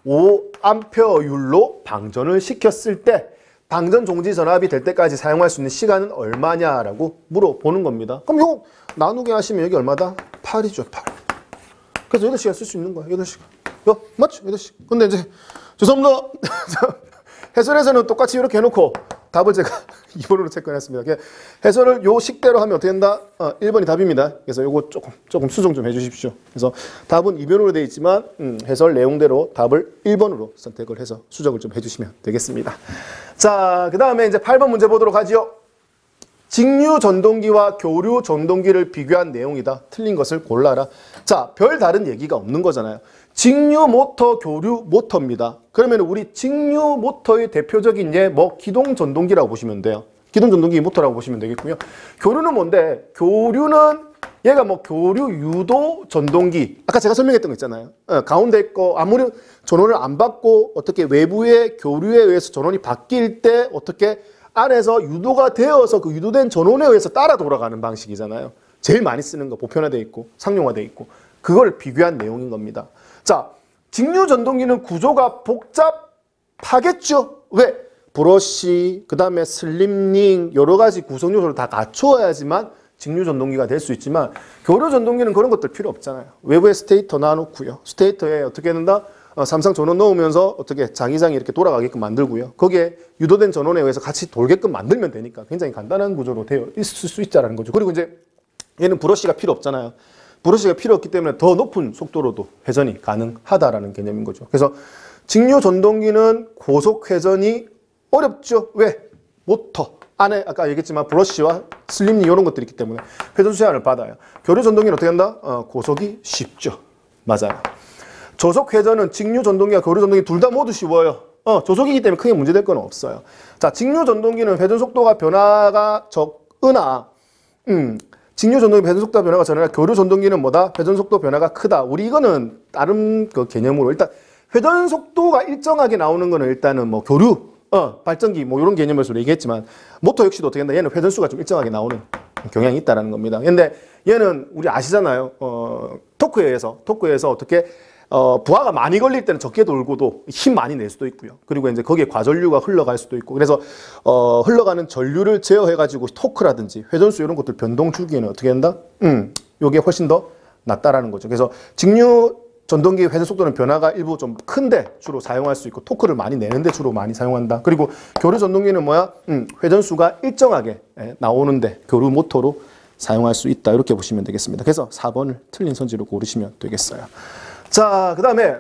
25A율로 방전을 시켰을 때 방전 종지 전압이 될 때까지 사용할 수 있는 시간은 얼마냐라고 물어보는 겁니다. 그럼 이거 나누게 하시면 여기 얼마다? 8이죠, 8. 그래서 8시간 쓸 수 있는 거야, 8시간. 맞죠? 8시간. 근데 이제, 죄송합니다. 해설에서는 똑같이 이렇게 해놓고 답을 제가 2번으로 체크해놨습니다. 해설을 요 식대로 하면 어떻게 된다? 1번이 답입니다. 그래서 요거 조금 수정 좀 해주십시오. 그래서 답은 2번으로 되어 있지만 해설 내용대로 답을 1번으로 선택을 해서 수정을 좀 해주시면 되겠습니다. 자, 그 다음에 이제 8번 문제 보도록 하죠. 직류 전동기와 교류 전동기를 비교한 내용이다. 틀린 것을 골라라. 자, 별 다른 얘기가 없는 거잖아요. 직류 모터, 교류 모터입니다. 그러면 우리 직류 모터의 대표적인 예, 뭐 기동 전동기라고 보시면 돼요. 기동 전동기 모터라고 보시면 되겠고요. 교류는 뭔데? 교류는 얘가 뭐 교류 유도 전동기. 아까 제가 설명했던 거 있잖아요. 가운데 거 아무리 전원을 안 받고 어떻게 외부의 교류에 의해서 전원이 바뀔 때 어떻게 안에서 유도가 되어서 그 유도된 전원에 의해서 따라 돌아가는 방식이잖아요. 제일 많이 쓰는 거 보편화되어 있고 상용화되어 있고 그걸 비교한 내용인 겁니다. 자, 직류 전동기는 구조가 복잡하겠죠? 왜? 브러쉬, 그 다음에 슬립링 여러 가지 구성 요소를 다 갖추어야지만 직류 전동기가 될 수 있지만 교류 전동기는 그런 것들 필요 없잖아요. 외부에 스테이터 놔놓고요. 스테이터에 어떻게 된다? 삼성 전원 넣으면서 어떻게 자기장이 이렇게 돌아가게끔 만들고요. 거기에 유도된 전원에 의해서 같이 돌게끔 만들면 되니까 굉장히 간단한 구조로 되어 있을 수 있다는 거죠. 그리고 이제 얘는 브러쉬가 필요 없잖아요. 브러쉬가 필요 없기 때문에 더 높은 속도로도 회전이 가능하다라는 개념인 거죠. 그래서 직류 전동기는 고속 회전이 어렵죠. 왜? 모터 안에 아까 얘기했지만 브러쉬와 슬립링 이런 것들이 있기 때문에 회전 제한을 받아요. 교류 전동기는 어떻게 한다? 고속이 쉽죠. 맞아요. 저속 회전은 직류 전동기와 교류 전동기 둘 다 모두 쉬워요. 저속이기 때문에 크게 문제될 건 없어요. 자, 직류 전동기는 회전 속도가 변화가 적으나 직류 전동기 회전 속도 변화가 적으나 교류 전동기는 뭐다? 회전 속도 변화가 크다. 우리 이거는 다른 그 개념으로 일단 회전 속도가 일정하게 나오는 거는 일단은 뭐 교류, 발전기 뭐 이런 개념에서 얘기했지만 모터 역시도 어떻게 한다? 얘는 회전수가 좀 일정하게 나오는 경향이 있다는 겁니다. 근데 얘는 우리 아시잖아요. 토크에 의해서 어떻게 부하가 많이 걸릴 때는 적게 돌고도 힘 많이 낼 수도 있고요. 그리고 이제 거기에 과전류가 흘러갈 수도 있고. 그래서 흘러가는 전류를 제어해가지고 토크라든지 회전수 이런 것들 변동 주기에는 어떻게 된다? 요게 훨씬 더 낫다라는 거죠. 그래서 직류 전동기 회전 속도는 변화가 일부 좀 큰데 주로 사용할 수 있고 토크를 많이 내는데 주로 많이 사용한다. 그리고 교류 전동기는 뭐야? 회전수가 일정하게 나오는데 교류 모터로 사용할 수 있다. 이렇게 보시면 되겠습니다. 그래서 4번을 틀린 선지로 고르시면 되겠어요. 자, 그 다음에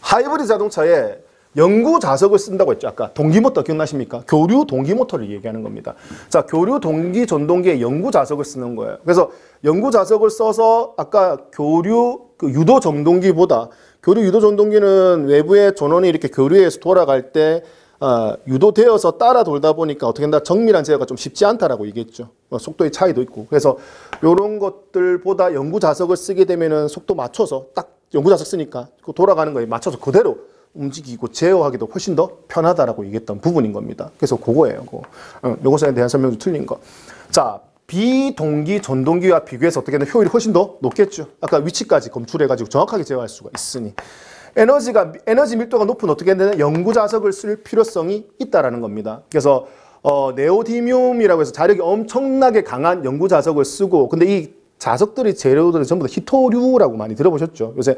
하이브리드 자동차에 연구 자석을 쓴다고 했죠. 아까 동기모터 기억나십니까? 교류 동기모터를 얘기하는 겁니다. 자, 교류 동기 전동기에 연구 자석을 쓰는 거예요. 그래서 연구 자석을 써서 아까 교류 그 유도 전동기보다 교류 유도 전동기는 외부의 전원이 이렇게 교류해서 돌아갈 때 유도되어서 따라 돌다 보니까 어떻게 된다? 정밀한 제어가 좀 쉽지 않다라고 얘기했죠. 속도의 차이도 있고. 그래서 이런 것들보다 연구 자석을 쓰게 되면은 속도 맞춰서 딱 연구 자석 쓰니까 돌아가는 거에 맞춰서 그대로 움직이고 제어하기도 훨씬 더 편하다라고 얘기했던 부분인 겁니다. 그래서 그거예요. 요것에 대한 설명도 틀린 거. 자, 비동기 전동기와 비교해서 어떻게 되면 효율이 훨씬 더 높겠죠. 아까 위치까지 검출해가지고 정확하게 제어할 수가 있으니. 에너지 밀도가 높은 어떻게 되는 연구 자석을 쓸 필요성이 있다라는 겁니다. 그래서 네오디뮴이라고 해서 자력이 엄청나게 강한 연구 자석을 쓰고, 근데 이 자석들이 재료들은 전부 다 히토류라고 많이 들어보셨죠. 요새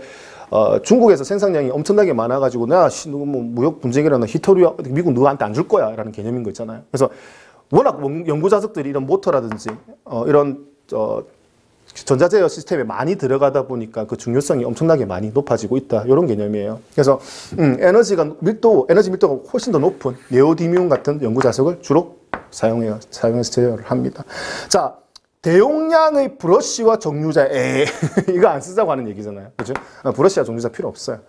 중국에서 생산량이 엄청나게 많아가지고 나 뭐 무역 분쟁이라는 히토류 미국 누구한테 안 줄 거야 라는 개념인 거 있잖아요. 그래서 워낙 연구 자석들이 이런 모터라든지 이런 전자제어 시스템에 많이 들어가다 보니까 그 중요성이 엄청나게 많이 높아지고 있다. 이런 개념이에요. 그래서 에너지 밀도가 훨씬 더 높은 네오디뮴 같은 연구 자석을 주로 사용해서 제어를 합니다. 자, 대용량의 브러쉬와 정류자, 이거 안 쓰자고 하는 얘기잖아요. 그죠? 브러쉬와 정류자 필요 없어요.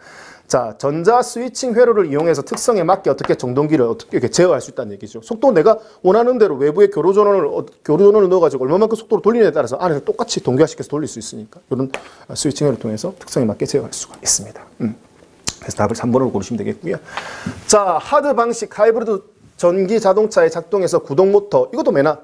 자, 전자 스위칭 회로를 이용해서 특성에 맞게 어떻게 전동기를 어떻게 이렇게 제어할 수 있다는 얘기죠. 속도 내가 원하는 대로 외부에 교류 전원을 넣어가지고 얼마만큼 속도로 돌리느냐에 따라서 안에서 똑같이 동기화시켜서 돌릴 수 있으니까 이런 스위칭 회로를 통해서 특성에 맞게 제어할 수가 있습니다. 그래서 답을 3번으로 고르시면 되겠고요. 자, 하드 방식 하이브리드 전기 자동차에 작동해서 구동 모터, 이것도 매나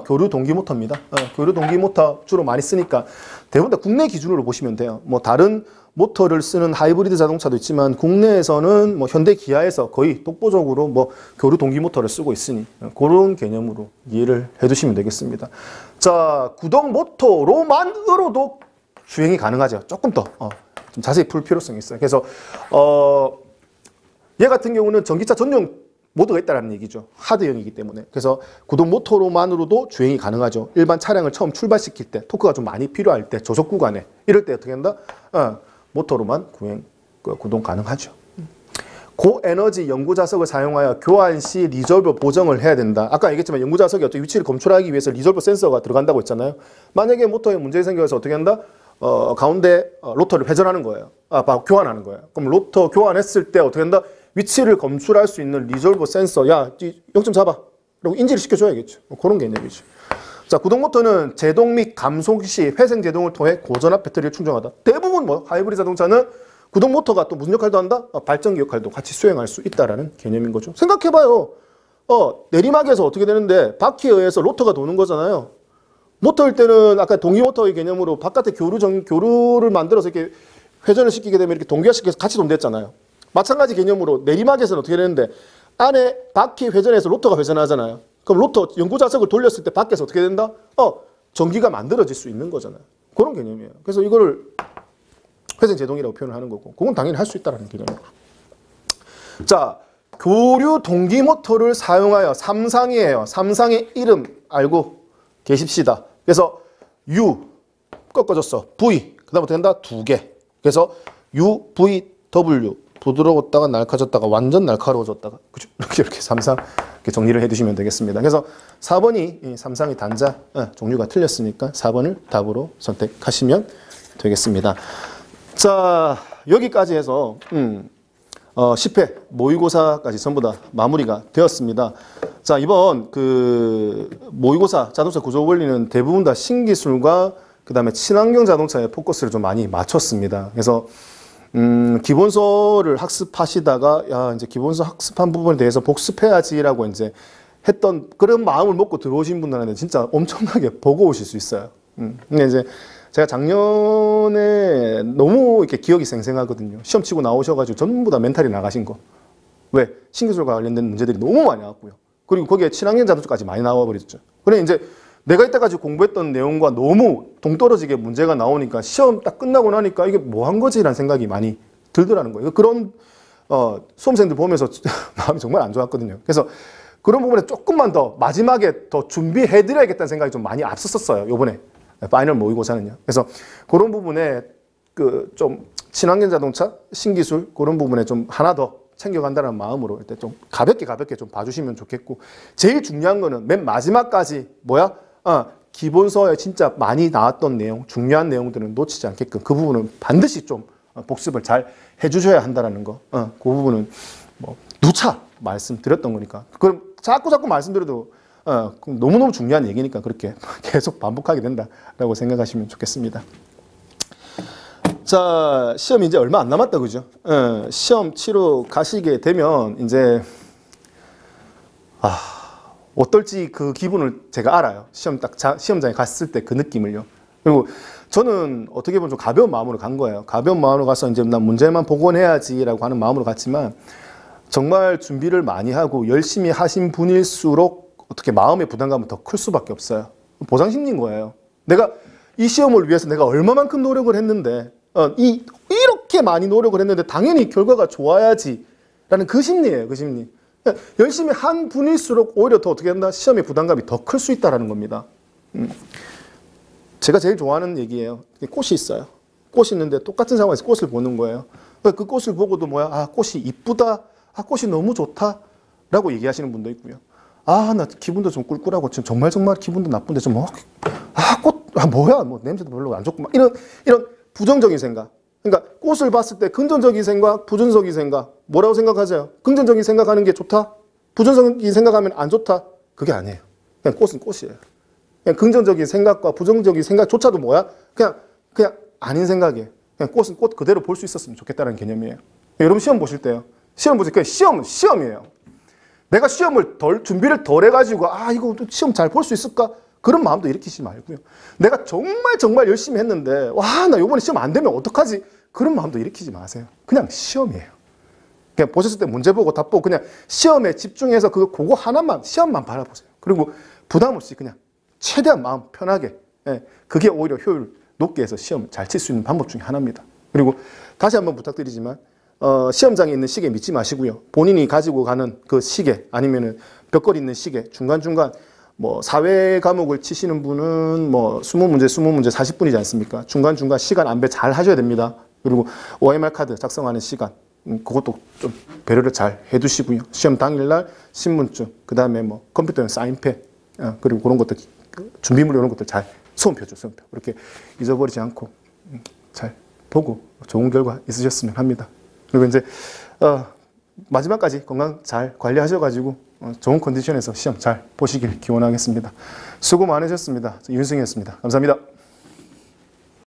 교류 동기 모터입니다. 교류 동기 모터 주로 많이 쓰니까 대부분 다 국내 기준으로 보시면 돼요. 뭐 다른 모터를 쓰는 하이브리드 자동차도 있지만 국내에서는 뭐 현대 기아에서 거의 독보적으로 뭐 교류 동기 모터를 쓰고 있으니 그런 개념으로 이해를 해두시면 되겠습니다. 자, 구동 모터로만으로도 주행이 가능하죠. 조금 더 좀 자세히 풀 필요성이 있어요. 그래서 얘 같은 경우는 전기차 전용 모드가 있다는 얘기죠. 하드형이기 때문에. 그래서 구동 모터로만으로도 주행이 가능하죠. 일반 차량을 처음 출발시킬 때, 토크가 좀 많이 필요할 때, 저속 구간에 이럴 때 어떻게 한다? 모터로만 구동 가능하죠. 고에너지 연구 자석을 사용하여 교환 시 리졸버 보정을 해야 된다. 아까 얘기했지만 연구 자석이 어떤 위치를 검출하기 위해서 리졸버 센서가 들어간다고 했잖아요. 만약에 모터에 문제가 생겨서 어떻게 한다? 가운데 로터를 회전하는 거예요. 교환하는 거예요. 그럼 로터 교환했을 때 어떻게 한다? 위치를 검출할 수 있는 리졸버 센서, 야, 0.4봐. 라고 인지를 시켜줘야겠죠. 그런 개념이죠. 자, 구동 모터는 제동 및 감속 시 회생 제동을 통해 고전압 배터리를 충전하다. 대부분 뭐 하이브리드 자동차는 구동 모터가 또 무슨 역할도 한다? 발전기 역할도 같이 수행할 수 있다라는 개념인 거죠. 생각해봐요. 내리막에서 어떻게 되는데 바퀴에 의해서 로터가 도는 거잖아요. 모터일 때는 아까 동기 모터의 개념으로 바깥에 교류를 만들어서 이렇게 회전을 시키게 되면 이렇게 동기화시켜서 같이 돈댔잖아요. 마찬가지 개념으로 내리막에서는 어떻게 되는데 안에 바퀴 회전해서 로터가 회전하잖아요. 그럼 로터 연구 자석을 돌렸을 때 밖에서 어떻게 된다? 전기가 만들어질 수 있는 거잖아요. 그런 개념이에요. 그래서 이거를 회생 제동이라고 표현을 하는 거고, 그건 당연히 할 수 있다는 개념이에요. 자, 교류 동기 모터를 사용하여 삼상이에요. 삼상의 이름 알고 계십시다. 그래서 U 꺾어졌어. V 그다음 어떻게 된다? 2개. 그래서 U, V, W 부드러웠다가 날카졌다가 완전 날카로워졌다가 그죠? 이렇게 삼상 이렇게 정리를 해두시면 되겠습니다. 그래서 4번이 이 삼상의 단자 종류가 틀렸으니까 4번을 답으로 선택하시면 되겠습니다. 자, 여기까지 해서 10회 모의고사까지 전부 다 마무리가 되었습니다. 자, 이번 그 모의고사 자동차 구조 원리는 대부분 다 신기술과 그 다음에 친환경 자동차에 포커스를 좀 많이 맞췄습니다. 그래서 기본서를 학습하시다가 야 이제 기본서 학습한 부분에 대해서 복습해야지라고 이제 했던 그런 마음을 먹고 들어오신 분들한테 진짜 엄청나게 버거우실 수 있어요. 근데 이제 제가 작년에 너무 이렇게 기억이 생생하거든요. 시험 치고 나오셔가지고 전부 다 멘탈이 나가신 거. 왜? 신기술과 관련된 문제들이 너무 많이 나왔고요. 그리고 거기에 친환경 자동차까지 많이 나와버렸죠. 그래 이제 내가 이때까지 공부했던 내용과 너무 동떨어지게 문제가 나오니까 시험 딱 끝나고 나니까 이게 뭐 한 거지? 라는 생각이 많이 들더라는 거예요. 그런 수험생들 보면서 마음이 정말 안 좋았거든요. 그래서 그런 부분에 조금만 더 마지막에 더 준비해드려야겠다는 생각이 좀 많이 앞섰었어요. 요번에 파이널 모의고사는요. 그래서 그런 부분에 그 좀 친환경 자동차, 신기술 그런 부분에 좀 하나 더 챙겨간다는 마음으로 일단 좀 가볍게 좀 봐주시면 좋겠고, 제일 중요한 거는 맨 마지막까지 뭐야? 기본서에 진짜 많이 나왔던 내용, 중요한 내용들은 놓치지 않게끔 그 부분은 반드시 좀 복습을 잘 해주셔야 한다라는 거. 그 부분은 뭐 누차 말씀드렸던 거니까. 그럼 자꾸 말씀드려도 너무너무 중요한 얘기니까 그렇게 계속 반복하게 된다라고 생각하시면 좋겠습니다. 자, 시험이 이제 얼마 안 남았다, 그죠? 시험 치러 가시게 되면 이제 어떨지 그 기분을 제가 알아요. 시험장에 갔을 때 그 느낌을요. 그리고 저는 어떻게 보면 좀 가벼운 마음으로 간 거예요. 가벼운 마음으로 가서 이제 난 문제만 복원해야지라고 하는 마음으로 갔지만 정말 준비를 많이 하고 열심히 하신 분일수록 어떻게 마음의 부담감은 더 클 수밖에 없어요. 보상심리인 거예요. 내가 이 시험을 위해서 내가 얼마만큼 노력을 했는데 이렇게 많이 노력을 했는데 당연히 결과가 좋아야지라는 그 심리예요. 그 심리. 열심히 한 분일수록 오히려 더 어떻게 한다? 시험의 부담감이 더 클 수 있다는 겁니다. 제가 제일 좋아하는 얘기예요. 꽃이 있어요. 꽃이 있는데 똑같은 상황에서 꽃을 보는 거예요. 그 꽃을 보고도 뭐야? 꽃이 이쁘다. 꽃이 너무 좋다. 라고 얘기하시는 분도 있고요. 나 기분도 좀 꿀꿀하고 지금 정말 기분도 나쁜데 좀 꽃 뭐야? 뭐 냄새도 별로 안 좋고 막 이런 부정적인 생각. 그러니까 꽃을 봤을 때 긍정적인 생각, 부정적인 생각 뭐라고 생각하세요? 긍정적인 생각하는 게 좋다? 부정적인 생각하면 안 좋다? 그게 아니에요. 그냥 꽃은 꽃이에요. 그냥 긍정적인 생각과 부정적인 생각조차도 뭐야? 그냥 아닌 생각이에요. 그냥 꽃은 꽃 그대로 볼 수 있었으면 좋겠다는 개념이에요. 여러분 시험 보실 때요. 시험 보실 때 시험은 시험이에요. 내가 준비를 덜 해가지고 이거 시험 잘 볼 수 있을까? 그런 마음도 일으키지 말고요. 내가 정말 열심히 했는데 나 이번에 시험 안 되면 어떡하지? 그런 마음도 일으키지 마세요. 그냥 시험이에요. 그냥 보셨을 때 문제 보고 답 보고 그냥 시험에 집중해서 그거 하나만 시험만 바라보세요. 그리고 부담 없이 그냥 최대한 마음 편하게 그게 오히려 효율 높게 해서 시험을 잘 칠 수 있는 방법 중에 하나입니다. 그리고 다시 한번 부탁드리지만 시험장에 있는 시계 믿지 마시고요. 본인이 가지고 가는 그 시계 아니면은 벽걸이 있는 시계 중간중간 뭐 사회 과목을 치시는 분은 뭐 20문제 40분이지 않습니까? 중간중간 시간 안배 잘 하셔야 됩니다. 그리고 OMR 카드 작성하는 시간 그것도 좀 배려를 잘 해두시고요. 시험 당일날 신분증 그 다음에 뭐 컴퓨터용 사인펜 그리고 그런 것들 준비물 이런 것들 잘 소음표죠. 소음표 이렇게 잊어버리지 않고 잘 보고 좋은 결과 있으셨으면 합니다. 그리고 이제 마지막까지 건강 잘 관리하셔가지고 좋은 컨디션에서 시험 잘 보시길 기원하겠습니다. 수고 많으셨습니다. 윤승이었습니다. 감사합니다.